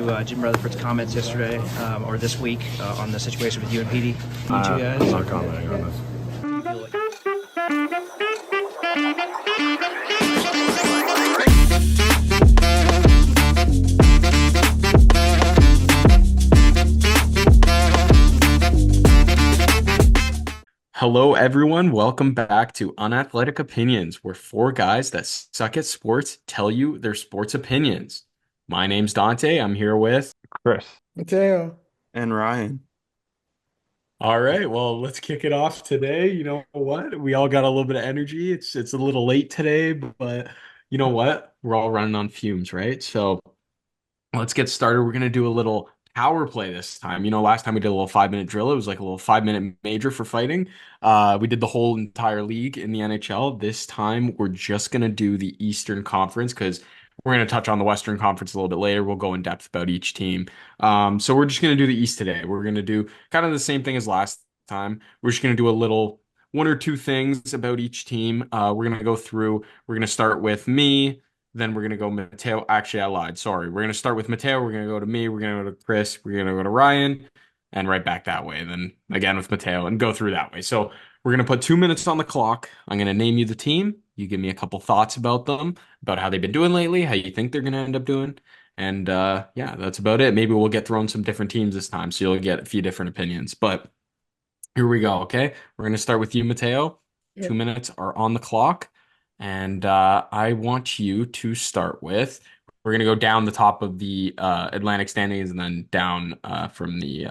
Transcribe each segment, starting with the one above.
to Jim Rutherford's comments yesterday or this week on the situation with you and Petey? You two I'm guys? not commenting on this. Feel like- Hello, everyone. Welcome back to Unathletic Opinions, where four guys that suck at sports tell you their sports opinions. My name's Dante. I'm here with. Chris. Mateo. And Ryan. All right, well, let's kick it off today. You know what? We all got a little bit of energy. It's a little late today, but you know what? We're all running on fumes, right? So let's get started. We're gonna do a little power play this time. You know, last time we did a little 5 minute drill. It was like a little 5 minute major for fighting. We did the whole entire league in the NHL. This time we're just gonna do the Eastern Conference because we're gonna touch on the Western Conference a little bit later. We'll go in depth about each team. So we're just gonna do the East today. We're gonna do kind of the same thing as last time. We're just gonna do a little one or two things about each team. We're gonna go through. We're gonna start with me. Then we're gonna go Mateo. Actually, I lied. Sorry. We're gonna start with Mateo. We're gonna go to me. We're gonna go to Chris. We're gonna go to Ryan, and right back that way. Then again with Mateo, and go through that way. So we're gonna put 2 minutes on the clock. I'm gonna name you the team. You give me a couple thoughts about them, about how they've been doing lately, how you think they're gonna end up doing, and yeah, that's about it. Maybe we'll get thrown some different teams this time, so you'll get a few different opinions. But here we go. Okay, we're gonna start with you, Mateo. Yep. 2 minutes are on the clock. And I want you to start with, we're going to go down the top of the Atlantic standings and then down from the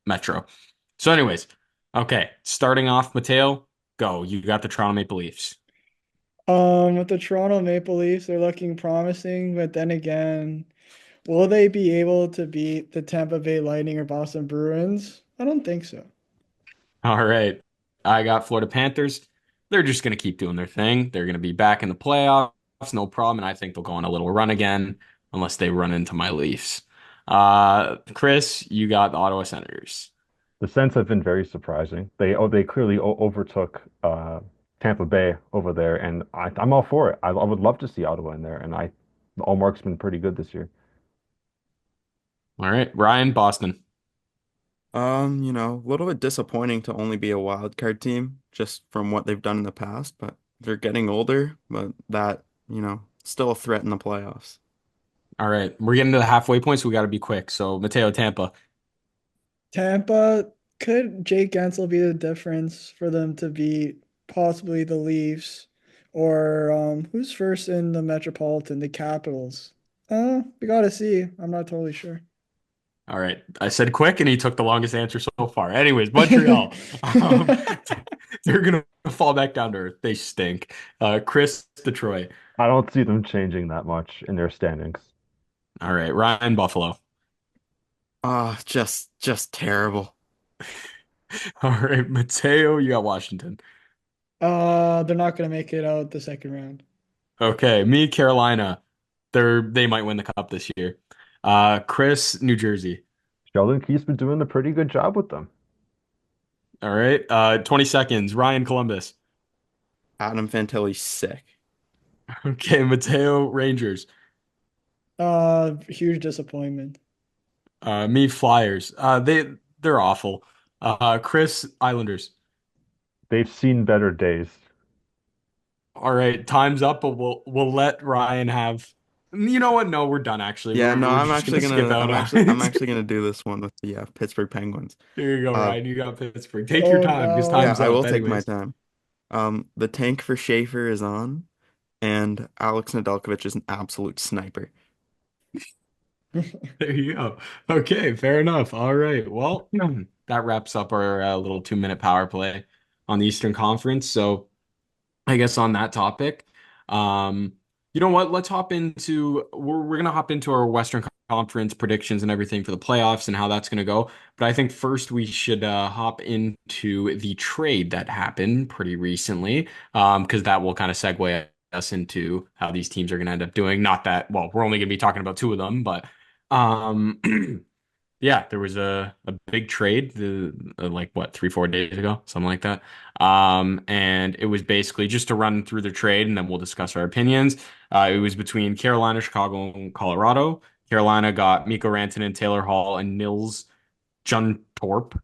Metro. So anyways, okay, starting off, Mateo, go. You got the Toronto Maple Leafs. With the Toronto Maple Leafs, they're looking promising, but then again, will they be able to beat the Tampa Bay Lightning or Boston Bruins? I don't think so. All right. I got Florida Panthers. They're just going to keep doing their thing. They're going to be back in the playoffs, no problem. And I think they'll go on a little run again, unless they run into my Leafs. Chris, you got the Ottawa Senators. The Sens have been very surprising. They clearly overtook Tampa Bay over there, and I'm all for it. I would love to see Ottawa in there, and Allmark's been pretty good this year. All right. Ryan, Boston. A little bit disappointing to only be a wild card team just from what they've done in the past, but they're getting older, but still a threat in the playoffs. All right. We're getting to the halfway point, so we got to be quick. So, Mateo, Tampa. Tampa, could Jake Gensel be the difference for them to beat possibly the Leafs or who's first in the Metropolitan, the Capitals? We gotta see. I'm not totally sure. All right. I said quick, and he took the longest answer so far. Anyways, Montreal. Um, they're going to fall back down to earth. They stink. Chris, Detroit. I don't see them changing that much in their standings. All right. Ryan, Buffalo. Just terrible. All right. Mateo, you got Washington. They're not gonna make it out the second round. Okay. Me, Carolina. They might win the cup this year. Chris, New Jersey. Sheldon Keefe's been doing a pretty good job with them. All right. 20 seconds. Ryan, Columbus. Adam Fantilli's sick. Okay. Mateo, Rangers. Huge disappointment. Me, Flyers. They're awful. Chris, Islanders. They've seen better days. All right, time's up, but we'll let Ryan have. You know what? No, we're done. Actually, Yeah, no, we're I'm just actually skip gonna out I'm on actually I'm it. actually gonna do this one with the Pittsburgh Penguins. Here you go, Uh, Ryan. You got Pittsburgh. Take your Oh time because no. yeah, time's I will up. take my Anyways, time. The tank for Schaefer is on, and Alex Nedeljkovic is an absolute sniper. there you go. Okay, fair enough. All right. Well, that wraps up our little 2 minute power play on the Eastern Conference. So. I guess on that topic, you know what? Let's hop into we're gonna hop into our Western Conference predictions and everything for the playoffs and how that's gonna go. But I think first we should hop into the trade that happened pretty recently, because that will kind of segue us into how these teams are gonna end up doing. Not that, well, we're only gonna be talking about two of them, but um, yeah, there was a big trade, like what, 3, 4 days ago, something like that. And it was basically just to run through the trade, and then we'll discuss our opinions. It was between Carolina, Chicago, and Colorado. Carolina got Mikko Rantanen, Taylor Hall, and Nils Juntorp.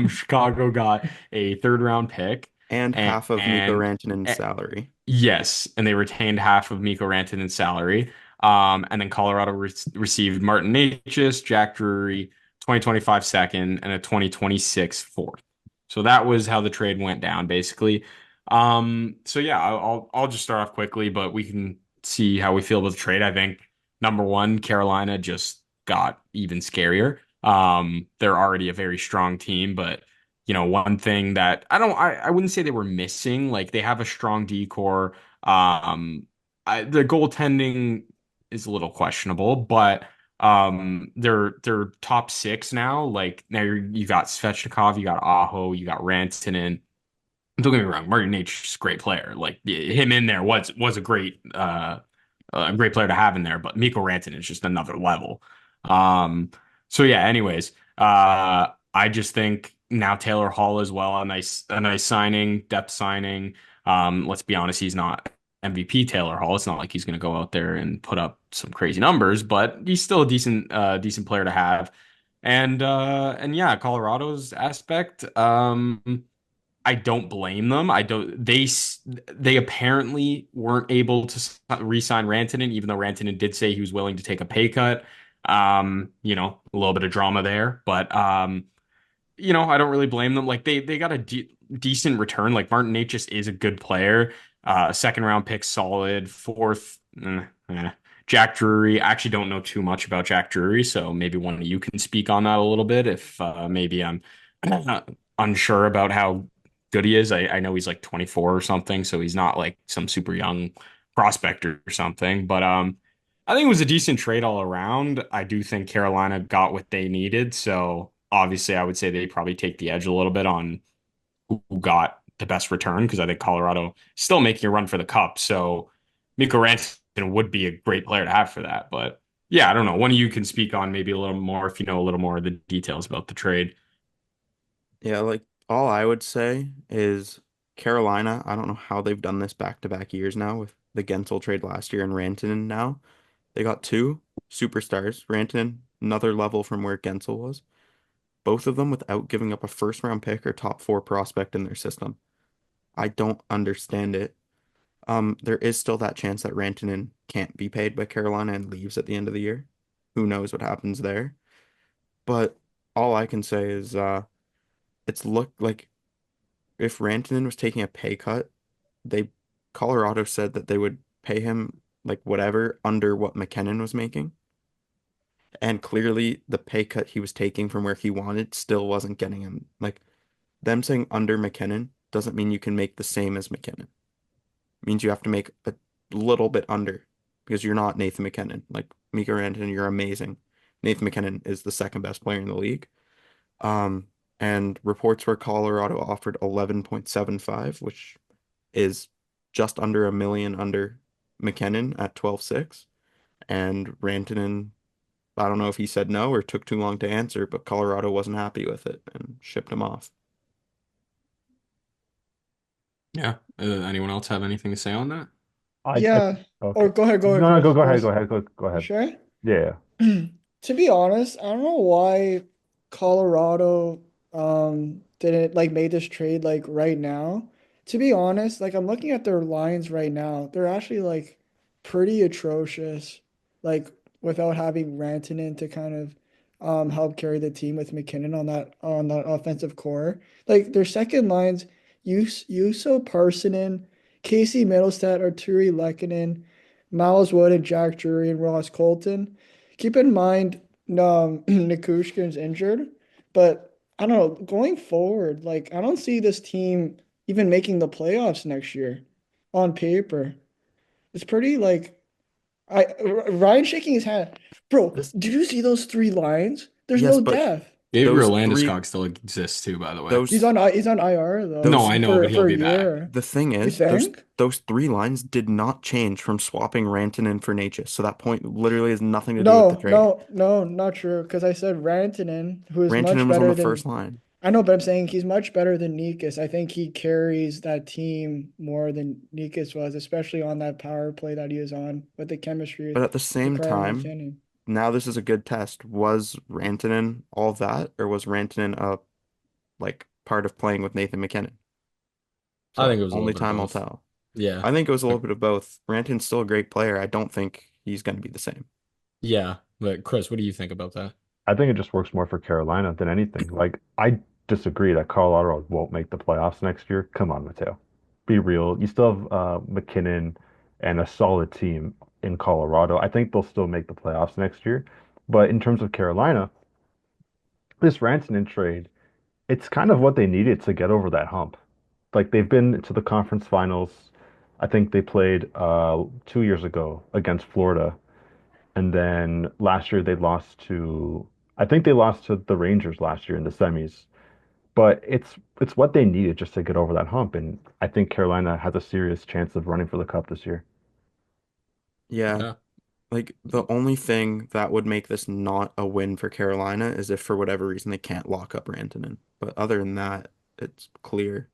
Chicago got a third round pick, And and, half of Mikko and Rantanen's salary. yes, and they retained half of Mikko Rantanen's salary. And then Colorado received Martin Necas, Jack Drury, 2025 second, and a 2026 fourth. So that was how the trade went down, basically. So yeah, I'll just start off quickly, but we can see how we feel about the trade. I think number one, Carolina just got even scarier. They're already a very strong team, but one thing that I wouldn't say they were missing, like they have a strong decor. The goaltending is a little questionable, but they're top six now. Like now you got Svechnikov, you got Aho, you got Rantanen. Don't get me wrong, Martin H is a great player. Like him in there was a great player to have in there, but Mikko Rantanen is just another level. Um, so yeah, anyways, I just think now Taylor Hall as well, a nice signing, depth signing. Let's be honest, he's not MVP Taylor Hall. It's not like he's going to go out there and put up some crazy numbers, but he's still a decent player to have. And yeah, Colorado's aspect. I don't blame them. I don't. They apparently weren't able to re-sign Rantanen, even though Rantanen did say he was willing to take a pay cut. A little bit of drama there, but I don't really blame them. Like they got a decent return. Like Martin Necas is a good player. Second round pick, solid. Fourth, Jack Drury. I actually don't know too much about Jack Drury, so maybe one of you can speak on that a little bit. If maybe I'm unsure about how good he is. I know he's like 24 or something, so he's not like some super young prospect or something. But I think it was a decent trade all around. I do think Carolina got what they needed, so obviously I would say they probably take the edge a little bit on who got the best return because I think Colorado is still making a run for the cup. So Mikko Rantanen would be a great player to have for that. But yeah, I don't know. One of you can speak on maybe a little more if you know a little more of the details about the trade. Yeah, like all I would say is Carolina, I don't know how they've done this back-to-back years now with the Gensel trade last year and Rantanen now. They got two superstars. Rantanen, another level from where Gensel was. Both of them without giving up a first round pick or top four prospect in their system. I don't understand it. There is still that chance that Rantanen can't be paid by Carolina and leaves at the end of the year. Who knows what happens there? But all I can say is it's looked like if Rantanen was taking a pay cut, they Colorado said that they would pay him like whatever under what McKinnon was making. And clearly the pay cut he was taking from where he wanted still wasn't getting him. Like them saying under McKinnon doesn't mean you can make the same as McKinnon. It means you have to make a little bit under because you're not Nathan McKinnon. Like Mikko Rantanen, you're amazing. Nathan McKinnon is the second best player in the league. Um, and reports where Colorado offered 11.75, which is just under a million under McKinnon at 12.6. And Rantanen, I don't know if he said no or took too long to answer, but Colorado wasn't happy with it and shipped him off. Yeah. Anyone else have anything to say on that? I Yeah. okay. Or go ahead, No, no, Chris. go ahead, Chris. go ahead, go You ahead. sure? Yeah. To be honest, I don't know why Colorado didn't like made this trade like right now. To be honest, like I'm looking at their lines right now. They're actually like pretty atrocious. Like without having Rantanen to kind of help carry the team with McKinnon on that offensive core. Like their second lines, Juuso Parssinen, Casey Middlestat, Arturi Lehkonen, Miles Wood, and Jack Drury and Ross Colton. Keep in mind, Nikushkin's injured, but I don't know. Going forward, like I don't see this team even making the playoffs next year on paper. It's pretty like Ryan shaking his head. Bro, This, did you see those three lines? There's yes, no but depth. Gabriel those three, Landeskog still exists too, by the way. those, He's on IR though No, those, I know, but he'll for a be back. year. the thing You is, think? those three lines did not change from swapping Rantanen for Necas. So that point literally has nothing to do with the No, trade. no, no, not true. Because I said Rantanen, who is much Rantanen was on better the first than line. I know, but I'm saying he's much better than Nikas. I think he carries that team more than Nikas was, especially on that power play that he was on with the chemistry But at the with same Carl time, McKinnon. now this is a good test. Was Rantanen all that, or was Rantanen a like part of playing with Nathan McKinnon? I think So it was a little only bit of time will both. tell. Yeah. I think it was a little But bit of both. Rantanen's still a great player. I don't think he's going to be the same. yeah. But Chris, what do you think about that? I think it just works more for Carolina than anything. Like, I disagree that Colorado won't make the playoffs next year. Come on, Mateo. Be real. You still have McKinnon and a solid team in Colorado. I think they'll still make the playoffs next year. But in terms of Carolina, this Rantanen trade, it's kind of what they needed to get over that hump. Like, they've been to the conference finals. I think they played 2 years ago against Florida. And then last year they lost to, I think they lost to the Rangers last year in the semis. But it's what they needed just to get over that hump. And I think Carolina has a serious chance of running for the cup this year. Yeah, Yeah. like the only thing that would make this not a win for Carolina is if for whatever reason they can't lock up Rantanen. But other than that, it's clear.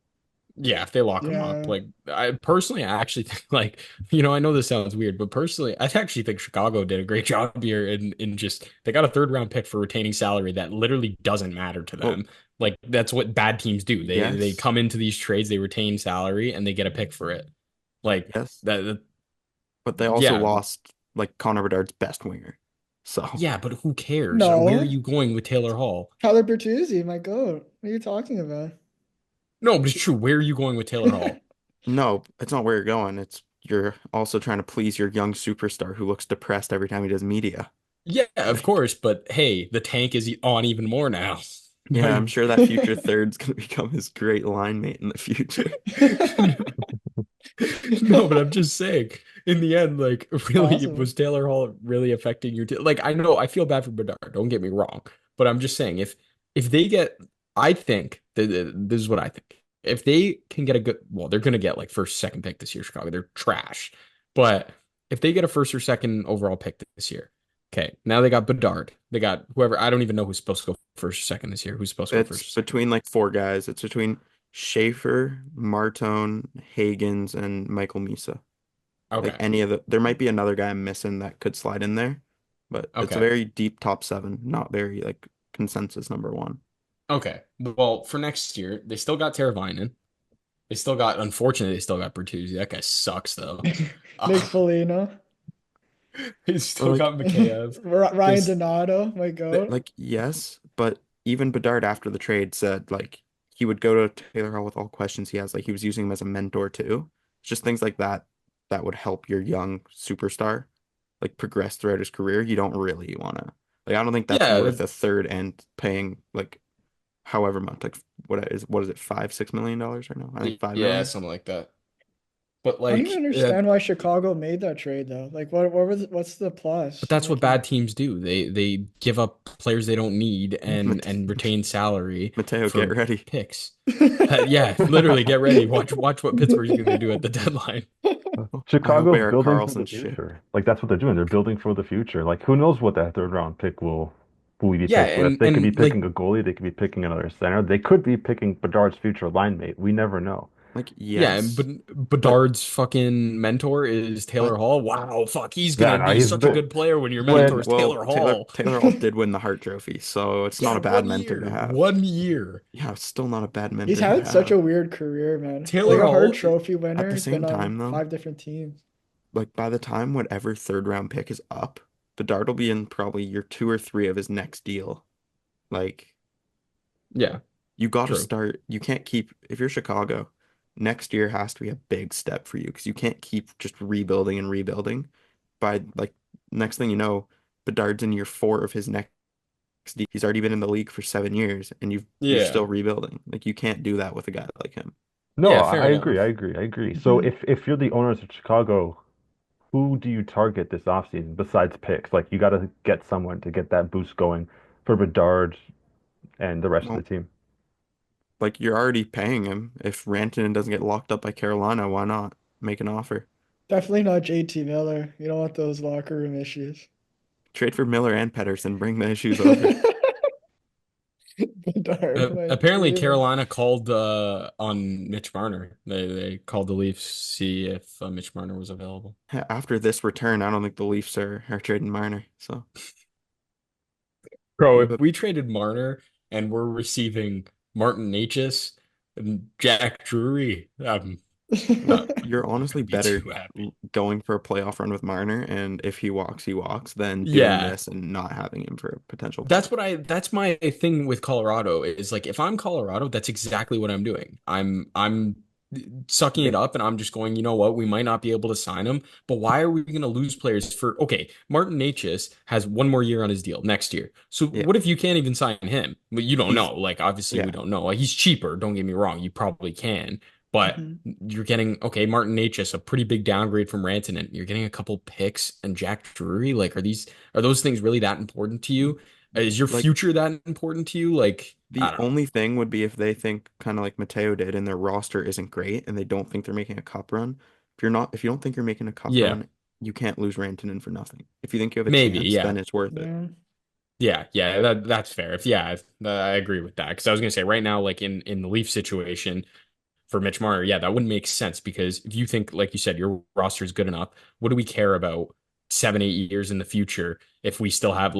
Yeah, if they lock him up, Yeah. like I personally, I actually think like I know this sounds weird, but personally, I actually think Chicago did a great job here in just they got a third round pick for retaining salary that literally doesn't matter to Well, them. Like that's what bad teams do. They yes, come into these trades, they retain salary, and they get a pick for it. Like yes, that, but they also yeah, lost like Connor Bedard's best winger. So, yeah, but who cares? Where are No, you going with Taylor Hall? Tyler Bertuzzi, my goat. What are you talking about? No, but it's true. Where are you going with Taylor Hall? no, it's not where you're going. It's you're also trying to please your young superstar who looks depressed every time he does media. Yeah, of Like, course, but hey, the tank is on even more now. yeah, I'm Like sure that future third's gonna become his great line mate in the future. No, but I'm just saying, in the end, like, really, Possible. was Taylor Hall really affecting your team? Like, I know I feel bad for Bedard, don't get me wrong, but I'm just saying, if they get, I think that this is what I think. If they can get a good, well, they're gonna get like first, second pick this year, Chicago. They're trash. But if they get a first or second overall pick this year, okay, now they got Bedard. They got whoever, I don't even know who's supposed to go first or second this year. Who's supposed to go It's first or second? between like four guys. It's between Schaefer, Martone, Hagens, and Michael Misa. Like Okay. any of the, there might be another guy I'm missing that could slide in there, but it's a Okay. very deep top seven, not very like consensus number one. Okay. Well, for next year, they still got Teravainen. They still got, unfortunately, they still got Bertuzzi. That guy sucks, though. Nick Uh, Foligno. they But still like, got Mikheyev. They, Ryan s- Donato, my goat. like yes, but even Bedard after the trade said like he would go to Taylor Hall with all questions he has. Like he was using him as a mentor too. It's just things like that that would help your young superstar like progress throughout his career. You don't really want to like I don't think that's yeah, worth a third and paying like however much like what is it 5 6 million dollars right now? I think 5 million. something like that. But I don't even like, understand why Chicago made that trade though. Like, what's the but plus? that's what Like, you, bad teams do. They give up players they don't need and retain salary Mateo, get for ready. picks. Yeah, literally get ready. Watch what Pittsburgh's going to do at the deadline. I hope Chicago's Eric building for the Carlson's shit. future. Like, that's what they're doing. They're building for the future. Like, who knows what that third round pick will we be Yeah, picked with? They could be and like picking a goalie. They could be picking another center. They could be picking Bedard's future line mate. We never know. Like yeah, yes, but but Bedard's fucking mentor is but Taylor Hall. Wow, fuck, he's Yeah, gonna no, be he's such a the good player when your mentor when is well Taylor Taylor Hall. Taylor Hall did win the Hart Trophy, so it's not Yeah, a bad one mentor to year, have. 1 year. Yeah, it's still not a bad he's mentor to had such have. a weird career, man. Like Taylor a Hart Hall, Trophy At winner. the He's been same on time though, 5 different teams. like by the time whatever third round pick is up, Bedard will be in probably year two or three of his next deal. Like yeah, you got to true. start. You can't keep if you're Chicago. Next year has to be a big step for you because you can't keep just rebuilding and rebuilding. By like next thing you know, Bedard's in year four of his next deal. He's already been in the league for 7 years, and you're Yeah, still rebuilding. Like you can't do that with a guy like him. no, yeah, I fair I agree. I enough. agree. I agree. So if you're the owners of Chicago, who do you target this offseason besides picks? Like, you got to get someone to get that boost going for Bedard and the rest of the Well, team. like you're already paying him. If Rantanen doesn't get locked up by Carolina, why not make an offer? Definitely not JT Miller. You don't want those locker room issues. Trade for Miller and Pedersen, bring the issues over. Bedard, my Apparently, dream. Carolina called on Mitch Marner. They called the Leafs see if Mitch Marner was available. After this return, I don't think the Leafs are trading Marner. So Bro, if But we traded Marner and we're receiving Martin Necas and Jack Drury, not you're honestly be better too happy. going for a playoff run with Marner, and if he walks, than doing Yeah. this and not having him for a potential That's playoff. what I that's my thing with Colorado is like if I'm Colorado, that's exactly what I'm doing. I'm sucking it up and I'm just going, you know what, we might not be able to sign him, but why are we going to lose players for okay, Martin Necas has one more year on his deal next year. So Yeah, what if you can't even sign him? Well, you don't he's know. Like obviously we yeah, don't know. Like, he's cheaper, don't get me wrong. You probably can, but Mhm. you're getting okay, Martin Necas, a pretty big downgrade from Rantanen. You're getting a couple picks and Jack Drury. Like are those things really that important to you? Is your like future that important to you? Like, I the don't know. only thing would be if they think kind of like Mateo did and their roster isn't great and they don't think they're making a cup run. If you don't think you're making a cup Yeah, run, you can't lose Rantanen for nothing. If you think you have a maybe. chance, Yeah. then it's worth it. Yeah. Yeah. That's fair. I agree with that. Because I was gonna say right now, like in the Leaf situation for Mitch Marner, yeah, that wouldn't make sense because if you think, like you said, your roster is good enough, what do we care about 7, 8 years in the future if we still have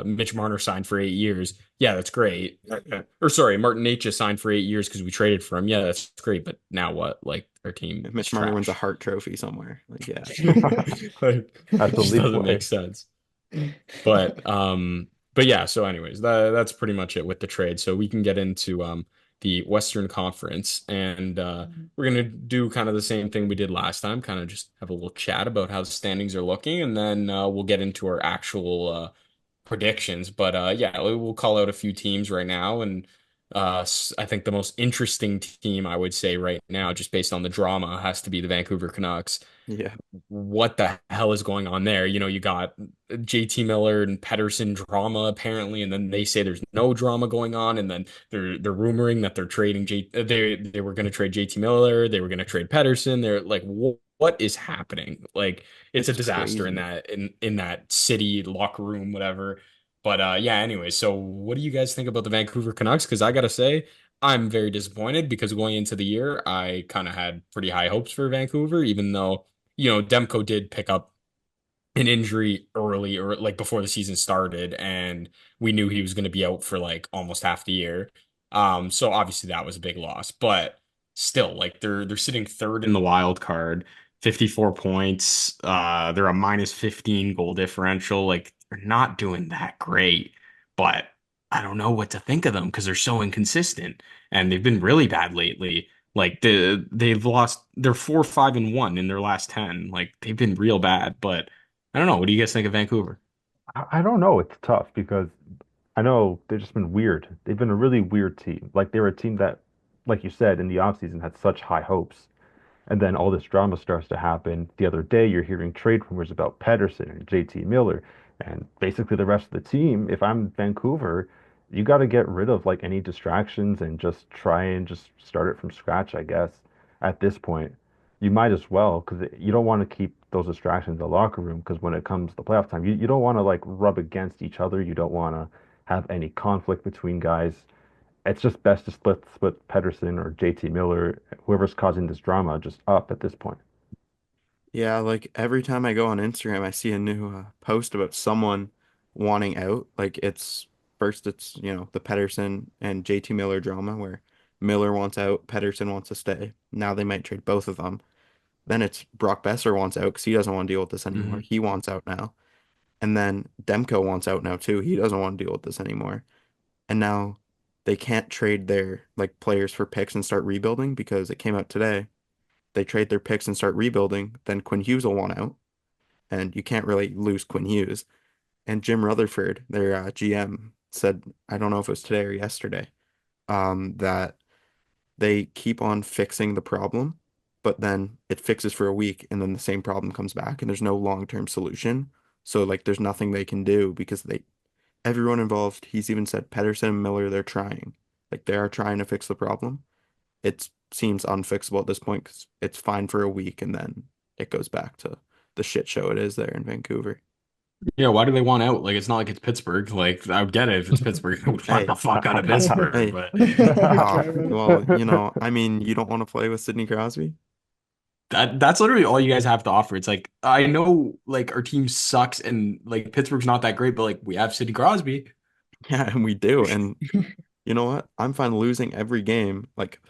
Mitch Marner signed for 8 years? Yeah, that's great. Or sorry, Martin Necas signed for 8 years because we traded for him. Yeah, that's great. But now what? Like our team If is Mitch Marner wins a trash. Hart Trophy somewhere, like yeah, Like, it That's the just leaf doesn't make way. sense. But yeah, so anyways, that's pretty much it with the trade. So we can get into the Western Conference and we're gonna do kind of the same thing we did last time, kind of just have a little chat about how the standings are looking, and then we'll get into our actual predictions. But yeah, we'll call out a few teams right now, and I think the most interesting team I would say right now, just based on the drama, has to be the Vancouver Canucks. yeah, What the hell is going on there? You know, you got JT Miller and Pedersen drama apparently, and then they say there's no drama going on, and then they're rumoring that they're trading they were going to trade JT Miller, they were going to trade Pedersen. They're like, what is happening? Like, it's a it's disaster in crazy. that city locker room, whatever. But yeah, anyway, so what do you guys think about the Vancouver Canucks? Because I gotta say, I'm very disappointed because going into the year, I kind of had pretty high hopes for Vancouver, even though Demko did pick up an injury early or like before the season started, and we knew he was going to be out for like almost half the year. So obviously that was a big loss, but still, like they're sitting third in the wild card, 54 points. They're a minus 15 goal differential. Like they're not doing that great, but I don't know what to think of them because they're so inconsistent and they've been really bad lately. Like they're 4-5-1 in their last 10. Like they've been real bad, but I don't know. What do you guys think of Vancouver? I don't know. It's tough because I know they've just been weird. They've been a really weird team. Like they were a team that, like you said, in the offseason had such high hopes. And then all this drama starts to happen. The other day, you're hearing trade rumors about Pedersen and JT Miller, and basically the rest of the team. If I'm Vancouver, you got to get rid of like any distractions and just try and just start it from scratch, I guess. At this point, you might as well because you don't want to keep those distractions in the locker room because when it comes to playoff time, you don't want to like rub against each other. You don't want to have any conflict between guys. It's just best to split Pedersen or JT Miller, whoever's causing this drama, just up at this point. Yeah, like every time I go on Instagram, I see a new post about someone wanting out. Like it's first, it's the Pedersen and JT Miller drama where Miller wants out, Pedersen wants to stay. Now they might trade both of them. Then it's Brock Besser wants out because he doesn't want to deal with this anymore. Hmm. He wants out now. And then Demko wants out now too. He doesn't want to deal with this anymore. And now they can't trade their like players for picks and start rebuilding because it came out today. They trade their picks and start rebuilding, then Quinn Hughes will want out, and you can't really lose Quinn Hughes. And Jim Rutherford, their GM, said, I don't know if it was today or yesterday, that they keep on fixing the problem, but then it fixes for a week, and then the same problem comes back, and there's no long-term solution. So like, there's nothing they can do because everyone involved. He's even said Pedersen and Miller, they're trying, like they are trying to fix the problem. It seems unfixable at this point because it's fine for a week and then it goes back to the shit show it is there in Vancouver. Yeah, why do they want out? Like, it's not like it's Pittsburgh. Like, I would get it if it's Pittsburgh. I would want the Hey, fuck out of Pittsburgh, hey, but ah, Okay, well, I mean, you don't want to play with Sidney Crosby? that's literally all you guys have to offer. It's like I know like our team sucks and like Pittsburgh's not that great, but like we have Sidney Crosby. Yeah, and we do. And you know what? I'm fine losing every game like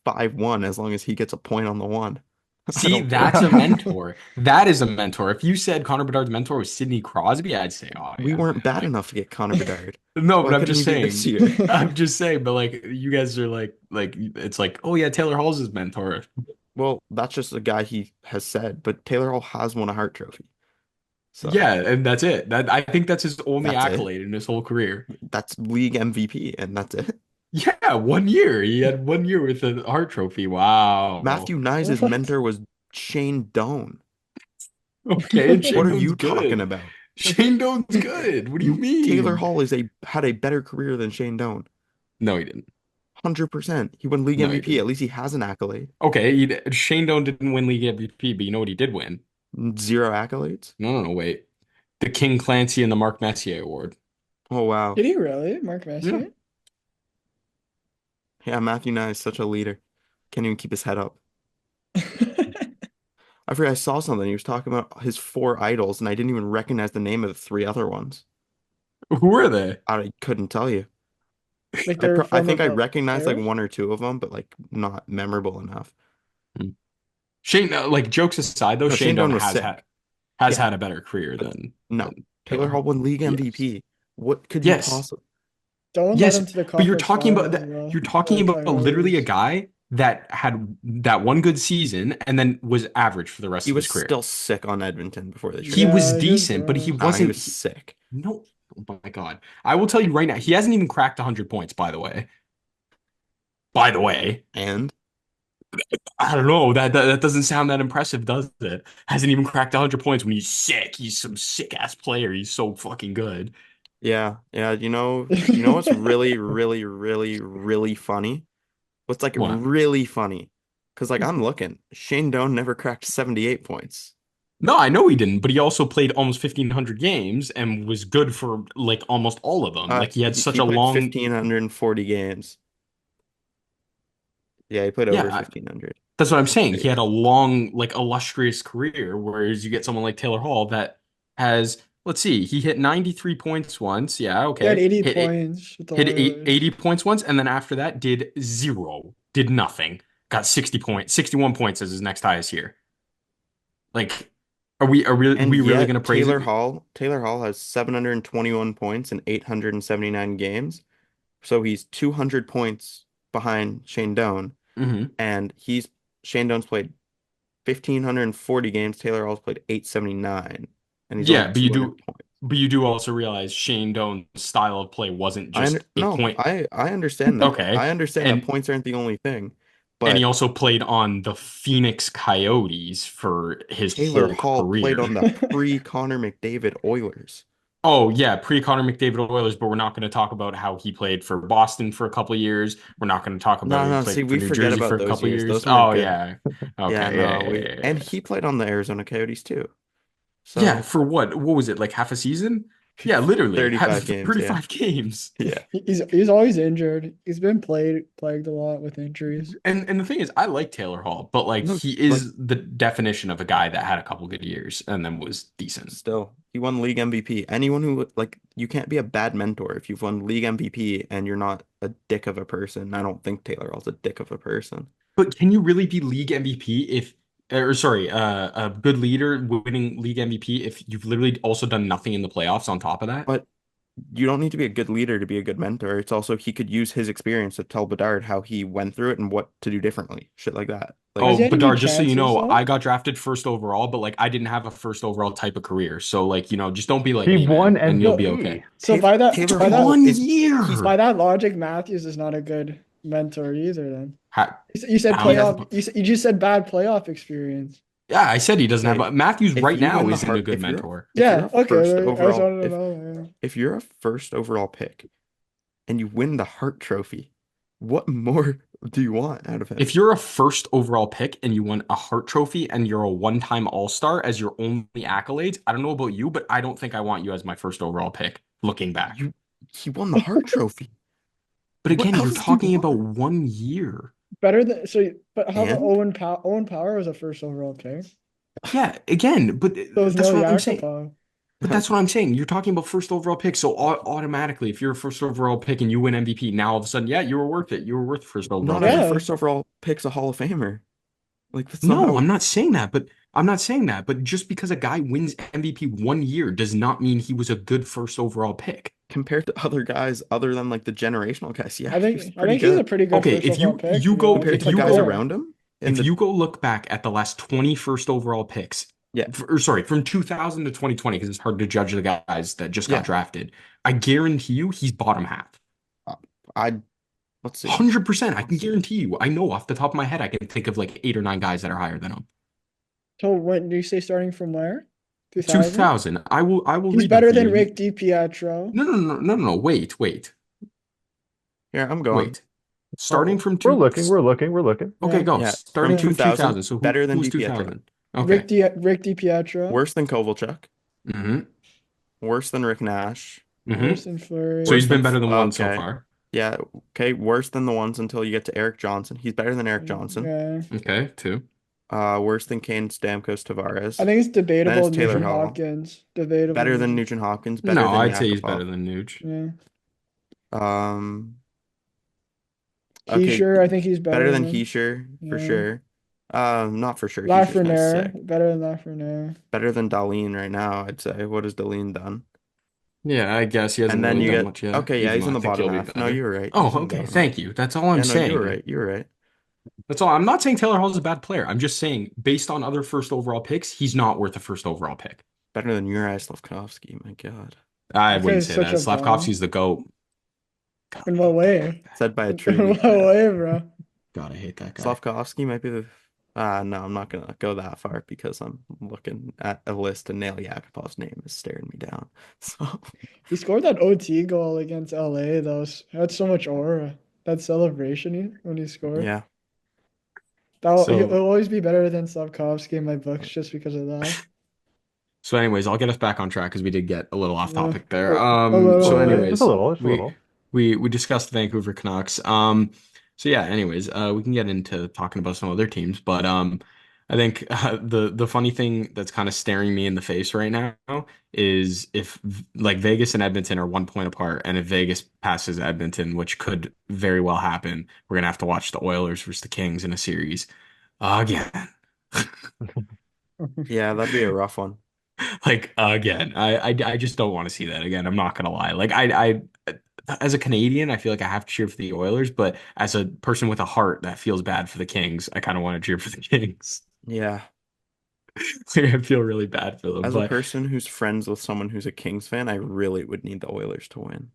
5-1 as long as he gets a point on the one. I See, don't care. that's a mentor. That is a mentor. If you said Connor Bedard's mentor was Sidney Crosby, I'd say, oh We yeah, weren't man. bad Like enough to get Connor Bedard. no, but Why I'm couldn't just he be this saying. year? I'm just saying, but like you guys are like it's like, oh yeah, Taylor Hall's his mentor. Well, that's just a guy he has said, but Taylor Hall has won a Hart Trophy. So Yeah, and that's it. That I think that's his only that's it. accolade in his whole career. That's league MVP, and that's it. Yeah, 1 year. He had 1 year with the Hart Trophy. Wow. Matthew Nyes' What? mentor was Shane Doan. Okay, and What Shane are Doan's you talking good. about? Shane Doan's good. What do you Taylor mean? Hall had a better career than Shane Doan. No, he didn't. 100%. He won league No, he MVP. didn't. At least he has an accolade. Okay, Shane Doan didn't win league MVP, but you know what he did win? Zero accolades. No, wait. The King Clancy and the Mark Messier Award. Oh wow. Did he really? Mark Yeah. Messier? Yeah, Matthew Nye is such a leader. Can't even keep his head up. I forgot I saw something. He was talking about his four idols, and I didn't even recognize the name of the three other ones. Who were they? I couldn't tell you. Like I they're I think I former recognized like players? one or two of them, but like not memorable enough. Hmm. Shane, like jokes aside though, No, Shane Shane Doan Doan was sick. has Yeah, had a better career but than no. Taylor Taylor Hall Hall. won league Yes. MVP. What could you Yes. possibly? Don't let Yes, him to the but you're conference talking about finals that. though You're for talking the about literally a Coyotes. guy that had that one good season and then was average for the rest He of his was career. still sick on Edmonton before they He traded him. was Yeah, he was decent, but he bad. Nah, he wasn't. was sick. No, oh my God. I will tell you right now, he hasn't even cracked 100 points, by the way. By the way, And I don't know. That doesn't sound that impressive, does it? Hasn't even cracked 100 points when he's sick. He's some sick ass player. He's so fucking good. yeah, you know what's really, really, really, really funny? What's like What? really funny? Because like I'm looking, Shane Doan never cracked 78 points. No, I know he didn't, but he also played almost 1,500 games and was good for like almost all of them. Like he had such He a played long, 1,540 games. Yeah, he played over yeah, 1,500. that's what I'm saying. He Crazy. had a long, like illustrious career, whereas you get someone like Taylor Hall that has, let's see, he hit 93 points once. Yeah, He had okay. 80 points with the Hit Oilers. 80 points once, and then after that did zero, did nothing. Got 60 points, 61 points as his next highest year. Like, And we really gonna yet praise it? Taylor Hall has 721 points in 879 games. So he's 200 points behind Shane Doan, Hmm. and he's Shane Doan's played 1,540 games. Taylor Hall's played 879, and he's only Yeah, 200 points. but you do also realize Shane Doan's style of play wasn't just a No, point. I understand that. Okay. I understand that And points aren't the only thing, and he but also played on the Phoenix Coyotes for his Taylor whole Hall played career. on the pre-Connor McDavid Oilers. Oh yeah, pre-Connor McDavid Oilers, but we're not going to talk about how he played for Boston for a couple of years. We're not going to talk about No, how he no, see, played for we New forget Jersey for about a those couple of years. years. Those weren't Oh good. yeah. Yeah, Okay. no, Yeah, yeah, we yeah, and yeah. he played on the Arizona Coyotes too. Yeah, So for what? What was it? Like half a season? Yeah, literally. 35 games, yeah. 35 games. Yeah. He's always injured. He's been plagued a lot with injuries. And the thing is, I like Taylor Hall, but like No, he like is the definition of a guy that had a couple good years and then was decent. still, he won league MVP. Anyone who like you can't be a bad mentor if you've won league MVP and you're not a dick of a person. I don't think Taylor Hall's a dick of a person. But can you really be league MVP if, or sorry, a good leader winning league MVP if you've literally also done nothing in the playoffs on top of that? But you don't need to be a good leader to be a good mentor. It's also he could use his experience to tell Bedard how he went through it and what to do differently. Shit like that. Has Like he Oh, had any Bedard, just so you chances know, though? I got drafted first overall, but like I didn't have a first overall type of career. So like, just don't be like He me, won man, and you'll be MVP. okay. So by that Taylor by that Hall One is he's year. by that logic, Matthews is not a good mentor either. Then Ha you said he has playoff. You just said bad playoff experience. Yeah, I said he doesn't okay. have Matthews If right you now win the isn't a heart, good mentor. if you're Yeah. a first Okay. I just overall, wanted to know. if you're a first overall pick and you win the Hart Trophy, what more do you want out of him? If you're a first overall pick and you won a Hart Trophy and you're a one-time All-Star as your only accolades, I don't know about you, but I don't think I want you as my first overall pick looking back. He won the Hart Trophy. But What again, you're else do you talking about want? 1 year. Better than so, but how about And Owen Power? Owen Power was a first overall pick. Yeah, again, but So was that's Neil what I'm saying. Yakupov. But that's what I'm saying. You're talking about first overall pick, so automatically, if you're a first overall pick and you win MVP, now all of a sudden, yeah, you were worth it. You were worth the first overall not every pick. Yeah, first overall pick's a Hall of Famer. Like that's not No, how I'm not saying that, but I'm not saying that. But just because a guy wins MVP 1 year does not mean he was a good first overall pick. compared to other guys other than like the generational guys. Yeah, I he was think I pretty think he's a good pretty good Okay, first if overall you pick, to you be go honest. compared if to the you guys go around him in if the you go look back at the last 20 first overall picks, yeah, or sorry, from 2000 to 2020, because it's hard to judge the guys that just got yeah. drafted, I guarantee you he's bottom half. Uh, I let's see. 100%. I can guarantee you. I know off the top of my head, I can think of like 8 or 9 guys that are higher than him. So when do you say starting from where? 2000? 2000. I will He's read them better for you. than Rick DiPietro. No, no, no, no, no. Here, I'm going. Wait. Starting from We're two. looking, we're looking, we're looking. Okay, Yeah, go. Yeah, from Starting from 2000, 2000. So better who than was DiPietro. 2000? Okay. Rick DiPietro. Worse than Kovalchuk. Mm-hmm. Worse than Rick Nash. Mm-hmm. Worse than So Flurry. he's Worse than been better than one so okay. far. Yeah, okay. Worse than the ones until you get to Eric Johnson. He's better than Eric Johnson. Yeah. Okay, two. Worse than Kane Stamkos I Tavares. think it's Then debatable it's Taylor Nugent Hall. Hopkins. Debatable Better than Nugent. Nugent Hopkins. Better No, than I'd say he's better Yakupov. than Nuge. Yeah. Um, okay, Heischer, I think he's better better than than. Heischer for Yeah. sure. Not for sure. Heischer's kind of Lafreniere, sick. better than Lafreniere. Better than Darlene right now, I'd say. What has Darlene done? Yeah, I guess he hasn't And then really you done get much yet, okay, yeah, even he's though in I the think bottom he'll be half. No, better. you were right. He's Oh, in the okay. bottom half. Thank you. That's all I'm Yeah, no, you were saying. right. You were right. That's all. I'm not saying Taylor Hall's a bad player. I'm just saying, based on other first overall picks, he's not worth a first overall pick. Better than Uri Slavkovsky. My God. I That guy wouldn't is say such that. a bum. Slavkovsky's the GOAT. God, In I what hate that way? guy. Said by a In true what Leaf fan. way, bro? God, I hate that guy. Slavkovsky might be the. No, I'm not gonna go that far because I'm looking at a list and Nail Yakupov's name is staring me down. So He scored that OT goal against LA. That was had so much aura. That celebration when he scored. yeah, He'll So, always be better than Slavkovsky in my books just because of that. so anyways, I'll get us back on track because we did get a little off Yeah, topic there. a So little bit. Just a anyways, little, just a we little. we discussed the Vancouver Canucks. So yeah, anyways, we can get into talking about some other teams, but I think the funny thing that's kind of staring me in the face right now is if like Vegas and Edmonton are 1 point apart, and if Vegas passes Edmonton, which could very well happen, we're gonna have to watch the Oilers versus the Kings in a series again. yeah, that'd be a rough one. Like again, I just don't want to see that again. I'm not gonna lie. Like I as a Canadian, I feel like I have to cheer for the Oilers, but as a person with a heart that feels bad for the Kings, I kind of want to cheer for the Kings. Yeah, Like, I feel really bad for them, as a but person who's friends with someone who's a Kings fan, I really would need the Oilers to win.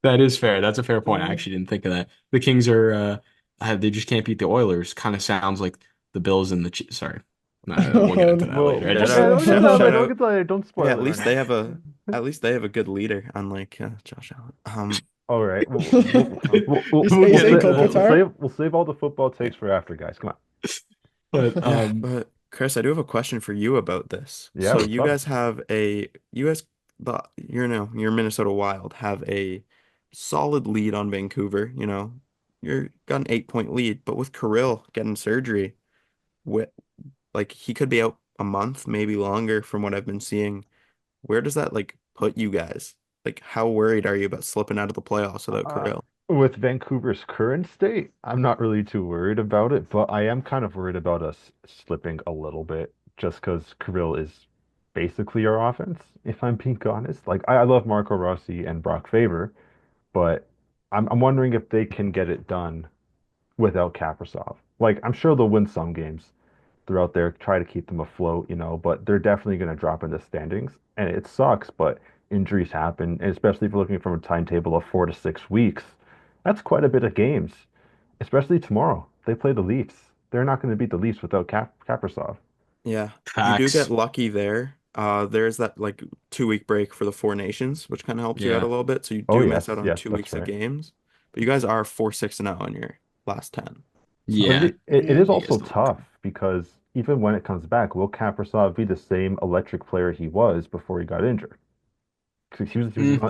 that is fair. That's a fair point. I Yeah. actually didn't think of that. The Kings are they just can't beat the Oilers. Kind of sounds like the Bills and the Chiefs. Sorry, we'll get Oh, into that Well, later. I Shout just okay, out, don't get to shout, that shout later. Don't out. get to that later. Don't spoil Yeah, it right now. at least they have a good leader, unlike Josh Allen. All right, You get saying into that later. Kopitar? we'll save all the football takes for after, guys. Come on. But Yeah, but Chris, I do have a question for you about this. Yeah, So what's you up? guys have your Minnesota Wild have a solid lead on Vancouver. You're got an 8 point lead, but with Kirill getting surgery, with like he could be out a month, maybe longer from what I've been seeing. Where does that like put you guys? Like, how worried are you about slipping out of the playoffs without Uh, Kirill? with Vancouver's current state, I'm not really too worried about it, but I am kind of worried about us slipping a little bit just because Kirill is basically our offense, if I'm being honest. Like, I love Marco Rossi and Brock Faber, but I'm wondering if they can get it done without Kaprizov. Like, I'm sure they'll win some games throughout there, try to keep them afloat, but they're definitely going to drop in the standings. And it sucks, but injuries happen, and especially if you're looking from a timetable of 4 to 6 weeks. That's quite a bit of games, especially tomorrow. They play the Leafs. They're not going to beat the Leafs without Kaprizov. Yeah, you do get facts. lucky there. There's that like 2 week break for the Four Nations, which kind of helps you out a Yeah. little bit. So you Oh, do yes, miss out on yes, two that's weeks of right. games, but you guys are 4-6-0 in your last 10. But So Yeah. it Yeah. is You guys also don't look tough good. because even when it comes back, will Kaprizov be the same electric player he was before he got injured? 'Cause he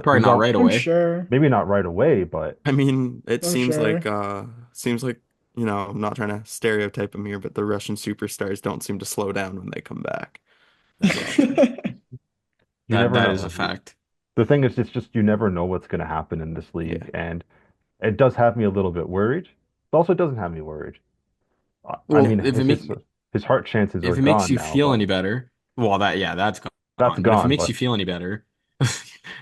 Probably was not on right I'm away. sure. maybe not right away, but I mean, it I'm seems sure. like I'm not trying to stereotype them here, but the Russian superstars don't seem to slow down when they come back. So, you never That is a know. fact. The thing is, it's just you never know what's going to happen in this yeah. league, and it does have me a little bit worried. But also, it doesn't have me worried. I Well, mean, his heart chances are if it makes gone you now, feel but any better, well, that's that's gone. But if it gone. makes you But feel any better,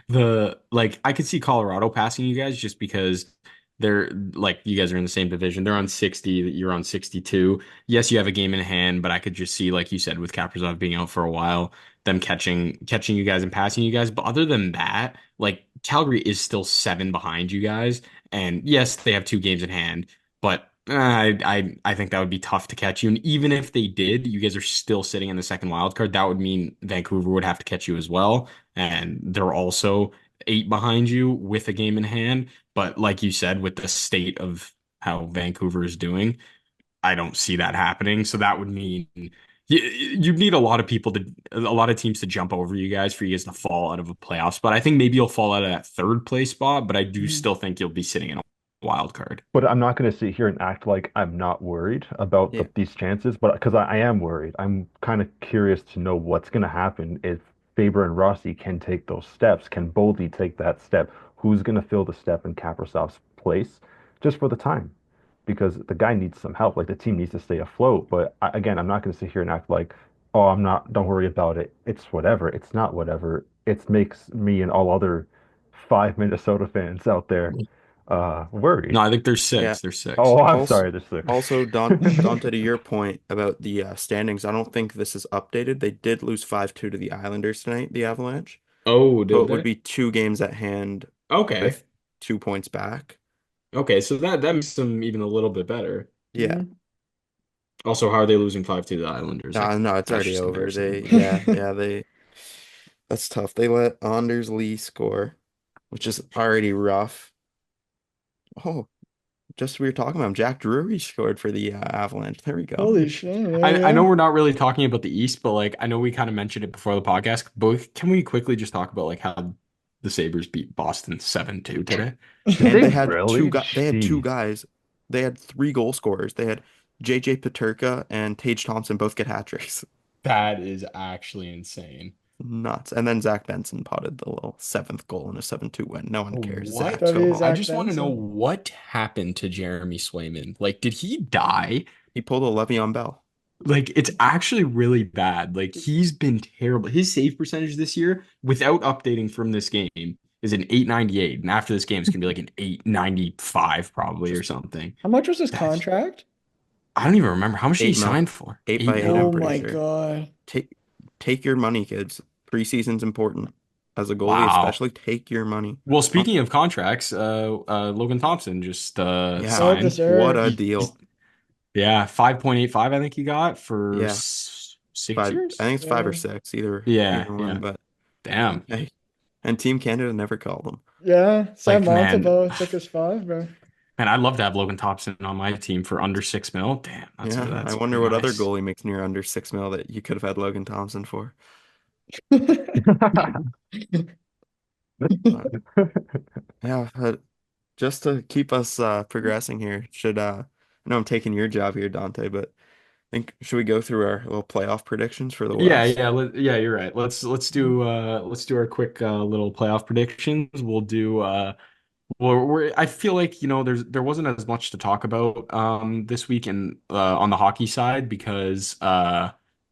the like I could see Colorado passing you guys just because they're like you guys are in the same division. They're on 60, you're on 62. Yes, you have a game in hand, but I could just see, like you said, with Kaprizov being out for a while, them catching you guys and passing you guys. But other than that, like Calgary is still 7 behind you guys. And yes, they have 2 games in hand. But I think that would be tough to catch you. And even if they did, you guys are still sitting in the second wild card. That would mean Vancouver would have to catch you as well. And they're also 8 behind you with a game in hand. But like you said, with the state of how Vancouver is doing, I don't see that happening. So that would mean you'd need a lot of teams to jump over you guys for you guys to fall out of a playoff spot. I think maybe you'll fall out of that third place spot, but I do Mhm. still think you'll be sitting in a wild card. But I'm not going to sit here and act like I'm not worried about Yeah. these chances, but because I am worried, I'm kind of curious to know what's going to happen if Faber and Rossi can take those steps, can boldly take that step. Who's going to fill the step in Kaprizov's place just for the time? Because the guy needs some help. Like the team needs to stay afloat. But again, I'm not going to sit here and act like, oh, I'm not, don't worry about it. It's whatever. It's not whatever. It makes me and all other 5 Minnesota fans out there No, worried. I think there's Yeah. 6. There's 6. Oh, I'm Also, sorry, there's six. also Dante, to your point about the standings, I don't think this is updated. They did lose 5-2 to the Islanders tonight, the Avalanche. Oh, So did it would they? be 2 games at hand Okay. with 2 points back. Okay, so that makes them even a little bit better. Yeah. Mhm. Also, how are they losing 5 to the Islanders? Like No, it's that's already just over. embarrassing. That's tough. They let Anders Lee score, which is already rough. Oh, just we were talking about him. Jack Drury scored for the Avalanche. There we go. Holy shit. There you I know go. we're not really talking about the East, but like I know we kind of mentioned it before the podcast, but can we quickly just talk about like how the Sabres beat Boston 7-2 today? Did And they they had really? they had two Jeez. guys. They had 3 goal scorers. They had JJ Peterka and Tage Thompson both get hat tricks. That is actually insane. Nuts. And then Zach Benson potted the little 7th goal in a 7-2 win. No one cares, What? Zach. W Go I home. Zach just want to know Benson. what happened to Jeremy Swayman. Like, did he die? He pulled a Le'Veon Bell. Like, it's actually really bad. Like, he's been terrible. His save percentage this year, without updating from this game, is an 898. And after this game, it's gonna be like an 895 probably or Just something. How much was his That's contract? I don't even remember how much did he 8 mil. sign for? 8 Eight by 8, I'm Oh mil. pretty my sure. God. Take take your money, kids. Preseason's important. As a goalie, Wow. especially, take your money. Well, Huh? speaking of contracts, Logan Thompson just Yeah. Well signed. What a deserved. He's deal. yeah, 5.85 I think he got for Yeah. 6 Five. I years. think it's 5 or Yeah. 6, either one. Yeah. But Damn. hey, and Team Canada never called him. Yeah. Sam Like, man, Montembeau took his 5, bro. man, I'd love to have Logan Thompson on my team for under 6 mil. Damn, Yeah, I that's wonder what other nice. goalie makes near under 6 mil that you could have had Logan Thompson for. But yeah, just to keep us progressing here, I know I'm taking your job here, Dante, but should we go through our little playoff predictions for the West? Yeah, you're right. Let's do our quick little playoff predictions. We'll do I feel like, there wasn't as much to talk about this week on the hockey side because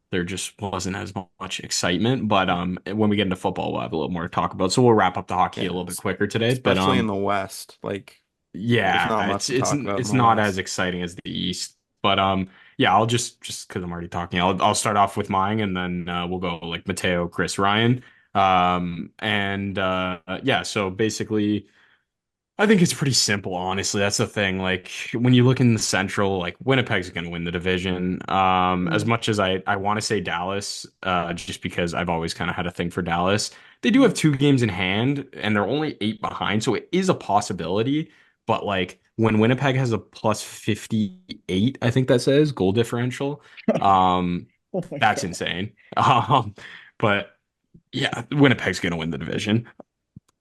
there just wasn't as much excitement. But when we get into football, we'll have a little more to talk about. So we'll wrap up the hockey a Yeah, little bit quicker today. But especially in the West. Like, there's yeah, not much it's to it's talk about in it's the not as West. exciting as the East. But yeah, I'll just because I'm already talking, I'll start off with mine and then we'll go like Mateo, Chris, Ryan. And yeah, so basically I think it's pretty simple, honestly. That's the thing. Like when you look in the Central, like Winnipeg's going to win the division. As Mm, much as I want to say Dallas, just because I've always kind of had a thing for Dallas, they do mm. have 2 games in hand, and they're only 8 behind, so it is a possibility. But like when Winnipeg has a plus 58, I think that says goal differential. Um, Oh my that's God. insane. But yeah, Winnipeg's going to win the division.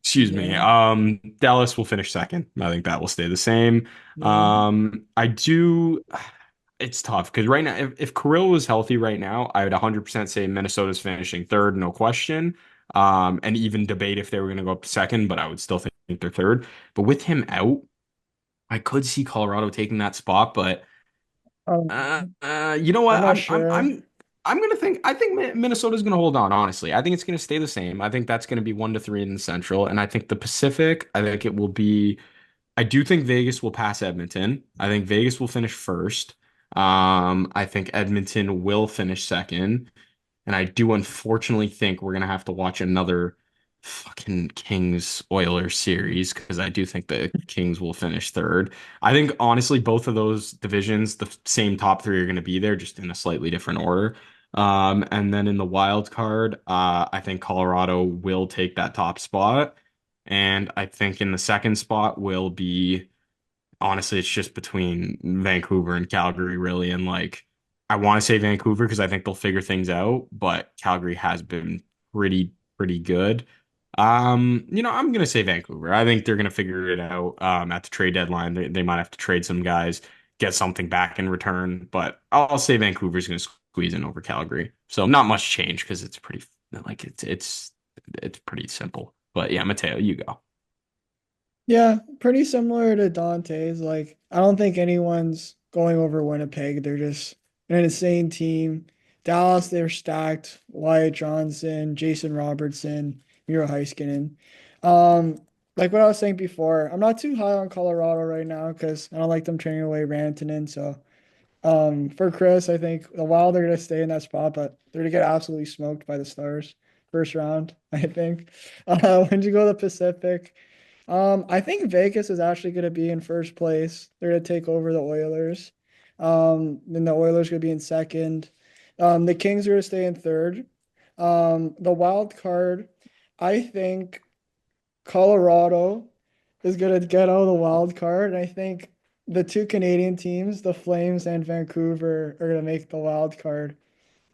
Excuse me. Yeah, Dallas will finish second. I think that will stay the same. yeah. I do. It's tough because right now, if Kirill was healthy right now, I would 100% say Minnesota's finishing third, no question. And even debate if they were going to go up to second, but I would still think they're third. But with him out, I could see Colorado taking that spot, but Um, you know I'm what? not sure. I'm gonna think. I think Minnesota's gonna hold on. Honestly, I think it's gonna stay the same. I think that's gonna be 1-3 in the Central, and I think the Pacific. I think it will be. I do think Vegas will pass Edmonton. I think Vegas will finish first. I think Edmonton will finish second. And I do unfortunately think we're gonna have to watch another fucking Kings Oilers series because I do think the Kings will finish third. I think honestly both of those divisions, the same top three are gonna be there, just in a slightly different order. And then in the wild card, I think Colorado will take that top spot. And I think in the second spot will be honestly, it's just between Vancouver and Calgary, really. And like, I want to say Vancouver because I think they'll figure things out, but Calgary has been pretty good. I'm gonna say Vancouver. I think they're gonna figure it out at the trade deadline. They might have to trade some guys, get something back in return, but I'll say Vancouver's gonna squeeze in over Calgary. So not much change because it's pretty like it's pretty simple. But yeah, Mateo, you go. Yeah, pretty similar to Dante's. Like, I don't think anyone's going over Winnipeg. They're just an insane team. Dallas, they're stacked. Wyatt Johnson, Jason Robertson, Miro Heiskanen. Um, like what I was saying before, I'm not too high on Colorado right now because I don't like them trading away Rantanen. So for Chris, I think the Wild are going to stay in that spot, but they're going to get absolutely smoked by the Stars first round, I think. When you go to the Pacific, I think Vegas is actually going to be in first place. They're going to take over the Oilers. Then the Oilers going to be in second. The Kings are going to stay in third. The wild card, I think Colorado is going to get out of the wild card. And I think the two Canadian teams, the Flames and Vancouver, are going to make the wild card.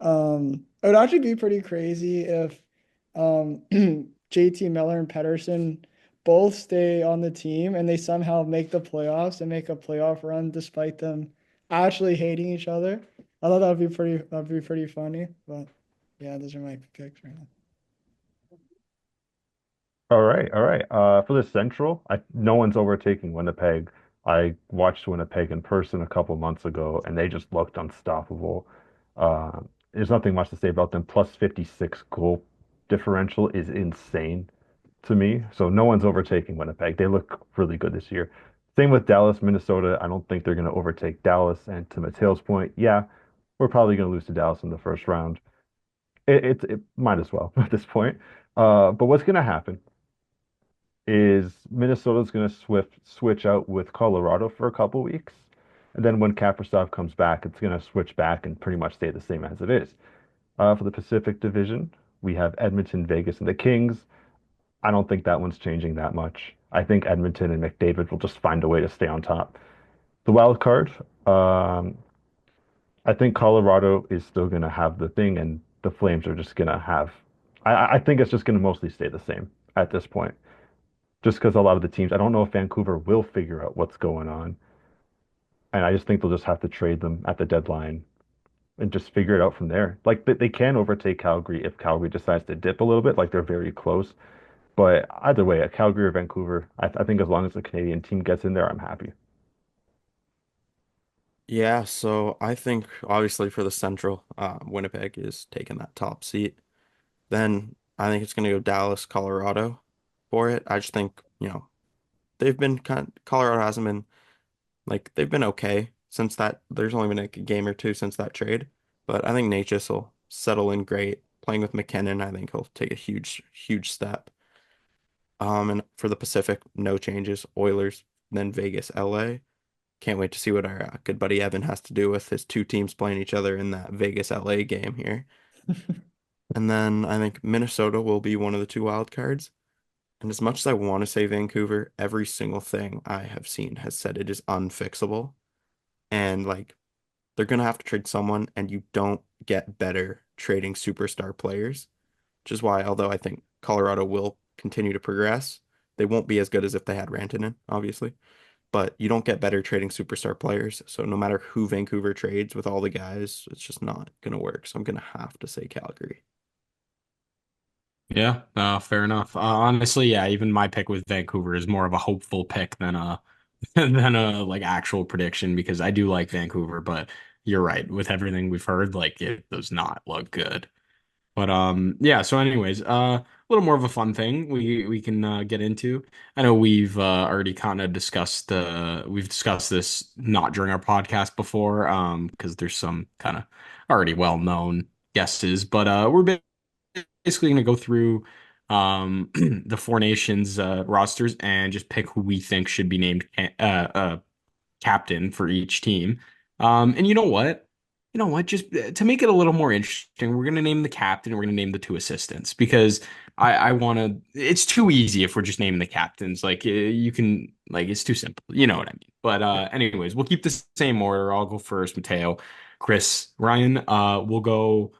It would actually be pretty crazy if JT Miller and Pedersen both stay on the team and they somehow make the playoffs and make a playoff run despite them actually hating each other. I thought that'd be pretty funny. But yeah, those are my picks right now. All right, all right. For the Central, no one's overtaking Winnipeg. I watched Winnipeg in person a couple months ago, and they just looked unstoppable. Uh, there's nothing much to say about them. Plus 56 goal differential is insane to me. So no one's overtaking Winnipeg. They look really good this year. Same with Dallas, Minnesota. I don't think they're going to overtake Dallas. And to Mateo's point, yeah, we're probably going to lose to Dallas in the first round. It might as well at this point. But what's going to happen is Minnesota's going to switch out with Colorado for a couple weeks. And then when Kaprizov comes back, it's going to switch back and pretty much stay the same as it is. For the Pacific Division, we have Edmonton, Vegas, and the Kings. I don't think that one's changing that much. I think Edmonton and McDavid will just find a way to stay on top. The wild card, I think Colorado is still going to have the thing, and the Flames are just going to have. I think it's just going to mostly stay the same at this point. Just because a lot of the teams, I don't know if Vancouver will figure out what's going on. And I just think they'll just have to trade them at the deadline and just figure it out from there. Like they can overtake Calgary if Calgary decides to dip a little bit, like they're very close. But either way, at Calgary or Vancouver, I think as long as the Canadian team gets in there, I'm happy. Yeah, so I think obviously for the Central, Winnipeg is taking that top seat. Then I think it's going to go Dallas, Colorado for it. I just think, they've been Colorado hasn't been like they've been okay since that. There's only been like a game or two since that trade, but I think Natchez will settle in great. Playing with McKinnon, I think he'll take a huge step. And for the Pacific, no changes. Oilers, then Vegas, LA. Can't wait to see what our good buddy Evan has to do with his two teams playing each other in that Vegas LA game here. And then I think Minnesota will be one of the two wild cards. And as much as I want to say Vancouver, every single thing I have seen has said it is unfixable. And like they're gonna have to trade someone, and you don't get better trading superstar players. Which is why, although I think Colorado will continue to progress, They won't be as good as if they had Rantanen, obviously. But you don't get better trading superstar players. So no matter who Vancouver trades with all the guys, it's just not gonna work. So I'm gonna have to say Calgary. Yeah, fair enough. Honestly, yeah, even my pick with Vancouver is more of a hopeful pick than a than a like actual prediction because I do like Vancouver, but you're right. With everything we've heard, like it does not look good. But yeah, so anyways, a little more of a fun thing we can get into. I know we've already kind of discussed we've discussed this not during our podcast before because there's some kind of already well-known guesses, but we're basically going to go through the Four Nations rosters and just pick who we think should be named captain for each team. And you know what? You know what? Just to make it a little more interesting, we're going to name the captain and we're going to name the two assistants because I want to. It's too easy if we're just naming the captains. Like you can, like it's too simple. You know what I mean? But anyways, we'll keep the same order. I'll go first, Mateo, Chris, Ryan. We'll go.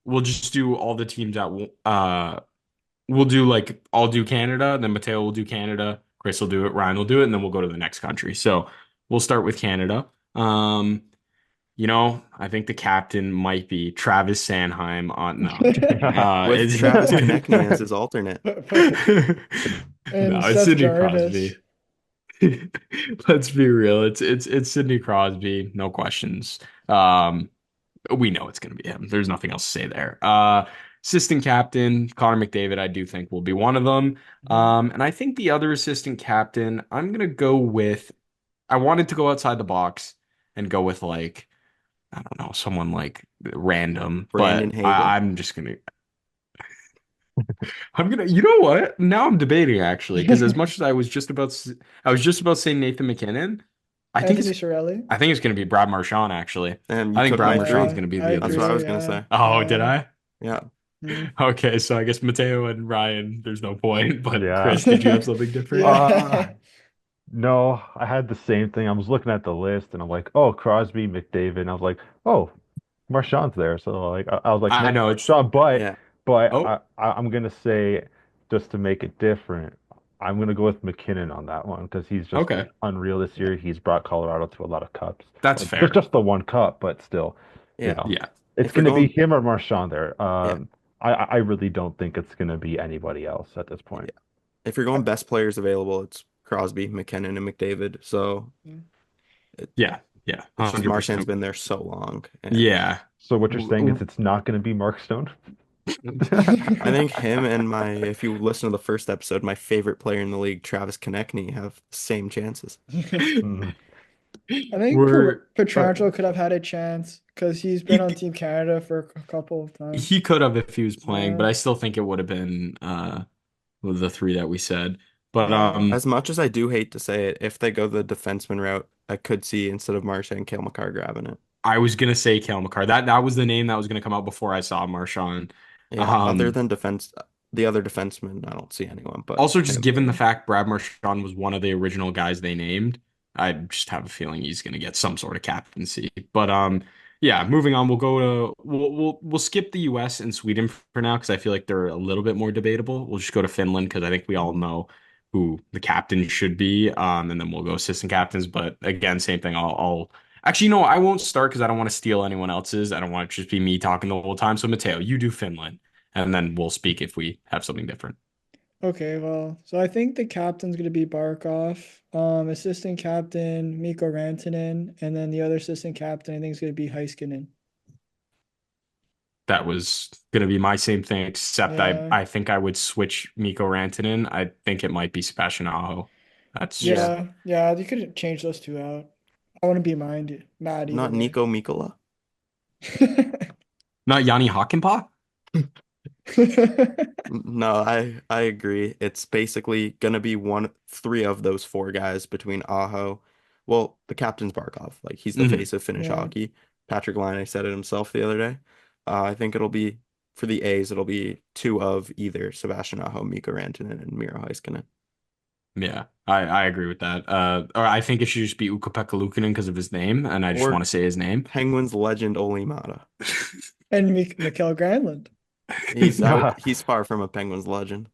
We'll just do all the teams at we'll do like I'll do Canada, then Mateo will do Canada, Chris will do it, Ryan will do it, and then we'll go to the next country. So we'll start with Canada. I think the captain might be Travis Sanheim on no, I'm joking. With Travis Konechny as his alternate. And No, it's Seth Sidney Jarvis. Crosby. Let's be real. It's Sidney Crosby, no questions. We know it's going to be him. There's nothing else to say there. Assistant captain, Connor McDavid, I do think will be one of them. And I think the other assistant captain, I'm going to go with, I wanted to go outside the box and go with like, I don't know, someone like random, Brandon but Hagel. I'm just going to, you know what? Now I'm debating actually, because as much as I was just about saying Nathan McKinnon. I think Anthony it's, Cirelli. I think it's going to be Brad Marchand actually. And I you think took Brad him Marchand's too. going to be I the other. That's what I agree. was gonna Yeah. say. Oh, did I? Yeah. Mm. Okay, so I guess Mateo and Ryan, there's no point. But Yeah. Chris, did you have something different? Uh, Yeah. no, I had the same thing. I was looking at the list and I'm like, oh, Crosby, McDavid. And I was like, oh, Marchand's there. So like I was like, I maybe know it's Marchand, but Yeah. but oh, I'm gonna say just to make it different, I'm gonna go with McKinnon on that one because he's just okay. been unreal this year. He's brought Colorado to a lot of cups. That's Like just fair. just the one cup, but still, you Yeah. know, Yeah. it's If you're gonna be going, him or Marchand there. yeah, I really don't think it's gonna be anybody else at this yeah. point. If you're going best players available, it's Crosby, McKinnon, and McDavid. So it, Yeah. Yeah. it's just Marchand's 100%. been there so long, and Yeah. So what you're W- saying is w- it's not gonna be Mark Stone? I think him and if you listen to the first episode, my favorite player in the league, Travis Konechny, have the same chances. Mhm. I think We're Pietrangelo could have had a chance because he's been he on Team Canada for a couple of times. he could have if he was playing, but Yeah. I still think it would have been the three that we said. But Yeah. As much as I do hate to say it, if they go the defenseman route, I could see instead of Marchand, Cale Makar grabbing it. I was gonna say Cale Makar. That was the name that was gonna come out before I saw Marchand. Yeah, other Um, than the other defenseman, I don't see anyone but Also, just him. given the fact Brad Marchand was one of the original guys they named, I just have a feeling he's going to get some sort of captaincy. But yeah, moving on, we'll skip the U.S. and Sweden for now because I feel like they're a little bit more debatable. We'll just go to Finland because I think we all know who the captain should be, and then we'll go assistant captains. But again, same thing. I'll actually no, I won't start because I don't want to steal anyone else's. I don't want it to just be me talking the whole time. So Mateo, you do Finland, and then we'll speak if we have something different. Okay, well, so I think the captain's gonna be Barkov. Assistant captain Mikko Rantanen, and then the other assistant captain I think is gonna be Heiskanen. That was gonna be my same thing, except I Yeah. I think I would switch Mikko Rantanen. I think it might be Sebastian Aho. That's Yeah, just Yeah, yeah, you could change those two out. I wouldn't be mad either not way. Nico Mikkola. not Yanni Hakanpää. No, I agree. It's basically gonna be three of those four guys between Aho. Well, the captain's Barkov. Like he's the Mhm. face of Finnish Yeah. hockey. Patrick Laine said it himself the other day. I think it'll be for the A's, it'll be two of either Sebastian Aho, Mikko Rantanen, and Miro Heiskanen. Yeah, I agree with that. Or I think it should just be Ukko-Pekka Luukkonen because of his name, and I just Or want to say his name. Penguins legend Oli Mata. And Mikael Granlund. He's far from a Penguins legend.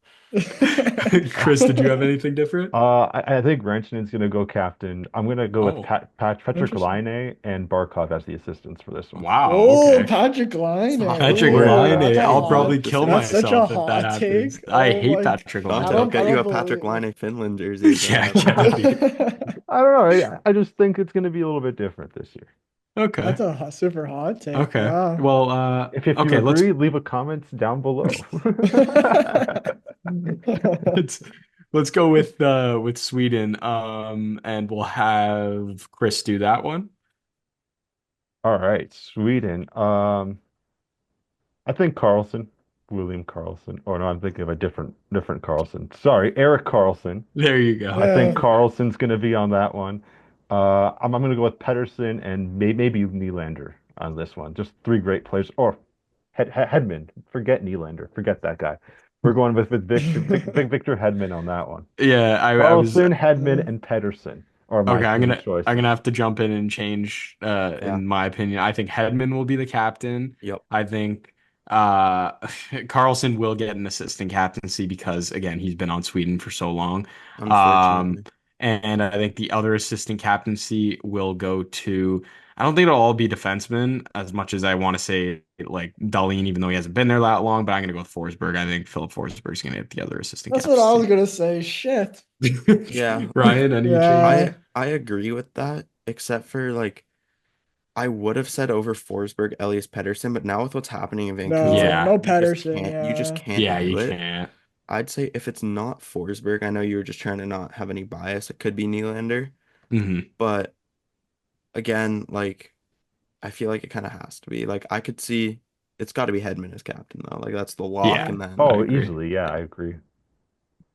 Chris, did you have anything different? I think Rantanen's gonna go captain. I'm gonna go with Oh, Patrick Interesting. Laine and Barkov as the assistants for this one. wow. Oh, Okay. Patrick Line. Soft Patrick We're Oh, boy. that's Line. a I'll Hey, probably hot. just kill saying. That's such a myself if that hot happens. take. I Oh hate my. Patrick Dante, Line. I'll I get you don't a Patrick believe Line Finland jersey if that Yeah, happens. exactly. it. I don't know. I just think it's gonna be a little bit different this year. Okay. That's a super hot take. Okay. Wow. Well, If you okay, agree, leave a comment down below. let's let's go with Sweden. And we'll have Chris do that one. All right, Sweden. I think Carlson, William Carlson. Or no, I'm thinking of a different Carlson. Sorry, Eric Carlson. There you go. I think Yeah. Carlson's going to be on that one. I'm going to go with Pedersen and maybe Nylander on this one. Just three great players. Or Hedman. Forget Nylander. Forget that guy. We're going with Victor Hedman on that one. Yeah, I was Carlson, Hedman, and Pedersen are my okay. three I'm choices. gonna have to jump in and change. Yeah. In my opinion, I think Hedman will be the captain. Yep. I think uh Carlson will get an assistant captaincy because again, he's been on Sweden for so long. Um, Unfortunately. and I think the other assistant captaincy will go to. I don't think it'll all be defensemen as much as I want to say like Dahlin, even though he hasn't been there that long. But I'm gonna go with Forsberg. I think Philip Forsberg's gonna get the other assistant That's what I was captaincy. gonna say. Shit. Yeah. Ryan, any changes? Yeah. I agree with that, except for like I would have said over Forsberg, Elias Pettersson, but now with what's happening in No, Vancouver, Yeah. no Pedersen. you just Yeah. can't Yeah, do you it. can't. I'd say if it's not Forsberg, I know you were just trying to not have any bias. It could be Nylander, Hmm. but again, like I feel like it kind of has to be. Like I could see it's got to be Hedman as captain though. Like that's the lock, Yeah, and then I Oh, agree. easily. Yeah, I agree.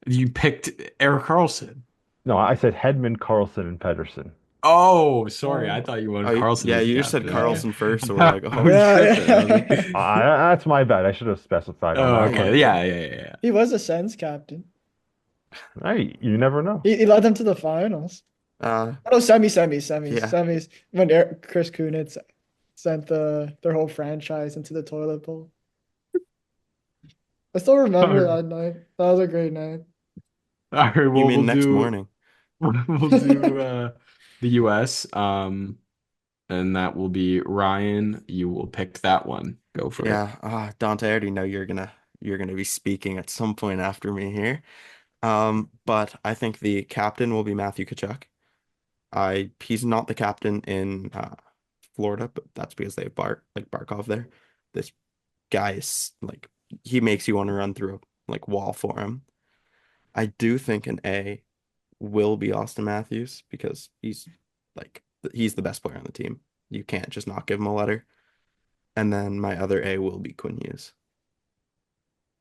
You picked Eric Carlson. No, I said Hedman, Carlson, and Pedersen. Oh, sorry. I Um, thought you wanted oh Carlson yeah, as the you just said captain. yeah. Okay. Carlson first, so we're like, I oh, was Yeah. tripping. I was like, Yeah. That's my bad. I should have specified on oh, that one. okay. Yeah, yeah, yeah, yeah. He was a Sens captain. Hey, you never know. He led them to the finals. uh, Oh, semis. yeah, When Chris Kunitz sent their whole franchise into the toilet bowl. I still All remember right. that night. That was a great night. All right. you Well, mean next morning? we'll do the US. And that will be Ryan. You will pick that one. Go for it. Yeah, Dante, I already know you're gonna be speaking at some point after me here. But I think the captain will be Matthew Tkachuk. He's not the captain in Florida, but that's because they have Barkov there. This guy is like he makes you want to run through a wall for him. I do think an A will be Austin Matthews because he's the best player on the team. You can't just not give him a letter. And then my other A will be Quinn Hughes.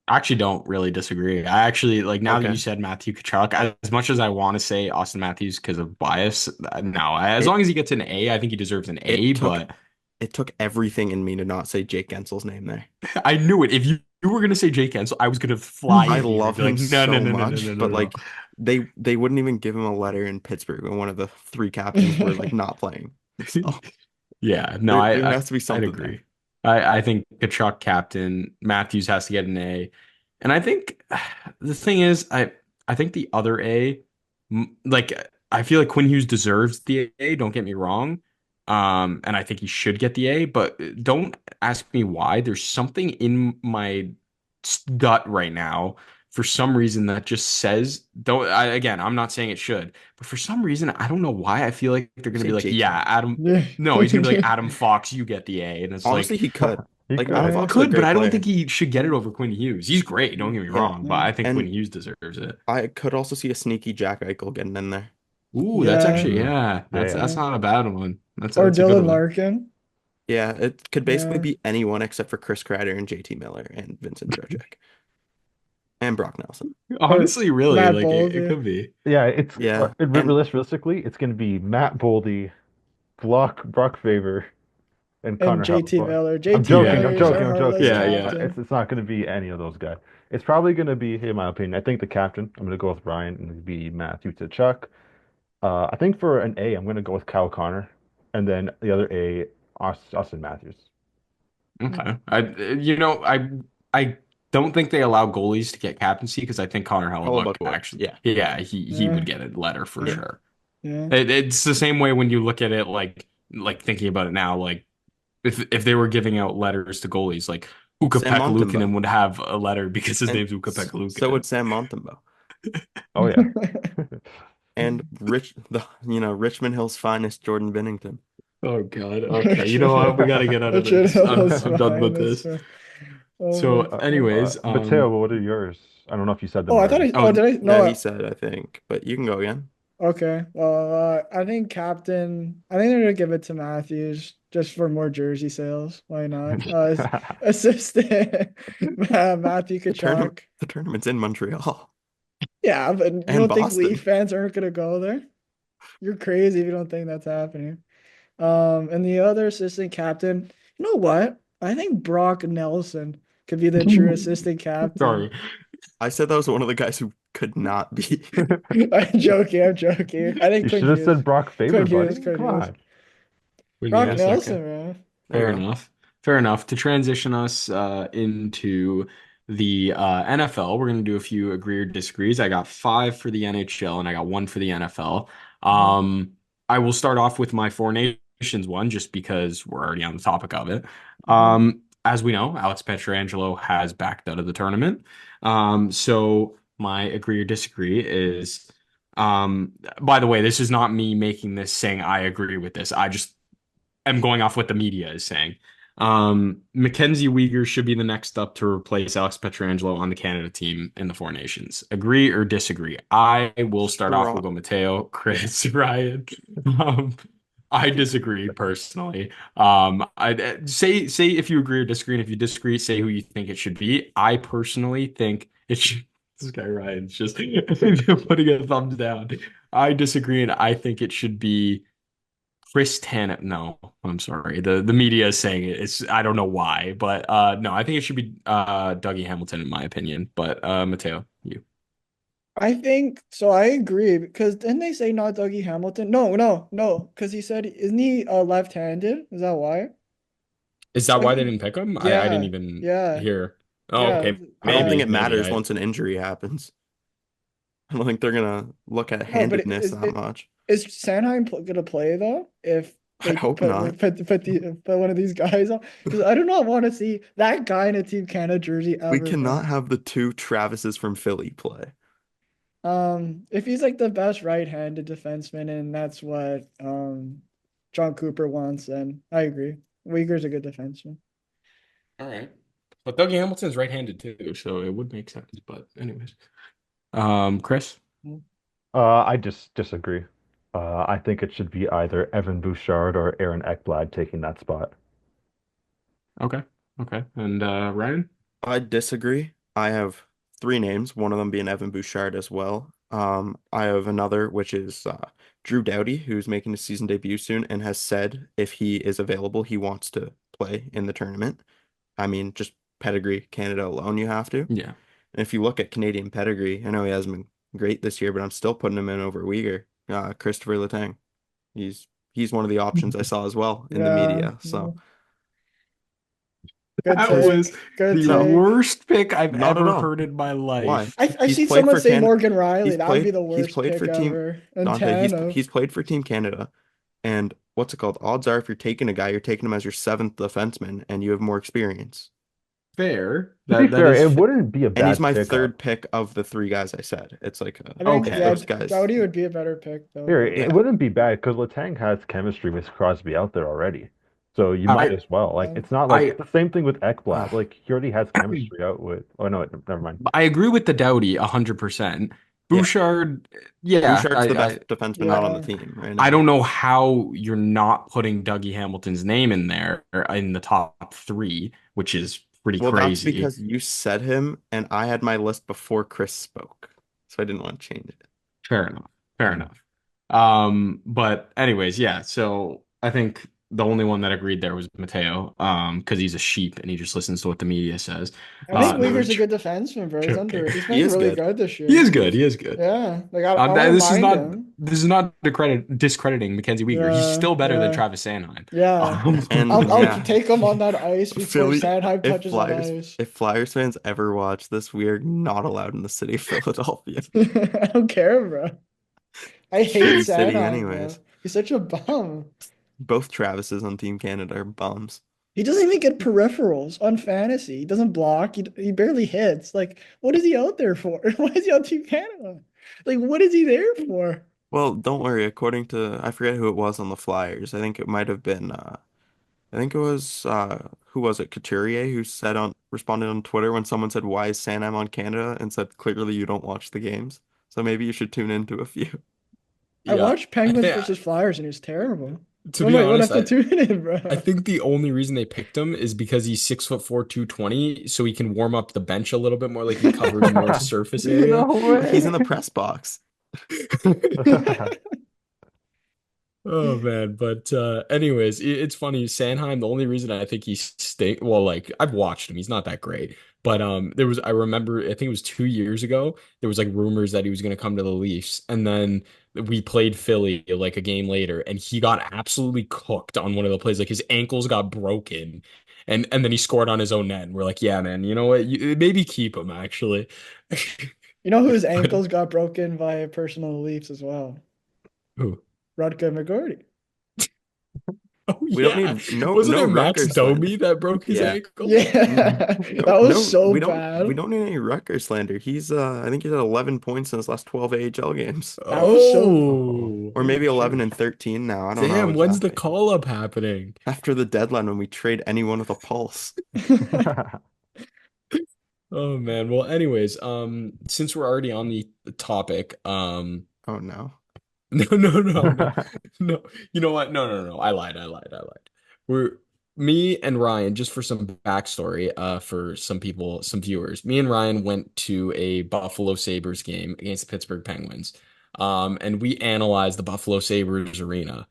I actually don't really disagree. I actually like now that you Okay. said Matthew Kachuk, as much as I want to say Austin Matthews because of bias, no. As It long as he gets an A, I think he deserves an A. it took But it took everything in me to not say Jake Gensel's name there. I knew it. If you were gonna say Jake Hensel, I was gonna fly I into you and love be like, him no, no, so no, no, no, much, no, no, but no. like they wouldn't even give him a letter in Pittsburgh when one of the three captains were like not playing. So Yeah, no, there has to be I'd something there. agree. I think Kachuk captain Matthews has to get an A, and I think the thing is, I think the other A, like I feel like Quinn Hughes deserves the A. Don't get me wrong, and I think he should get the A. But don't ask me why. There's something in my gut right now for some reason that just says don't. Again, I'm not saying it should, but for some reason I don't know why I feel like they're You gonna say be like, JT yeah, Miller. Adam. No, he's gonna be like Adam Fox, you get the A, and it's Honestly, like he could. He Like could. Adam he Fox is a could, but great I don't think player. he should get it over Quinn Hughes. He's great, don't get me Yeah. wrong, but I think Quinn And Hughes deserves it. I could also see a sneaky Jack Eichel getting in there. Ooh, that's Yeah. actually yeah, Yeah, yeah. that's Yeah. not a bad one. Or That's a good Dylan one. Larkin. Yeah, it could basically Yeah. be anyone except for Chris Kreider and JT Miller and Vincent Trocheck and Brock Nelson. Or Honestly, really, Matt like it Boldy. could be. Yeah, it's Yeah, and realistically, it's going to be Matt Boldy, Brock Faber, and And Connor JT Hellebuyck. Miller. I'm JT joking. Yeah, I'm Miller is yeah, joking. our I'm joking. heartless yeah, Yeah, yeah. captain. it's not going to be any of those guys. It's probably going to be, in my opinion, I think the captain. I'm going to go with Ryan, and it'd be Matthew Tkachuk. I think for an A, I'm going to go with Kyle Connor, and then the other A, Austin Matthews. Okay. I I don't think they allow goalies to get captaincy because I think Connor Hellebuck Hellebuck would. actually, Yeah. yeah, he Yeah, would get a letter for Yeah. sure. yeah. It's the same way when you look at it, like thinking about it now, like if they were giving out letters to goalies, like Sam Ukko-Pekka Montembeau. Luukkonen would have a letter because his And name's Ukko-Pekka so Luukkonen. would Sam Montembeau. Oh yeah. And Richmond Hill's finest, Jordan Binnington. Oh God. Okay. You know what? We got to get out of Richard this. Hill's I'm done with fine. this. Oh So, my anyways, Mateo, what are yours? I don't know if you said them Oh, I thought already. I. Oh, oh, did I? Yeah, he No. said, I think. But you can go again. Okay. Well, I think captain. I think they're gonna give it to Matthews just for more jersey sales. Why not? Assistant Matthew Kachuk. The tournament's in Montreal Yeah, but you and don't think Boston. Leaf fans aren't gonna go there? You're crazy if you don't think that's happening. And the other assistant captain. You know what? I think Brock Nelson could be the true assistant captain. sorry. I said that was one of the guys who could not be. I'm joking. I'm joking. I think You Quinn should have said Hughes. Brock Faber, Quinn buddy. Hughes. Quinn Come Hughes. on. Brock Yes. Okay. Nelson, man. There you Fair go. enough. Fair enough. To transition us into the NFL, we're going to do a few agree or disagrees. I got five for the NHL and I got one for the NFL. Mhm. I will start off with my Four Nations one just because we're already on the topic of it. Mhm. As we know, Alex Pietrangelo has backed out of the tournament. So my agree or disagree is, by the way, this is not me making this saying I agree with this. I just am going off what the media is saying. Mackenzie Weegar should be the next up to replace Alex Pietrangelo on the Canada team in the Four Nations. Agree or disagree? I will start off. We'll go Mateo, Chris, Ryan. Um, I disagree personally. I say if you agree or disagree, and if you disagree, say who you think it should be. I personally think it should. This guy Ryan's just putting a thumbs down. I disagree, and I think it should be Chris Tannen. No, I'm sorry. The media is saying it. It's I don't know why, but no, I think it should be Dougie Hamilton in my opinion. But Mateo, you. I think so. I agree because didn't they say not Dougie Hamilton? No, no, no. Because he said, isn't he left-handed? Is that why? Is that I why they think. didn't pick him? I didn't Yeah, even yeah, hear. Oh, yeah, okay. I don't think Maybe, it maybe. matters once an injury happens. I don't think they're gonna look at No, but handedness that much. is Sanheim gonna play though? If I they hope not. put one of these guys on, because I do not want to see that guy in a Team Canada jersey We ever, cannot man. have the two Travises from Philly play. If he's like the best right-handed defenseman, and that's what John Cooper wants, then I agree. Uyghur's a good defenseman. All right. But Dougie Hamilton's right-handed too, so it would make sense. But anyways. Chris? I just disagree. I think it should be either Evan Bouchard or Aaron Ekblad taking that spot. Okay. Okay. And Ryan? I disagree. I have three names, one of them being Evan Bouchard as well. I have another, which is Drew Doughty, who's making his season debut soon and has said if he is available, he wants to play in the tournament. I mean, just pedigree, Canada alone, you have to. Yeah. And if you look at Canadian pedigree, I know he hasn't been great this year, but I'm still putting him in over Uyghur, Christopher Letang. He's one of the options I saw as well in the Yeah, media. So good That was take. Good the so take. worst pick I've not at ever all. heard in my Why? life. I've He's seen played someone for say Canada. Morgan Riley. That would be the He's worst played pick for Team ever. And Dante. Tano. He's played for Team Canada. And what's it called? Odds are if you're taking a guy, you're taking him as your seventh defenseman and you have more experience. Fair. To be That fair, is it wouldn't be a And he's bad my pickup. third pick of the three guys I said. It's like I think, if okay. yeah, those guys. Doughty would be a better pick though. Here, But it Yeah. wouldn't be bad because Letang has chemistry with Crosby out there already. So you might I as well. Like, yeah. it's not like I it's the same thing with Ekblad. uh, Like, he already has chemistry out with. Oh, no, never mind. I agree with the Doughty 100%. Yeah. Bouchard, yeah, Bouchard's the best defenseman not on the Yeah. team right I now. don't know how you're not putting Dougie Hamilton's name in there in the top three, which is pretty Well, that's crazy. because you said him and I had my list before Chris spoke. So I didn't want to change it. Fair enough. Fair enough. But anyways, yeah. So I think the only one that agreed there was Mateo, because he's a sheep and he just listens to what the media says. I think Listen, Uyghur's a Which good defenseman, bro. He's joking. under. He's he playing is really good. good this He year. is good. He is good. Yeah, like I wouldn't This is mind not him. discrediting Mackenzie Weegar. He's Yeah, still better than yeah, Travis Sanheim. yeah. Um, And I'll yeah, take him on that ice before Philly, Sandheim if touches that Flyers ice. if Flyers fans ever watch this, we are not allowed in the city of Philadelphia. I don't care, bro. I hate Shitty city Sandheim, bro. anyways. He's such a bum. Both Travises on Team Canada are bums. He doesn't even get peripherals on fantasy. He doesn't block. He barely hits. Like, what is he out there for? Why is he on Team Canada? Like, what is he there for? Well, don't worry, according to I forget who it was on the Flyers. I think it might have been I think it was who was it? Couturier who said on responded on Twitter when someone said, "Why is Sanheim on Canada?" and said, "Clearly you don't watch the games. So maybe you should tune into a few." I yeah, watched I Penguins think versus Flyers and it was terrible. to I be might honest, have to tune in, I bro. think the only reason they picked him is because he's 6'4", 220, so he can warm up the bench a little bit more, like he covers more surface area. No He's in the way. press box. Oh man, but anyways, it's funny. Sanheim, the only reason I think he's well, like I've watched him, he's not that great. But I remember I think it was 2 years ago, there was like rumors that he was gonna come to the Leafs, and then we played Philly like a game later, and he got absolutely cooked on one of the plays. Like his ankles got broken, and then he scored on his own net. And we're like, yeah, man, you know what? Maybe keep him actually. You know whose But ankles got broken by a personal Leafs as well? who? Rutger McGurty. Oh We don't yeah. need no Wasn't no it Max Rucker slander. Domi that broke his Yeah. ankle? Yeah, No, that was no, so we bad. don't need any Rucker slander. He's I think he's at 11 points in his last 12 AHL games. That was so. Oh, Oh, Or maybe 11 jeez. and 13 now. I don't know damn. When's the exactly. call up happening? After the deadline when we trade anyone with a pulse. Oh man. Well, anyways, since we're already on the topic, Oh no. no, no, no, no, no. You know what? No, no, no. I lied. We're me and Ryan, just for some backstory, for some people, some viewers, me and Ryan went to a Buffalo Sabres game against the Pittsburgh Penguins. And we analyzed the Buffalo Sabres arena.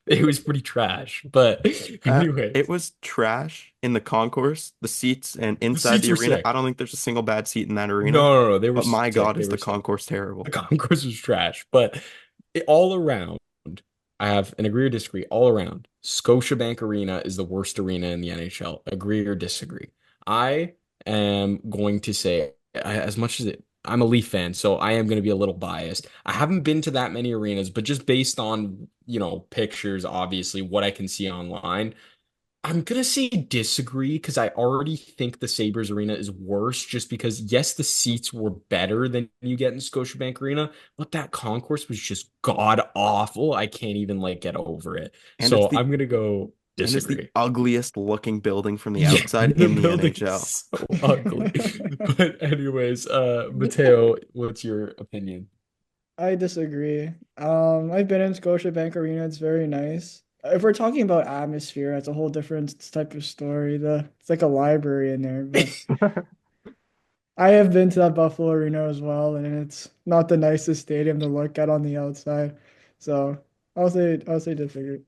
It was pretty trash. But It anyways, was trash in the concourse, the seats, and the inside seats the were arena. I sick. don't think there's a single bad seat in that arena. No, no, no, they were But my sick. God, They is were the sick. concourse The terrible. concourse was trash, but all around, I have an agree or disagree. All around, Scotiabank Arena is the worst arena in the NHL. Agree or disagree? I am going to say, as much as I'm a Leaf fan, so I am going to be a little biased. I haven't been to that many arenas, but just based on, pictures, obviously, what I can see online, I'm gonna say disagree because I already think the Sabres arena is worse just because yes, the seats were better than you get in Scotiabank Arena, but that concourse was just god awful. I can't even like get over it. And it's So the I'm gonna go and it's the disagree. ugliest looking building from the Yeah, outside the in the building is NHL. so ugly. But anyways, Mateo, what's your opinion? I disagree. I've been in Scotiabank Arena. It's very nice. If we're talking about atmosphere, that's a whole different type of story. It's like a library in there, but I have been to that Buffalo Arena as well, and it's not the nicest stadium to look at on the outside. So I'll say disagree.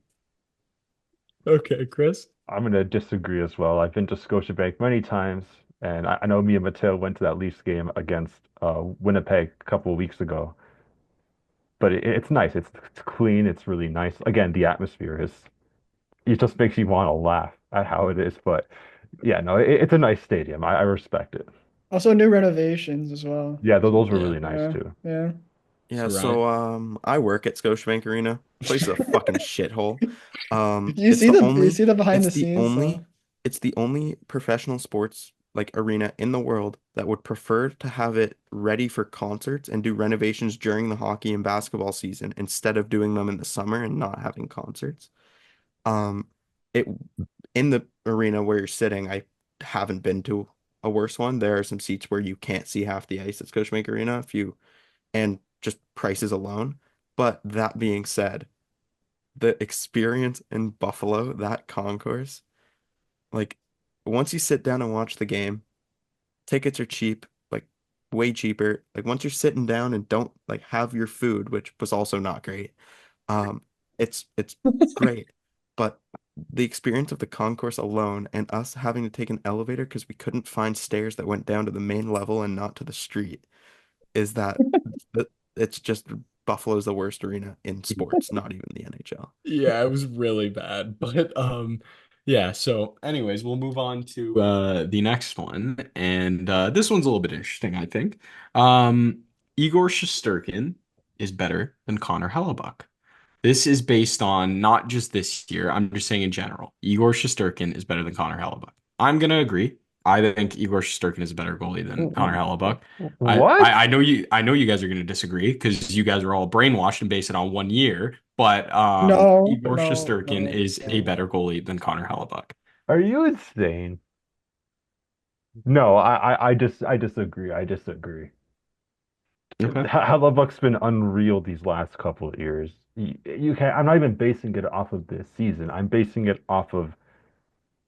Okay, Chris. I'm gonna disagree as well. I've been to Scotiabank many times, and I know me and Mateo went to that Leafs game against Winnipeg a couple of weeks ago. But it's nice. It's clean. It's really nice. Again, the atmosphere is it just makes you want to laugh at how it is. But yeah, no, it's a nice stadium. I respect it. Also, new renovations as well. Yeah, those were Yeah. really nice Yeah, too. yeah. Yeah, So Ryan. so I work at Scotiabank Arena. Place is a fucking shithole. You It's see the the behind it's the the scenes only stuff. it's the only professional sports like arena in the world that would prefer to have it ready for concerts and do renovations during the hockey and basketball season instead of doing them in the summer and not having concerts. Um, it in the arena where you're sitting, I haven't been to a worse one. There are some seats where you can't see half the ice at Scotiabank Arena if you and just prices alone. But that being said, the experience in Buffalo, that concourse, like once you sit down and watch the game, tickets are cheap, like way cheaper. Like once you're sitting down and don't like have your food, which was also not great. Um, it's great. but the experience of the concourse alone and us having to take an elevator because we couldn't find stairs that went down to the main level and not to the street is that it's just Buffalo's the worst arena in sports, not even the NHL. Yeah, it was really bad. But yeah, so anyways, we'll move on to the next one. And this one's a little bit interesting, I think. Igor Shesterkin is better than Connor Hellebuck. This is based on not just this year. I'm just saying in general. Igor Shesterkin is better than Connor Hellebuck. I'm gonna agree. I think Igor Shesterkin is a better goalie than Connor Hellebuck. What? I know you guys are gonna disagree because you guys are all brainwashed and base it on 1 year. But No, Igor no, Shesterkin no, is a no. better goalie than Connor Hellebuck. Are you insane? No, I disagree. I disagree. Okay. Hellebuck's been unreal these last couple of years. You can't. I'm not even basing it off of this season. I'm basing it off of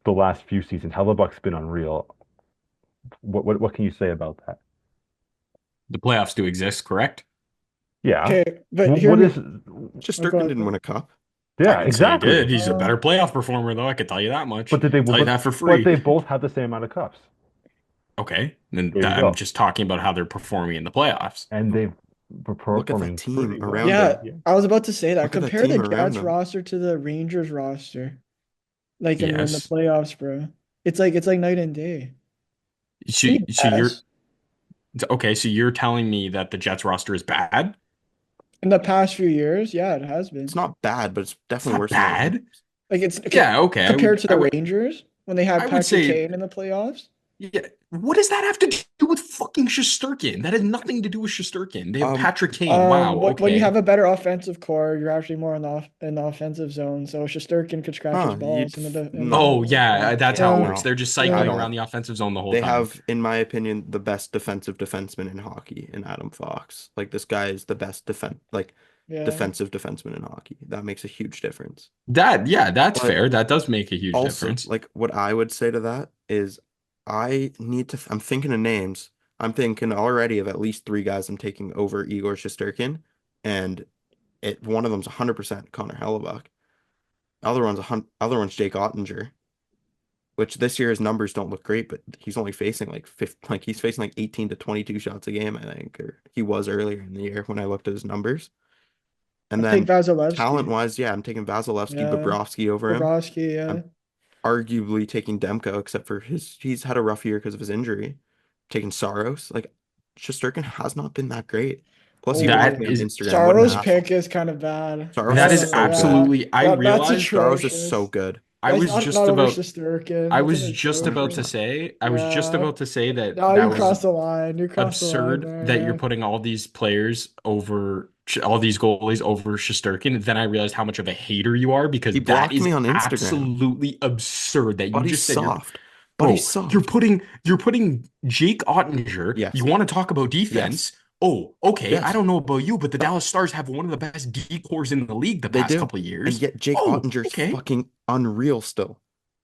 the last few seasons. Hellebuck's been unreal. What can you say about that? The playoffs do exist, correct? Yeah. Okay, but hear What me. is? Just Oh, go Sturkin ahead, didn't bro. win a cup. I Yeah, didn't say he did. exactly. He's a better playoff performer, though. I can tell you that much. But did they? Tell you that for But free. they both have the same amount of cups. Okay. Then There you I'm go. just talking about how they're performing in the playoffs. And they were Look at that performing team pretty well. around him. Yeah, I was about to say that. Look at that Compare the team around Jets him. roster to the Rangers roster, like in the Yes. playoffs, bro. It's like night and day. So, so you're Yes. okay. So you're telling me that the Jets roster is bad? In the past few years, yeah, it has It's been. not bad, but it's It's definitely not worse than the bad. Rams. Like it's okay Yeah. Okay. compared to the Rangers when they I had would Patrick say, Kane in the playoffs. yeah. What does that have to do with fucking Shesterkin? That has nothing to do with Shesterkin. They have Um, Patrick Kane. Wow. When you Okay. have a better offensive core, you're actually more in the offensive zone. So Shesterkin could scratch his huh? balls in in the No. Oh defensive yeah, zone. that's how it Yeah, works. No. They're just I cycling yeah, around don't. the offensive zone the whole They time. have, in my opinion, the best defensive defenseman in hockey in Adam Fox. Like this guy is the best yeah. defensive defenseman in hockey. That makes a huge difference. Yeah, that's But fair. That does make a huge also, difference. like what I would say to that is I'm thinking of names. I'm thinking already of at least three guys I'm taking over Igor Shesterkin, and one of them's 100% Connor Hellebuck. Other one's Jake Ottinger, which this year his numbers don't look great, but he's only facing he's facing like 18 to 22 shots a game, I think, or he was earlier in the year when I looked at his numbers. And I'll take then Vasilevsky. talent-wise, yeah, I'm taking Vasilevsky, Yeah, Bobrovsky over him. Bobrovsky. Yeah, I'm arguably taking Demko, except for he's had a rough year because of his injury. Taking Saros, like Shesterkin has not been that great. Plus, he blocked That me oh, on is Instagram. What an Saro's asshole! pick is kind of bad. Saros that is is so Yeah, good. absolutely I that's realized Saros is so atrocious. good. I That's was just not over about Shesterkin. I That's was an just about to atrocious. 100%. say I was just Yeah. about to say that No, that you was crossed the line. You crossed the line absurd there. that you're Yeah. putting all these players over all these goalies over Shesterkin. And then I realized how much of a hater you are He because that blocked is me on Instagram. absolutely absurd that you But he's just said you're soft. But he's bro, soft. you're putting Jake Ottinger. You Yes. want to talk about Yes. defense? Oh, okay. I Yes. don't know about you, but the No, Dallas Stars have one of the best D cores in the league the they past do. couple of And years. yet Jake Oh, Ottinger's okay. fucking unreal still.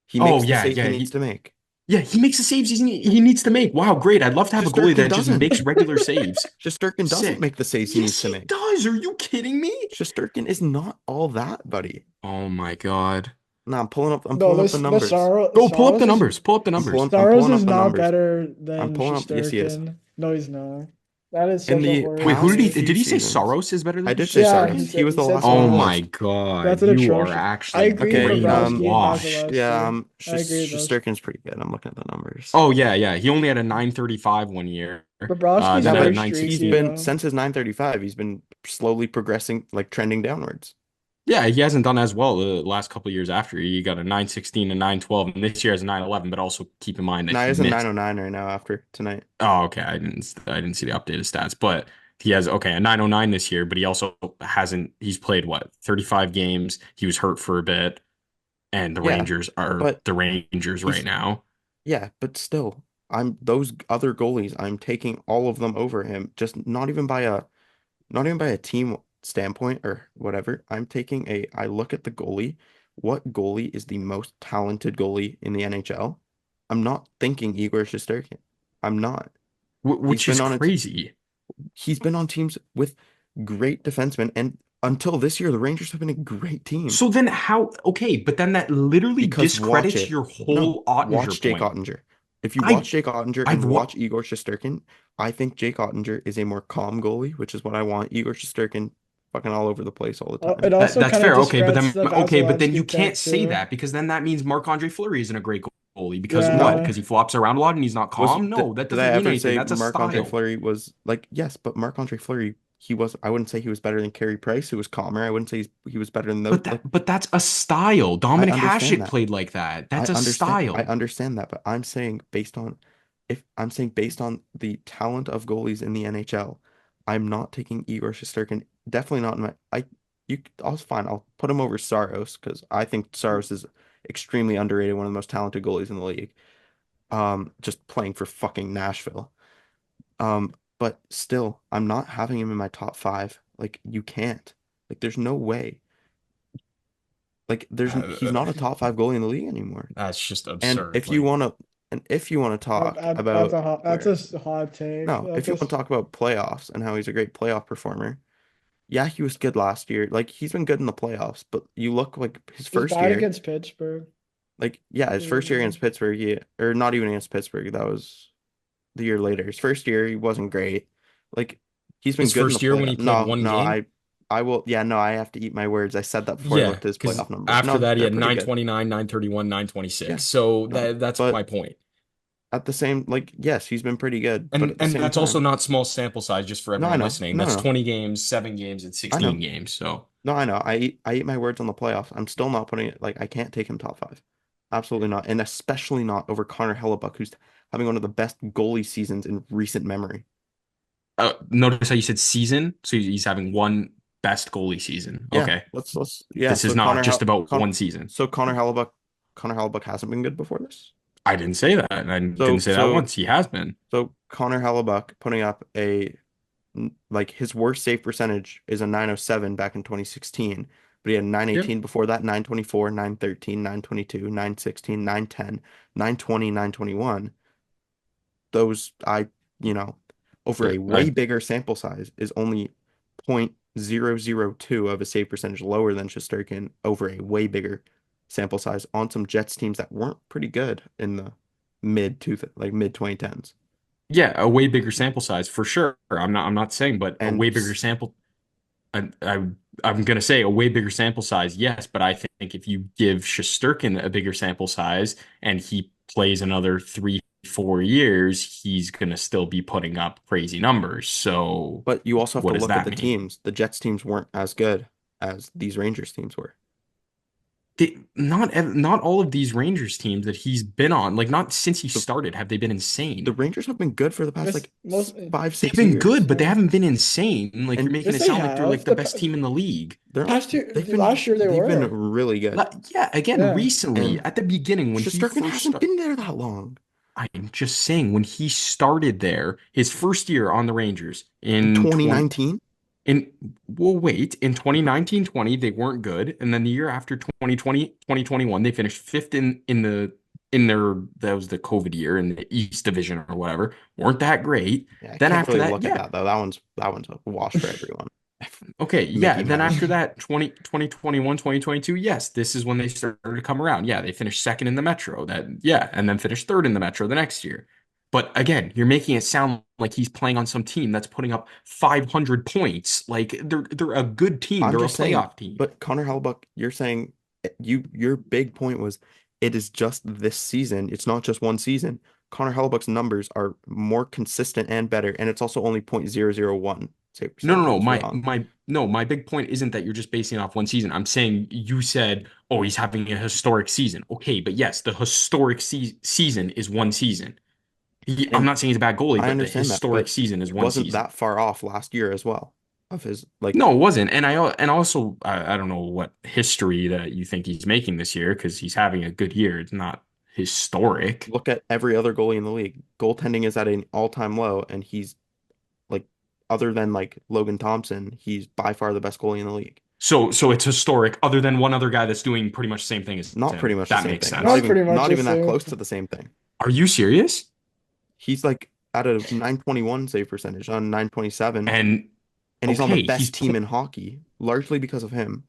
He Oh makes the yeah, saves he yeah. needs to make. Yeah, he makes the saves he needs to make. Wow, great. I'd love to have a goalie Shesterkin that just doesn't. makes regular saves. Shesterkin doesn't Sick. make the saves he needs Yes, to he make. does. Are you kidding me? Shesterkin is not all that, buddy. Oh my God. No, I'm No, pulling up the this the numbers. Go pull up the numbers. Pull up the numbers. I'm Saros pulling is up the not numbers. better I'm than pulling up, yes, he is. Shesterkin. No, he's not. That is In such a the horrid Wait, who past take. few did he say seasons, Saros is better I than did say Yeah, Shesterkin? Saros. He was he the said last one on Oh the my Saros. list. God. That's an You are atrocious. I actually agree, Okay, Bobrovsky and brainwashed. yeah, Vasilevsky. I agree with those. Shesterkin's pretty good. I'm looking at the numbers. Oh yeah, yeah. He only had a 935 1 year. Bobrovsky's Yeah, Then a but very he's streaky 916. been though. since his 935, he's been slowly progressing, like trending downwards. Yeah, he hasn't done as well the last couple of years after. He got a 916 and 912, and this year has a 911, but also keep in mind that Now he he's a missed. 909 right now after tonight. Oh, okay. I didn't see the updated stats, but he has okay, a 909 this year, but he also hasn't he's played what, 35 games. He was hurt for a bit, and the Yeah, Rangers are but the Rangers right he's now. yeah, but still, I'm those other goalies, I'm taking all of them over him. Just not even by a team standpoint or whatever. I look at the goalie. What goalie is the most talented goalie in the NHL? I'm not thinking Igor Shesterkin. I'm not. He's Which is been on a t crazy. he's been on teams with great defensemen and Until this year, the Rangers have been a great team. So then how? Okay, but then that literally Because watch discredits it. your No, whole Ottinger watch Jake point. Ottinger. If you I watch Jake Ottinger I've and wa watch Igor Shesterkin, I think Jake Ottinger is a more calm goalie, which is what I want. Igor Shesterkin fucking all over the place all the It time. that also that's kind of fair. Okay, but discredits then the okay, but then you Vasilevsky can't pick say too. that because then that means Marc-Andre Fleury isn't a great goalie because what? No. Yeah, Because he flops around a lot and he's not Was calm? did, No, that did I doesn't mean ever anything. say That's a Marc-Andre style. Fleury was like, yes, but Marc-Andre Fleury, he was, I wouldn't say he was better than Carey Price, who was calmer. I wouldn't say he was better than those. Like, But that's a style. I Dominic understand Hasek that. played like that. That's I a understand. I style. understand that, but I'm saying based on if I'm saying based on the talent of goalies in the NHL, I'm not taking Igor Shesterkin. Definitely not in my. I was fine. I'll put him over Saros because I think Saros is extremely underrated, one of the most talented goalies in the league. Just playing for fucking Nashville. But still, I'm not having him in my top five. Like you can't. Like there's no way. Like he's Uh, not a top five goalie in the league anymore. that's just And absurd. if you Like, want to, and if you want to talk about that's where, a hot take. no, if you want to talk about playoffs and how he's a great playoff performer, yeah, he was good last year. Like he's been good in the playoffs, but you look like his He was first bad year, against Pittsburgh. like yeah, his first year against Pittsburgh, or not even against Pittsburgh, that was the year later. His first year, he wasn't great. Like he's been his good in the first year when he playoff. played No, one no, game. I will. Yeah, no, I have to eat my words. I said that before I Yeah, looked at his because playoff numbers. after No, that he they're had pretty good. 929, 931, 926. Yeah, So no, that's my but point. at the same, like, yes, he's been pretty good, but at the And same that's also time, not small sample size just for no, I everyone know, listening. no, That's no, 20 games, 7 games, and I 16 know, games. So no, I know. I eat my words on the playoffs. I'm still not putting it like I can't take him top five, absolutely not, and especially not over Connor Hellebuck, who's having one of the best goalie seasons in recent memory. notice how you said season. So he's having one best goalie season. Yeah, Okay. let's yeah. This is not just about one season. So Connor Hellebuck hasn't been good before this. I didn't say that. And I didn't So say that so once. He has been. so Connor Hellebuck putting up like his worst save percentage is a 907 back in 2016, but he had Yep. 918 before that, 924, 913, 922, 916, 910, 920, 921. Those you know, over a way I bigger sample size is only 0.002 of a save percentage lower than Shesterkin over a way bigger sample size on some Jets teams that weren't pretty good in the mid 2010s. Yeah, a way bigger sample size for sure. I'm not saying, but a And way bigger sample. I'm gonna say a way bigger sample size, yes, but I think if you give Shesterkin a bigger sample size and he plays another 3, 4 years, he's gonna still be putting up crazy numbers. So but you also have what to does look at that the mean? teams. The Jets teams weren't as good as these Rangers teams were. Not all of these Rangers teams that he's been on, like not since he The started, have they been the insane? Rangers have been good for the past This like most five, They've six been good, years. but they yeah. haven't been insane. Like you're And making Yes, it they sound like they're have. like the best team in the league. they're not Past two they've been last year they they've been were. really good. Yeah, again, Yeah. recently And at the beginning when he Shesterkin first hasn't started. been there that long. I'm just saying when he started there, his first year on the Rangers In in 20 2019, in well wait, in 2019-20 they weren't good, and then the year after 2020-2021 they finished fifth in their that was the COVID year in the East Division or whatever. Weren't that great. yeah, I Then can't after really that, look at yeah. that though. That one's a wash for everyone. Okay, yeah. Mickey Then Mouse. after that, 2021, 2022, yes, this is when they started to come around. Yeah, they finished second in the Metro. Yeah, and then finished third in the Metro the next year. But again, you're making it sound like he's playing on some team that's putting up 500 points. Like they're a good team. I'm They're a just saying, playoff team. but Connor Hellebuck, you're saying your big point was it is just this season. It's not just one season. Connor Hellebuck's numbers are more consistent and better, and it's also only 0.001 save No, no, percentage. I no. was wrong. My big point isn't that you're just basing it off one season. I'm saying you said, "Oh, he's having a historic season." Okay, but yes, the historic season is one season. I'm And not saying he's a bad goalie, I but the understand that, historic but season is it one wasn't season. that far off last year as well of his like No, it wasn't. And also I don't know what history that you think he's making this year because he's having a good year. It's not historic. look at every other goalie in the league. Goaltending is at an all-time low, and he's like other than like Logan Thompson, he's by far the best goalie in the league. So it's historic, other than one other guy that's doing pretty much the same thing as Not pretty him. much the That same makes thing. sense. Not pretty much Not the even that same. close to the same thing. Are you serious? He's like at a 921 save percentage on 927, And and he's on the okay, best team in hockey. largely because of him.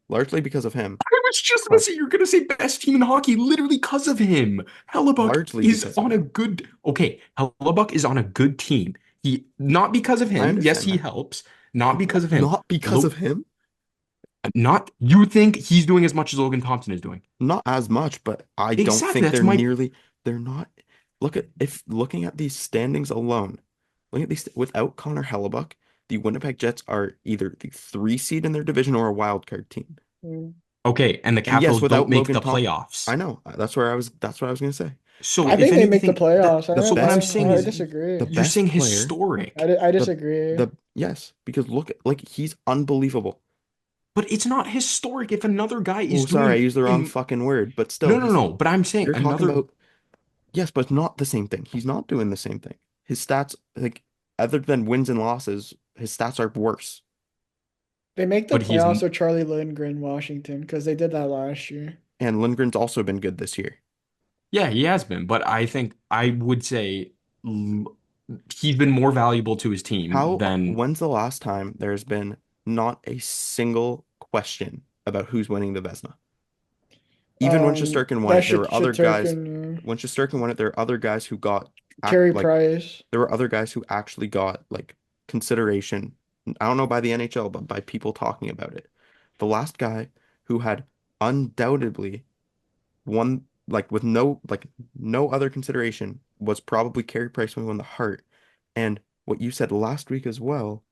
Largely because of him. I was just gonna But say you're gonna say best team in hockey literally because of him. Hellebuck largely is because of on a him. good okay. Hellebuck is on a good team. He not because of I him. Yes, understand he that. helps. Not because of him. Not because of Look, him. not you think he's doing as much as Logan Thompson is doing. Not as much, but I don't Exactly. think That's my they're not. Look at if looking at these standings alone, looking at these without Connor Hellebuck, the Winnipeg Jets are either the 3 seed in their division or a wild card team. Mm. okay. And the And yes, Capitals don't without make Logan the Tom, playoffs. I know. That's what I was gonna say. So I if think they make the anything, that playoffs. The so what I'm best saying I player, is the disagree. you're saying best player, historic, I the disagree. the yes, because look like he's unbelievable. but it's not historic if another guy Oh, is sorry, I doing used the wrong in fucking word, but still, no no he's no. But I'm saying you're talking another. about yes, but it's not the same thing. He's not doing the same thing. His stats, like other than wins and losses, his stats are worse. They make the But he's playoffs with Charlie Lindgren, Washington, because they did that last year. And Lindgren's also been good this year. yeah, he has been. But I think I would say l- he's been more valuable to his team than When's the last time there's been not a single question about who's winning the Vesna? Even when Shesterkin won That it, there were other guys. Shesterkin, When Shesterkin won it, there were other guys who got Carey like Price. there were other guys who actually got like consideration. I don't know by the NHL, but by people talking about it. The last guy who had undoubtedly won like with no other consideration was probably Carey Price when he won the Hart. And what you said last week as well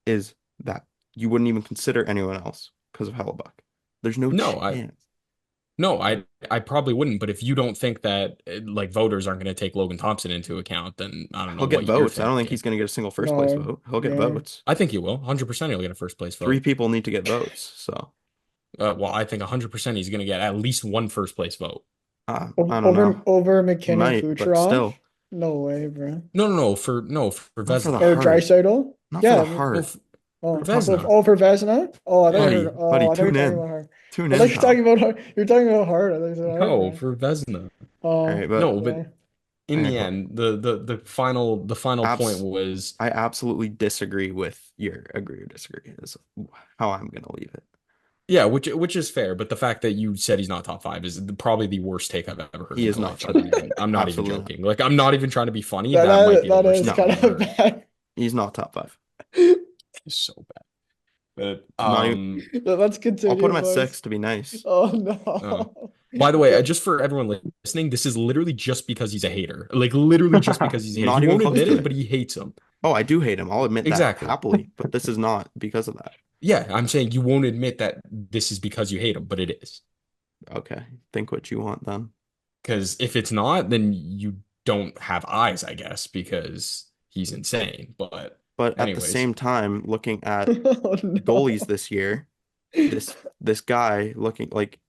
is that you wouldn't even consider anyone else because of Hellebuck. There's no no, chance. I probably wouldn't. But if you don't think that like voters aren't going to take Logan Thompson into account, then I don't know He'll get what you're votes. I don't think thinking. he's going to get a single first place No, vote. He'll get no. votes. I think he will. 100% he'll get a first place Three vote. people need to get votes. So Well, I think 100% he's going to get at least one first place vote. I don't know. Over He McKinnon might, but Kucherov? still, No way, bro. No, for not for the Vesna. Or Hart. Draisaitl? Not for Yeah. the No, Hart. for For Vesna. Vezina? Oh, I thought you Yeah. heard. Buddy, Oh, buddy, I thought you were tune talking in. about her. Tune I thought in, you're pal. talking about her. You're talking about Hart. I thought you said Hart, No, bro. for Vesna. All Oh, right, but No, but yeah. in all right, the but end, the final point abs was I absolutely disagree with your agree or disagree is how I'm gonna leave it. yeah, which is fair, but the fact that you said he's not top five is probably the worst take I've ever heard He in is my not life. top five. I'm not even Absolutely not. joking. Like I'm not even trying to be funny. That, That might that, be the that worst is take No, I've kind ever of heard. bad. he's not top five. It's so bad. But Not even. Let's I'll put continue, him at boys. 6 to be nice. Oh, uh, no. by the way, just for everyone listening, this is literally just because he's a hater. Like literally just because he's a hater. He Not even won't close admit to it, it. but he hates him. Oh, I do hate him. I'll admit that Exactly. happily, but this is not because of that. Yeah, I'm saying you won't admit that this is because you hate him, but it is. Okay, think what you want then. Because if it's not, then you don't have eyes, I guess, because he's insane. But But at the anyways, same time, looking at Oh, goalies no. this year, this guy looking like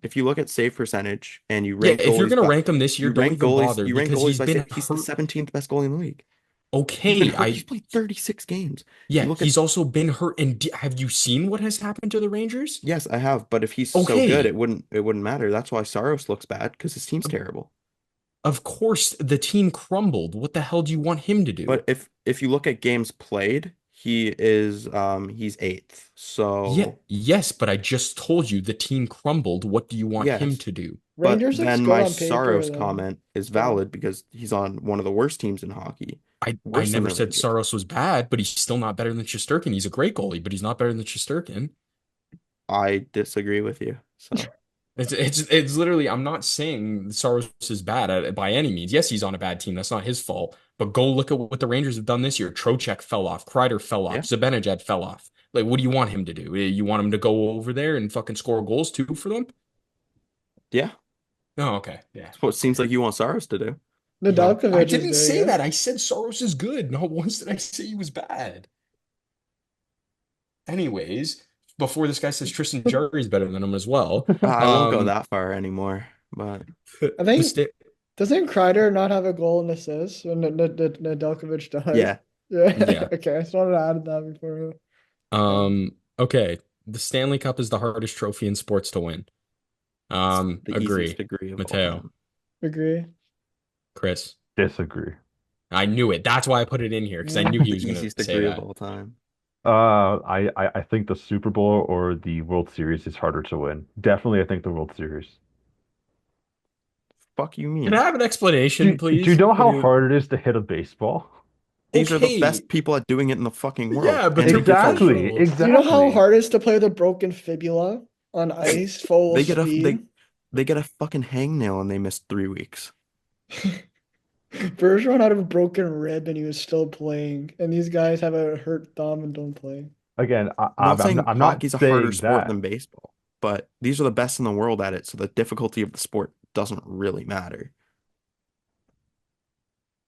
if you look at save percentage and you yeah, rank if you're goalies, gonna but rank him this year, don't even bother you rank because goalies he's by been save. He's the hurt. 17th best goalie in the league. He's been Okay, hurt. He's played 36 games. You yeah, look at he's also been hurt. And have you seen what has happened to the Rangers? yes, I have, but if he's so good, Okay, it wouldn't matter. That's why Saros looks bad because his team's terrible. of course the team crumbled. What the hell do you want him to do? But if you look at games played, he's eighth. Yeah, So yes, but I just told you the team crumbled. What do you want him yes. to do? But Rangers looks then good my on paper, Saros though. comment is So, valid because he's on one of the worst teams in hockey. I Worse than never the said Rangers. Saros was bad, but he's still not better than Shesterkin. He's a great goalie, but he's not better than Shesterkin. I disagree with you. So It's literally I'm not saying Saros is bad by any means. Yes, he's on a bad team. That's not his fault. But go look at what the Rangers have done this year. Trocheck fell off. Kreider fell off. yeah. Zibanejad fell off. Like, what do you want him to do? You want him to go over there and fucking score goals too for them? Yeah. Oh, okay. Yeah. That's what it seems like you want Saros to do. No, I Nedeljkovic is didn't doing say it. that. I said Saros is good. Not once did I say he was bad. Anyways, before this guy says Tristan Jarry is better than him as well. I won't go Um, that far anymore, but I the think, sta doesn't Kreider not have a goal and assist when Nedeljkovic does? yeah, Yeah. yeah. Okay, I just wanted to add that before. Okay. The Stanley Cup is the hardest trophy in sports to win. it's the easiest Agree. degree of all Mateo, time. Agree. Chris. Disagree. I knew it. That's why I put it in here because I knew he The was going easiest to say degree of that. all time. I think the Super Bowl or the World Series is harder to win. Definitely, I think the World Series. Fuck you Can I mean? have an Do, explanation, do you please? know What do how you? hard it is to hit a baseball? These are the Okay, best people at doing it in the fucking world. yeah, but And they're if a Exactly, professionals. Do you know how exactly. hard it is to play with a broken fibula on ice, full they get a speed? they get a fucking hangnail and they miss 3 weeks. Bergeron had a broken rib and he was still playing, and these guys have a hurt thumb and don't play. Again, I'm not saying I'm not hockey's a harder saying sport that. than baseball, but these are the best in the world at it, so the difficulty of the sport doesn't really matter.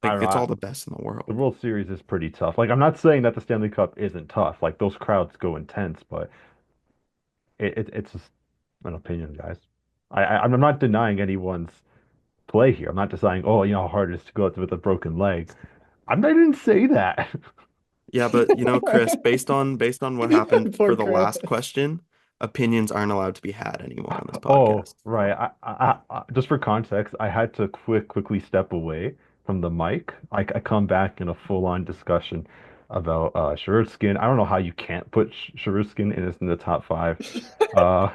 I Like don't it's know. all the best in the The world. World Series is pretty tough. Like, I'm not saying that the Stanley Cup isn't tough. Like, those crowds go intense, but it's just an opinion, guys. I'm not denying anyone's play here. I'm not just saying, oh, you know how hard it is to go out with a broken leg. I didn't say that. Yeah, but Chris, based on what happened Poor for the Chris. last question, opinions aren't allowed to be had anymore on this Oh, podcast. right. Just for context, I had to quickly step away from the mic. I come back in a full-on discussion about Shesterkin. I don't know how you can't put Shesterkin in the top five. Uh,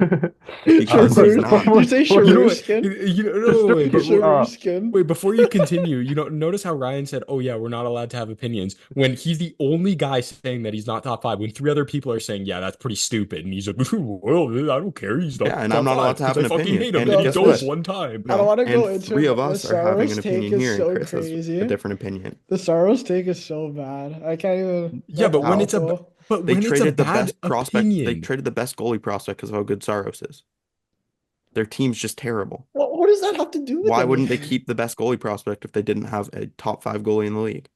Because he's not. Did you say You know what? Sharuskin? No, wait, Sharuskin. wait, before you continue, notice how Ryan said, "Oh yeah, we're not allowed to have opinions," when he's the only guy saying that he's not top five. When three other people are saying, "Yeah, that's pretty stupid," and he's like, "Well, I don't care. He's not Yeah, and I'm top not allowed five to have because I an fucking opinion. hate him And and he No, guess dove what? this, one time." I don't No, want to and go into three it, of but the us are having an Saros take opinion is here, and so Chris has a crazy. different opinion. The Saros take is so bad. I can't even. Yeah, That's but when How? it's a awful. but They when it's a traded the bad best prospect. They opinion, traded the best goalie prospect because of how good Saros is. Their team's just terrible. What does that have to do with Why wouldn't they anything? keep the best goalie prospect if they didn't have a top five goalie in the league?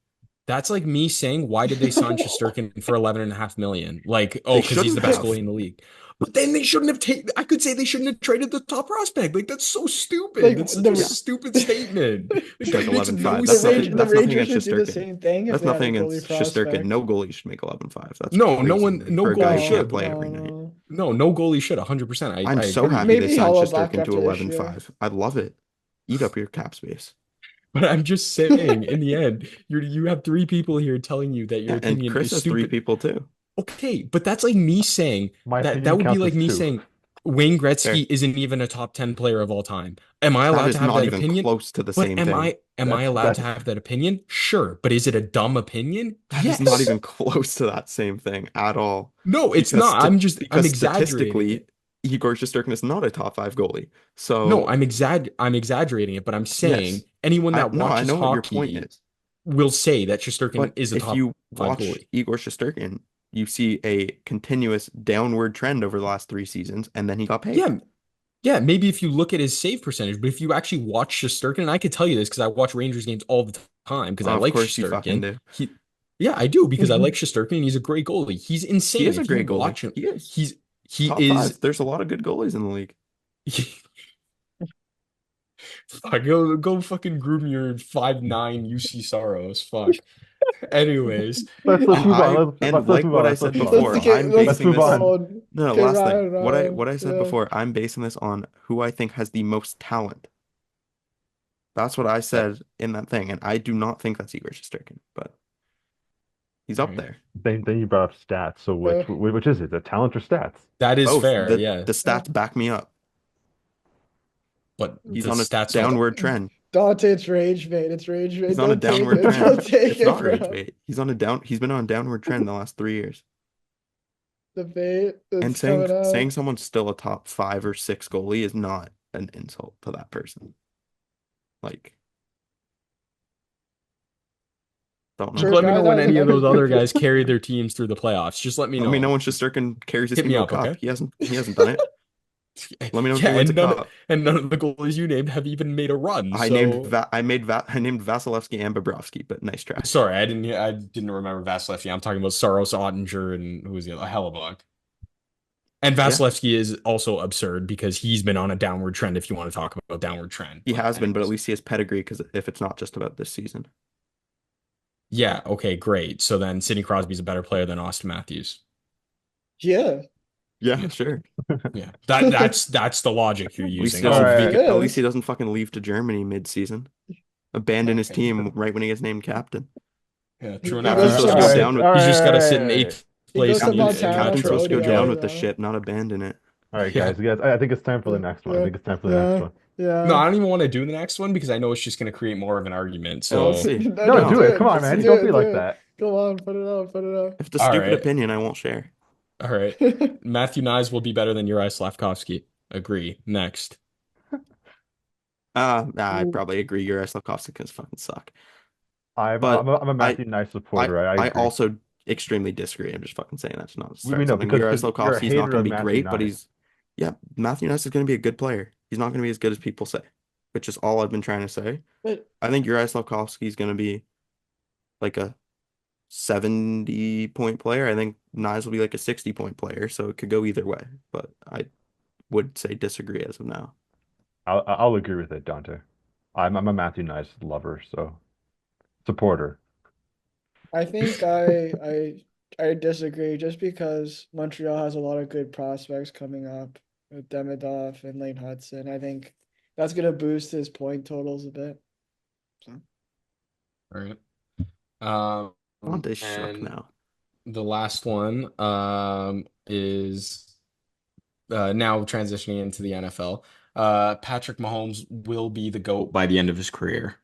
that's like me saying, "Why did they sign Shesterkin for 11.5 million?" Like, They oh, because he's the shouldn't best have. goalie in the league. But then they shouldn't have taken. I could say they shouldn't have traded the top prospect. Like that's so stupid. Like That's such a Yeah, stupid statement. Like should make that makes no 11.5. the That's nothing. Rage, the That's sense. nothing Rangers against should do the Shesterkin. same thing if That's they had nothing a goalie against Shesterkin. prospect. No goalie should make 11.5. That's No crazy one, no for a guy goalie who can't should. play every night. No goalie should 100%. I'm I so agree. happy they Maybe signed Hellebuck Shesterkin to after this year. 11.5. I love it. Eat up your cap space. But I'm just saying, in the end, you have three people here telling you that your Yeah, and opinion Chris is has three stupid. people too. Okay, but that's like me saying My that opinion would be counts like as me two. saying Wayne Fair. Gretzky isn't even a top 10 player of all time. Am I That allowed to is have not that even opinion? close to the But same thing. am I allowed to That's have that opinion? Sure, but is it a dumb opinion? That is not Yes. even close to that same thing at all. No, it's Because not. I'm because exaggerating statistically, it. Igor Shesterkin is not a top five goalie. No, So I'm exaggerating it, but I'm saying yes, anyone I that no, I watches know what your point hockey is. will say that Shesterkin But is a if top you five watch goalie. Igor Shesterkin, you see a continuous downward trend over the last 3 seasons, and then he got paid. Yeah, yeah, maybe if you look at his save percentage, but if you actually watch Shesterkin, and I could tell you this because I watch Rangers games all the time because I Of like course you fucking Shesterkin. do. Yeah, I do because I like Shesterkin and he's a great goalie. He's He insane. is a If you great goalie. watch him, He is he top is. five. There's a lot of good goalies in the league. Fuck, go fucking groom your 5'9" UC Saros. Fuck. Anyways, let's And move on. I Let's and let's like move what on. I Let's said move on. before, I'm Let's basing move this. on. No, no, Okay, last thing. Ryan, What I said yeah. before, I'm basing this on who I think has the most talent. That's what I all said in that thing, and I do not think that's Igor Shesterkin, but he's up right. there. Then you brought up stats. So Uh, which is it? The talent or stats? That is Both. fair, The yeah. the stats back me up. But He's the on a stats don't. downward trend. Dante, it's rage bait. It's rage He's bait. on a Don't take downward it. trend. Don't take It's it, not rage bro. bait. He's been on a downward trend the last 3 years. The bait And is saying coming out. saying someone's still a top 5 or 6 goalie is not an insult to that person. Like, don't Just know. let me know That when was an any of those other MVP. guys carry their teams through the playoffs. Just let me Let me know know. when Shesterkin carries his Hit team me to a up, cup. okay? He hasn't done it. Let me know if Yeah, he wins a cup. none of the goalies you named have even made a run. I named So Va I named Vasilevsky and Bobrovsky, but nice try. sorry, I didn't remember Vasilevsky. I'm talking about Saros, Ottinger, and who was the other? Hellebuck. And Yeah, Vasilevsky is also absurd because he's been on a downward trend. If you want to talk about downward trend, he but has been, but at anyways, least he has pedigree because if it's not just about this season. yeah, okay, great. So then Sidney Crosby's a better player than Austin Matthews. Yeah. Yeah, sure. Yeah, that's the logic you're At least he using. All Oh, doesn't right. at least he Yes. doesn't fucking leave to Germany mid-season. Abandon his okay, team right when he gets named captain. yeah, He true he enough. goes He's All supposed to from go right. down with All He's right. just got to sit in All right. eighth He goes place to in Captain's, the Montana Captain's captain's for supposed to go rotation. down ODI with the though. ship, not abandon it. All right, Yeah. guys. I think it's time for the Yeah, next one. I yeah, think it's time for the next yeah, one. No, yeah. I don't even want to do the next one because I know it's just going to create more of an argument. Yeah, let's So, see. No, No, just No, do do it. it. Come on, Just man. do Don't it. be Do like it. that. Come on, put it up. Put it if it's a all stupid right. opinion, I won't share. All right. up. Matthew Nyes will be better than Uri Slavkovsky. Agree. Next. I Ooh. probably agree. Your Slavkovsky fucking suck. I'm a, But I'm a, I'm a I, Matthew Nice I, supporter. I I agree. also extremely disagree. I'm just fucking saying that's not We starting know something. because Uri you're a Slavkovsky's not hater going of to be Matthew great, but Nice. yeah, Matthew Nyes is going to be a good player. He's not going to be as good as people say, which is all I've been trying to say. But I think Uri Slavkovsky is going to be like a 70-point player. I think Nyes will be like a 60-point player, so it could go either way. But I would say disagree as of now. I'll agree with it, Dante. I'm a Matthew Nice lover, so supporter. I think I disagree just because Montreal has a lot of good prospects coming up with Demidov and Lane Hudson. I think that's gonna boost his point totals a bit. So All right. Dante's shook And now. the last one is now transitioning into the NFL. Patrick Mahomes will be the GOAT by the end of his career.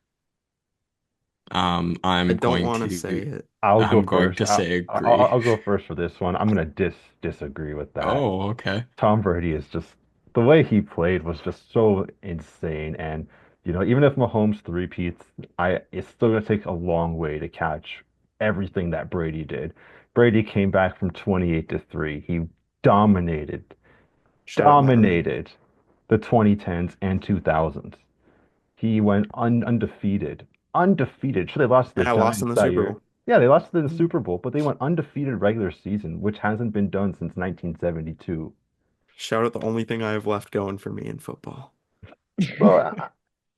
I don't want to say it. I'll go I'm going first. to say agree. I'll go first for this one. I'm gonna disagree with that. Oh, okay. Tom Brady is just the way he played was just so insane. And even if Mahomes three-peats, it's still gonna take a long way to catch everything that Brady did. Brady came back from 28-3. He dominated, Shout out Matt Ryan. dominated the 2010s and 2000s. He went undefeated. Undefeated. Sure, they lost to the And I lost in Giants the that Super year. Bowl. Yeah, they lost to the Super Bowl, but they went undefeated regular season, which hasn't been done since 1972. Shout out the only thing I have left going for me in football. Well,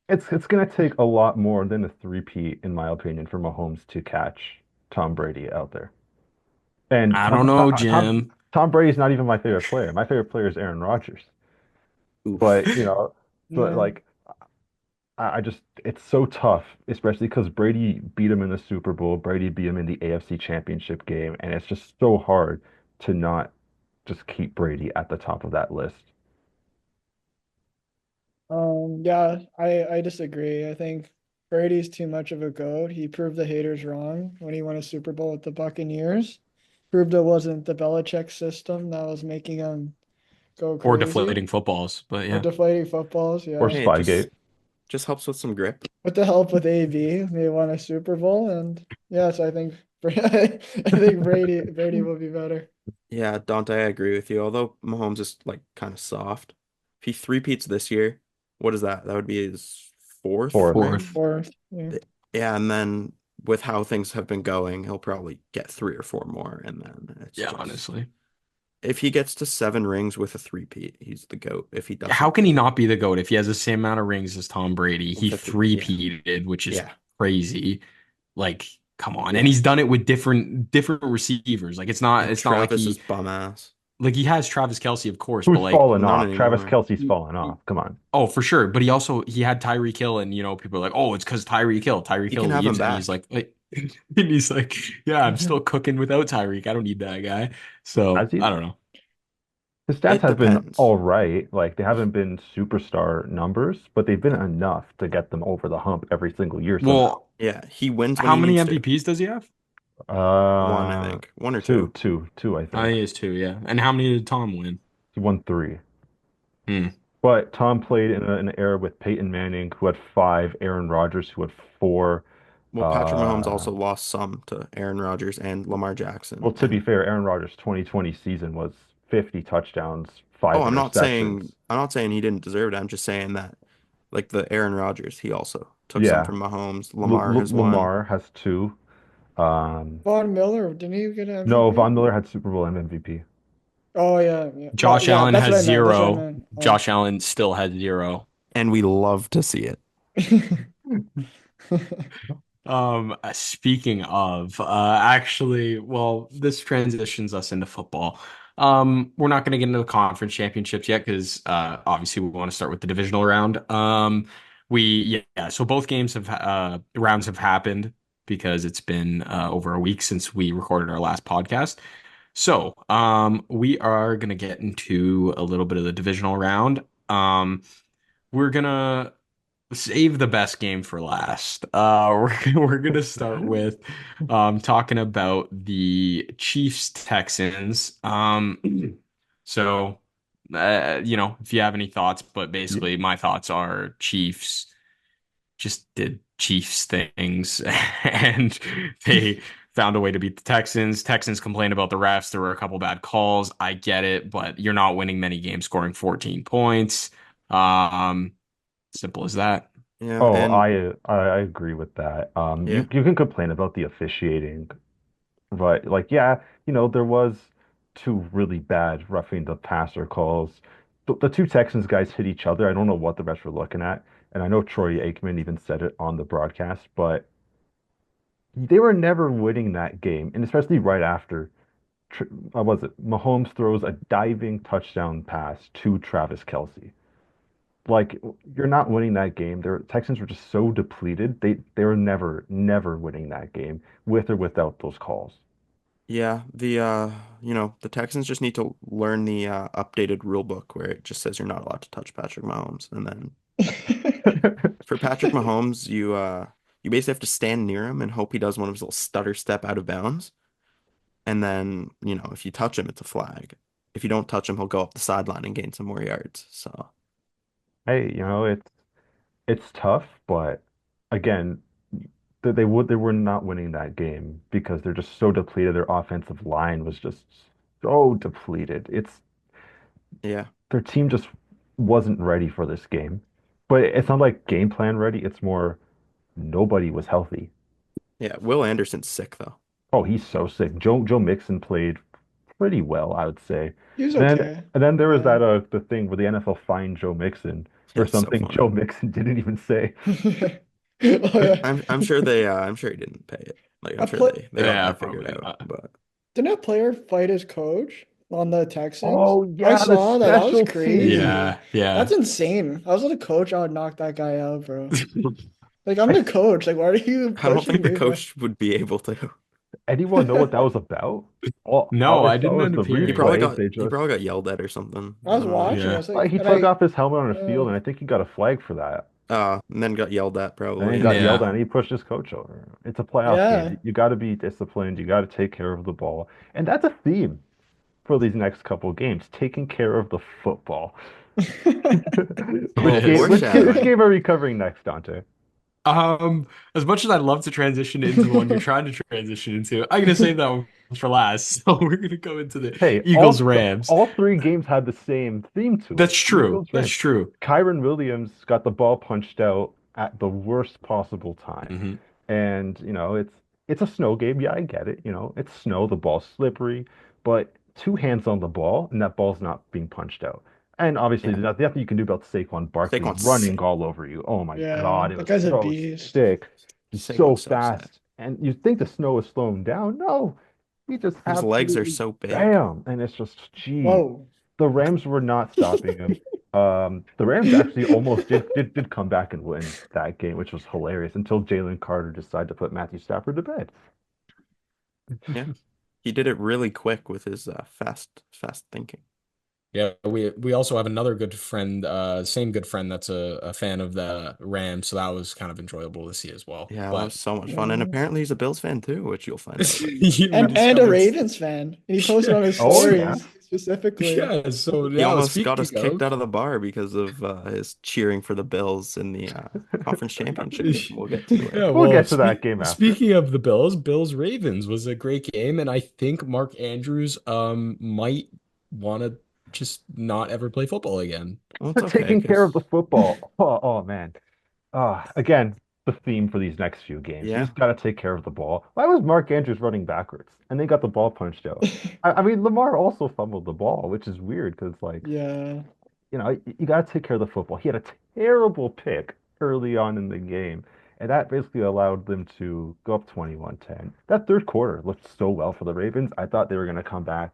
it's gonna take a lot more than a three-peat, in my opinion, for Mahomes to catch Tom Brady out there. And I don't know, Jim. Tom Brady's not even my favorite player. My favorite player is Aaron Rodgers. Oof. But but yeah. like I just it's so tough, especially because Brady beat him in the Super Bowl. Brady beat him in the AFC Championship game, and it's just so hard to not just keep Brady at the top of that list. Yeah, I disagree. I think Brady's too much of a goat. He proved the haters wrong when he won a Super Bowl with the Buccaneers. Proved it wasn't the Belichick system that was making him go Or crazy. deflating footballs, but Or yeah. deflating footballs, Or yeah. Hey, it just Spygate. just helps with some grip. With the help with AB, they won a Super Bowl, and yes, I think I think Brady will be better. Yeah, Dante, I agree with you. Although Mahomes is like kind of soft. If he three-peats this year, what is that? That would be his fourth Fourth. ring? Fourth. Fourth, yeah. Yeah, and then with how things have been going, he'll probably get three or four more, and then it's Yeah, just honestly. if he gets to 7 rings with a three-peat, he's the GOAT. If he How doesn't, can he not be the GOAT if he has the same amount of rings as Tom Brady? He with a yeah, three-peated, which is yeah, crazy. Like, come on. And yeah. he's done it with different receivers. Like And it's not like Travis is bum ass. he has Travis Kelce, of course, but Who's like fallen Not off? Travis anymore. Kelce's fallen off. Come on. oh, for sure. But he had Tyreek Hill, and people are like, oh, it's because Tyreek You Hill can have him leaves, and he's back. like, and he's like, yeah, I'm still cooking without Tyreek. I don't need that guy. So Has he? I don't know. His stats It have been depends. all right. Like they haven't been superstar numbers, but they've been enough to get them over the hump every single year somehow. Well, Yeah, he wins when how he many needs to. MVPs does he have? One, I Uh, think. One or two, two. two, two, I I think. think it's two, yeah. And how many did Tom win? He won three. Hmm. But Tom played in an era with Peyton Manning, who had five, Aaron Rodgers, who had four. Well, Patrick Mahomes Uh, also lost some to Aaron Rodgers and Lamar well, Jackson. to be And fair, Aaron Rodgers' 2020 season was 50 touchdowns, five interceptions. I'm not saying he didn't deserve it. I'm just saying that like the Aaron Rodgers, he also took some Yeah, from Mahomes. Lamar has won. Lamar has two. Um, Von Miller, didn't he get an no, MVP? Von Miller had Super Bowl MVP. Oh yeah, yeah. Well, Josh yeah, Allen that's has what I meant. That's what I zero. meant. Josh Allen still has zero. And we love to see it. Speaking of, actually, well, this transitions us into football. We're not going to get into the conference championships yet because obviously we want to start with the divisional round. Yeah, so both games have rounds have happened because it's been over a week since we recorded our last podcast. So, we are gonna get into a little bit of the divisional round. We're gonna save the best game for last. We're gonna start with talking about the Chiefs Texans. So if you have any thoughts, but Yeah. basically my thoughts are Chiefs just did Chiefs things and they found a way to beat the Texans. Texans complained about the refs. There were a couple bad calls. I get it, but you're not winning many games scoring 14 points. Um, Simple as that. Yeah, Oh, and I agree with that. yeah, You can complain about the officiating, but like, yeah, there was two really bad roughing the passer calls. The two Texans guys hit each other. I don't know what the refs were looking at, and I know Troy Aikman even said it on the broadcast, but they were never winning that game, and especially right after. Was it Mahomes throws a diving touchdown pass to Travis Kelce? Like you're not winning that game. The Texans were just so depleted. They were never winning that game with or without those calls. yeah, the Texans just need to learn the updated rule book where it just says you're not allowed to touch Patrick Mahomes. And then for Patrick Mahomes, you basically have to stand near him and hope he does one of his little stutter step out of bounds. And then, if you touch him, it's a flag. If you don't touch him, he'll go up the sideline and gain some more yards. So, Hey, it's tough, but again, they were not winning that game because they're just so depleted. Their offensive line was just so depleted. yeah. Their team just wasn't ready for this game. But it's not like game plan ready. It's more nobody was healthy. Yeah, Will Anderson's sick though. Oh, he's so sick. Joe Mixon played pretty well, I would say. He's Then okay. and then there was Yeah. that the thing where the NFL fined Joe Mixon Yeah, for it's so something funny. Joe Mixon didn't even say. Oh yeah. I'm sure I'm sure he didn't pay it. Like I'm A sure play they got Yeah, that figured probably out. not. But Didn't a player fight his coach on the Texans? Oh I yeah, the saw that. That was special teams. crazy. Yeah, yeah. That's insane. If I was the coach, I would knock that guy out, bro. Like I'm the coach. Like why are you I don't pushing think the me, bro? coach would be able to. Anyone know what that was about? All No, I I saw didn't was end the up He hearing. probably replay. got They he just probably got yelled at or something. I was I don't know. watching. I Yeah. was like, he and took I, off his helmet on the field, uh, and I think he got a flag for that. And then got yelled at And then he probably. got yelled Yeah. at, and he pushed his coach over. It's a playoff game. yeah. You got to be disciplined. You got to take care of the ball, and that's a theme for these next couple games, taking care of the football. It Oh, is. Which foreshadowing. game are we covering next, Dante? As much as I'd love to transition into the one you're trying to transition into, I'm gonna save that one for last. So we're gonna go into the Hey, Eagles Rams. all three games had the same theme to it. That's true. Eagles That's Rams. true. Kyron Williams got the ball punched out at the worst possible time. Hmm. And, it's a snow game. Yeah, I get it. It's snow, the ball's slippery, but two hands on the ball and that ball's not being punched out. And obviously, Yeah, nothing you can do about Saquon Barkley Saquon's running sick. all over you. Oh my Yeah. God, it That was guy's a so beast. sick. He's so Saquon's so sick. fast. And you'd think the snow is slowing down. No, he just His legs are absolutely so big. bam. And it's just, geez, Whoa. the Rams were not stopping him. The Rams actually almost did come back and win that game, which was hilarious until Jalen Carter decided to put Matthew Stafford to bed. Yeah, he did it really quick with his fast thinking. Yeah, we also have another good friend, same good friend that's a fan of the Rams, so that was kind of enjoyable to see as well. Yeah, that was But so much fun. And Yeah. apparently he's a Bills fan too, which you'll find out. we And a discovered, Ravens fan. And he posted yeah, on his Oh yeah. stories specifically. yeah. So He now almost got us speaking kicked of, out of the bar because of his cheering for the Bills in the conference championship game. We'll get to it. yeah, We'll well, get to that game after. speaking of the Bills, Bills Ravens was a great game, and I think Mark Andrews might want to just not ever play football again. Well, it's okay Taking care of the because football. Oh man. Again, the theme for these next few games. You yeah, just got to take care of the ball. Why was Mark Andrews running backwards and they got the ball punched out? I mean, Lamar also fumbled the ball, which is weird because, like, Yeah. you got to take care of the football. He had a terrible pick early on in the game, and that basically allowed them to go up 21-10. That third quarter looked so well for the Ravens. I thought they were going to come back.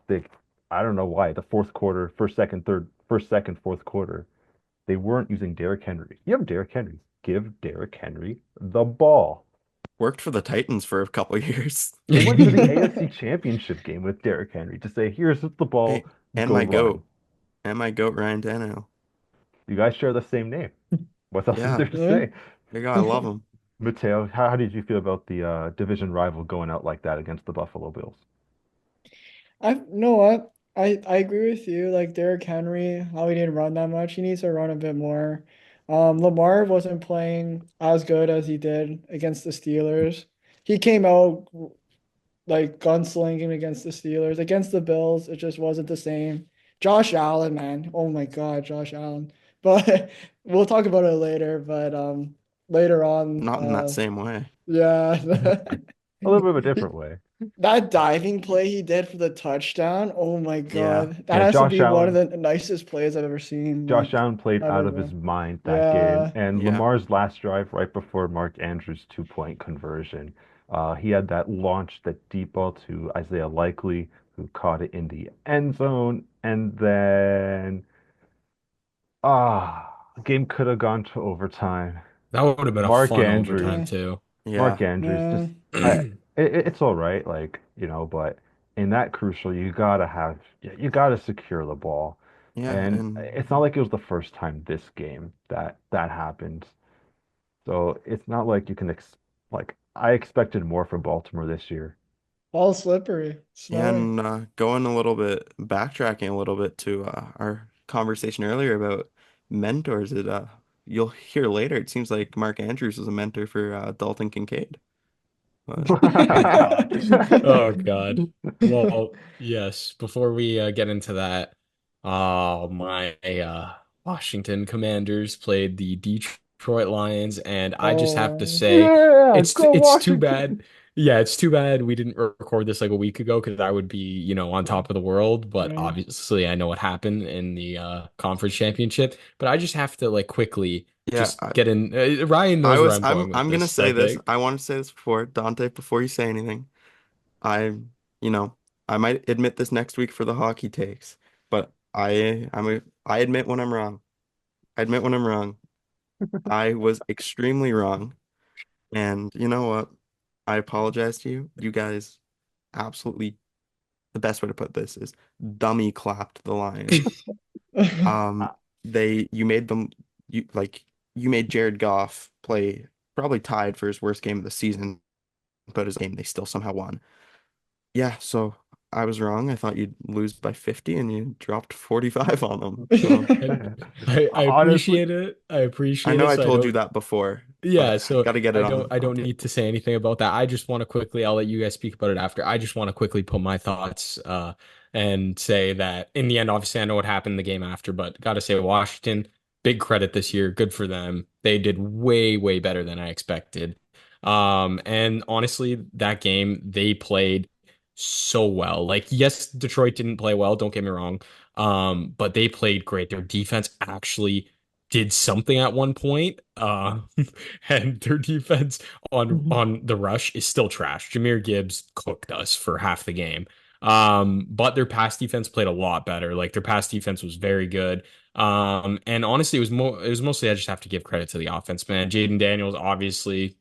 They, I don't know why. The fourth quarter, first, second, fourth quarter, they weren't using Derrick Henry. You have Derrick Henry. Give Derrick Henry the ball. Worked for the Titans for a couple years. They went to the AFC Championship game with Derrick Henry to say, "Here's the ball, Hey, and go my run." goat, and my goat Ryan Tannehill. You guys share the same name. What else is Yeah, there to Yeah. say? you gotta love him. Mateo, how did you feel about the division rival going out like that against the Buffalo Bills? I you know what? I agree with you. Like Derrick Henry, how he didn't run that much. He needs to run a bit more. Lamar wasn't playing as good as he did against the Steelers. He came out like gunslinging against the Steelers. Against the Bills, it just wasn't the same. Josh Allen, man. Oh my God, Josh Allen. But we'll talk about it later. But later on, Not in that same way. yeah. A little bit of a different way. That diving play he did for the touchdown, oh my Yeah. God. That Yeah, has to be one of the nicest plays I've ever seen, Josh like Allen played out out of of his mind that game, yeah. and Yeah. Lamar's last drive right before Mark Andrews' 2-point conversion, he had that launch, that deep ball to Isaiah Likely, who caught it in the end zone, and then game could have gone to overtime. That would have been a Mark fun Andrews, overtime Yeah. too. Mark Yeah. Andrews, just Yeah. I, it's all right, like but in that crucial, you gotta secure the ball, Yeah. and And it's not like it was the first time this game that happened. So it's not like you can I expected more from Baltimore this year. All slippery, snowing. and going a little bit, backtracking a little bit to our conversation earlier about mentors. You'll hear later. It seems like Mark Andrews was a mentor for Dalton Kincaid. But Oh God. Oh God. Well, yes, before we get into that, my Washington Commanders played the Detroit Lions, and I just have to Oh, say Yeah, go it's too Washington. bad. Yeah, it's too bad we didn't record this like a week ago because I would be, on top of the world, but yeah. obviously I know what happened in the conference championship, but I just have to like quickly yeah, just get in Ryan I knows where was I'm going with I'm gonna this, I say this. think. I want to say this before Dante, before you say anything. I, you know, I might admit this next week for the hockey takes, but I admit when I'm wrong. I admit when I'm wrong. I was extremely wrong. And you know what? I apologize to you. You guys absolutely, the best way to put this is dummy clapped the Lions. Um, Uh, you made them, you made Jared Goff play probably tied for his worst game of the season, but his game they still somehow won. Yeah, so I was wrong. I thought you'd lose by 50 and you dropped 45 on them. So And I Honestly, appreciate it. I I appreciate know it. I So I told you don't that before, yeah, but I so gotta get it I on don't tape. need to say anything about that. I just want to quickly, I'll let you guys speak about it after. I just want to quickly put my thoughts and say that in the end, obviously I know what happened in the game after, but gotta say Washington, big credit this year. Good for them. They did way, way better than I expected. And honestly, that game they played so well. Like, yes, Detroit didn't play well, don't get me wrong. But they played great. Their defense actually did something at one point. And their defense on the rush is still trash. Jahmyr Gibbs cooked us for half the game. But their pass defense played a lot better. Like their pass defense was very good. And honestly, it was mostly I just have to give credit to the offense, man. Jaden Daniels obviously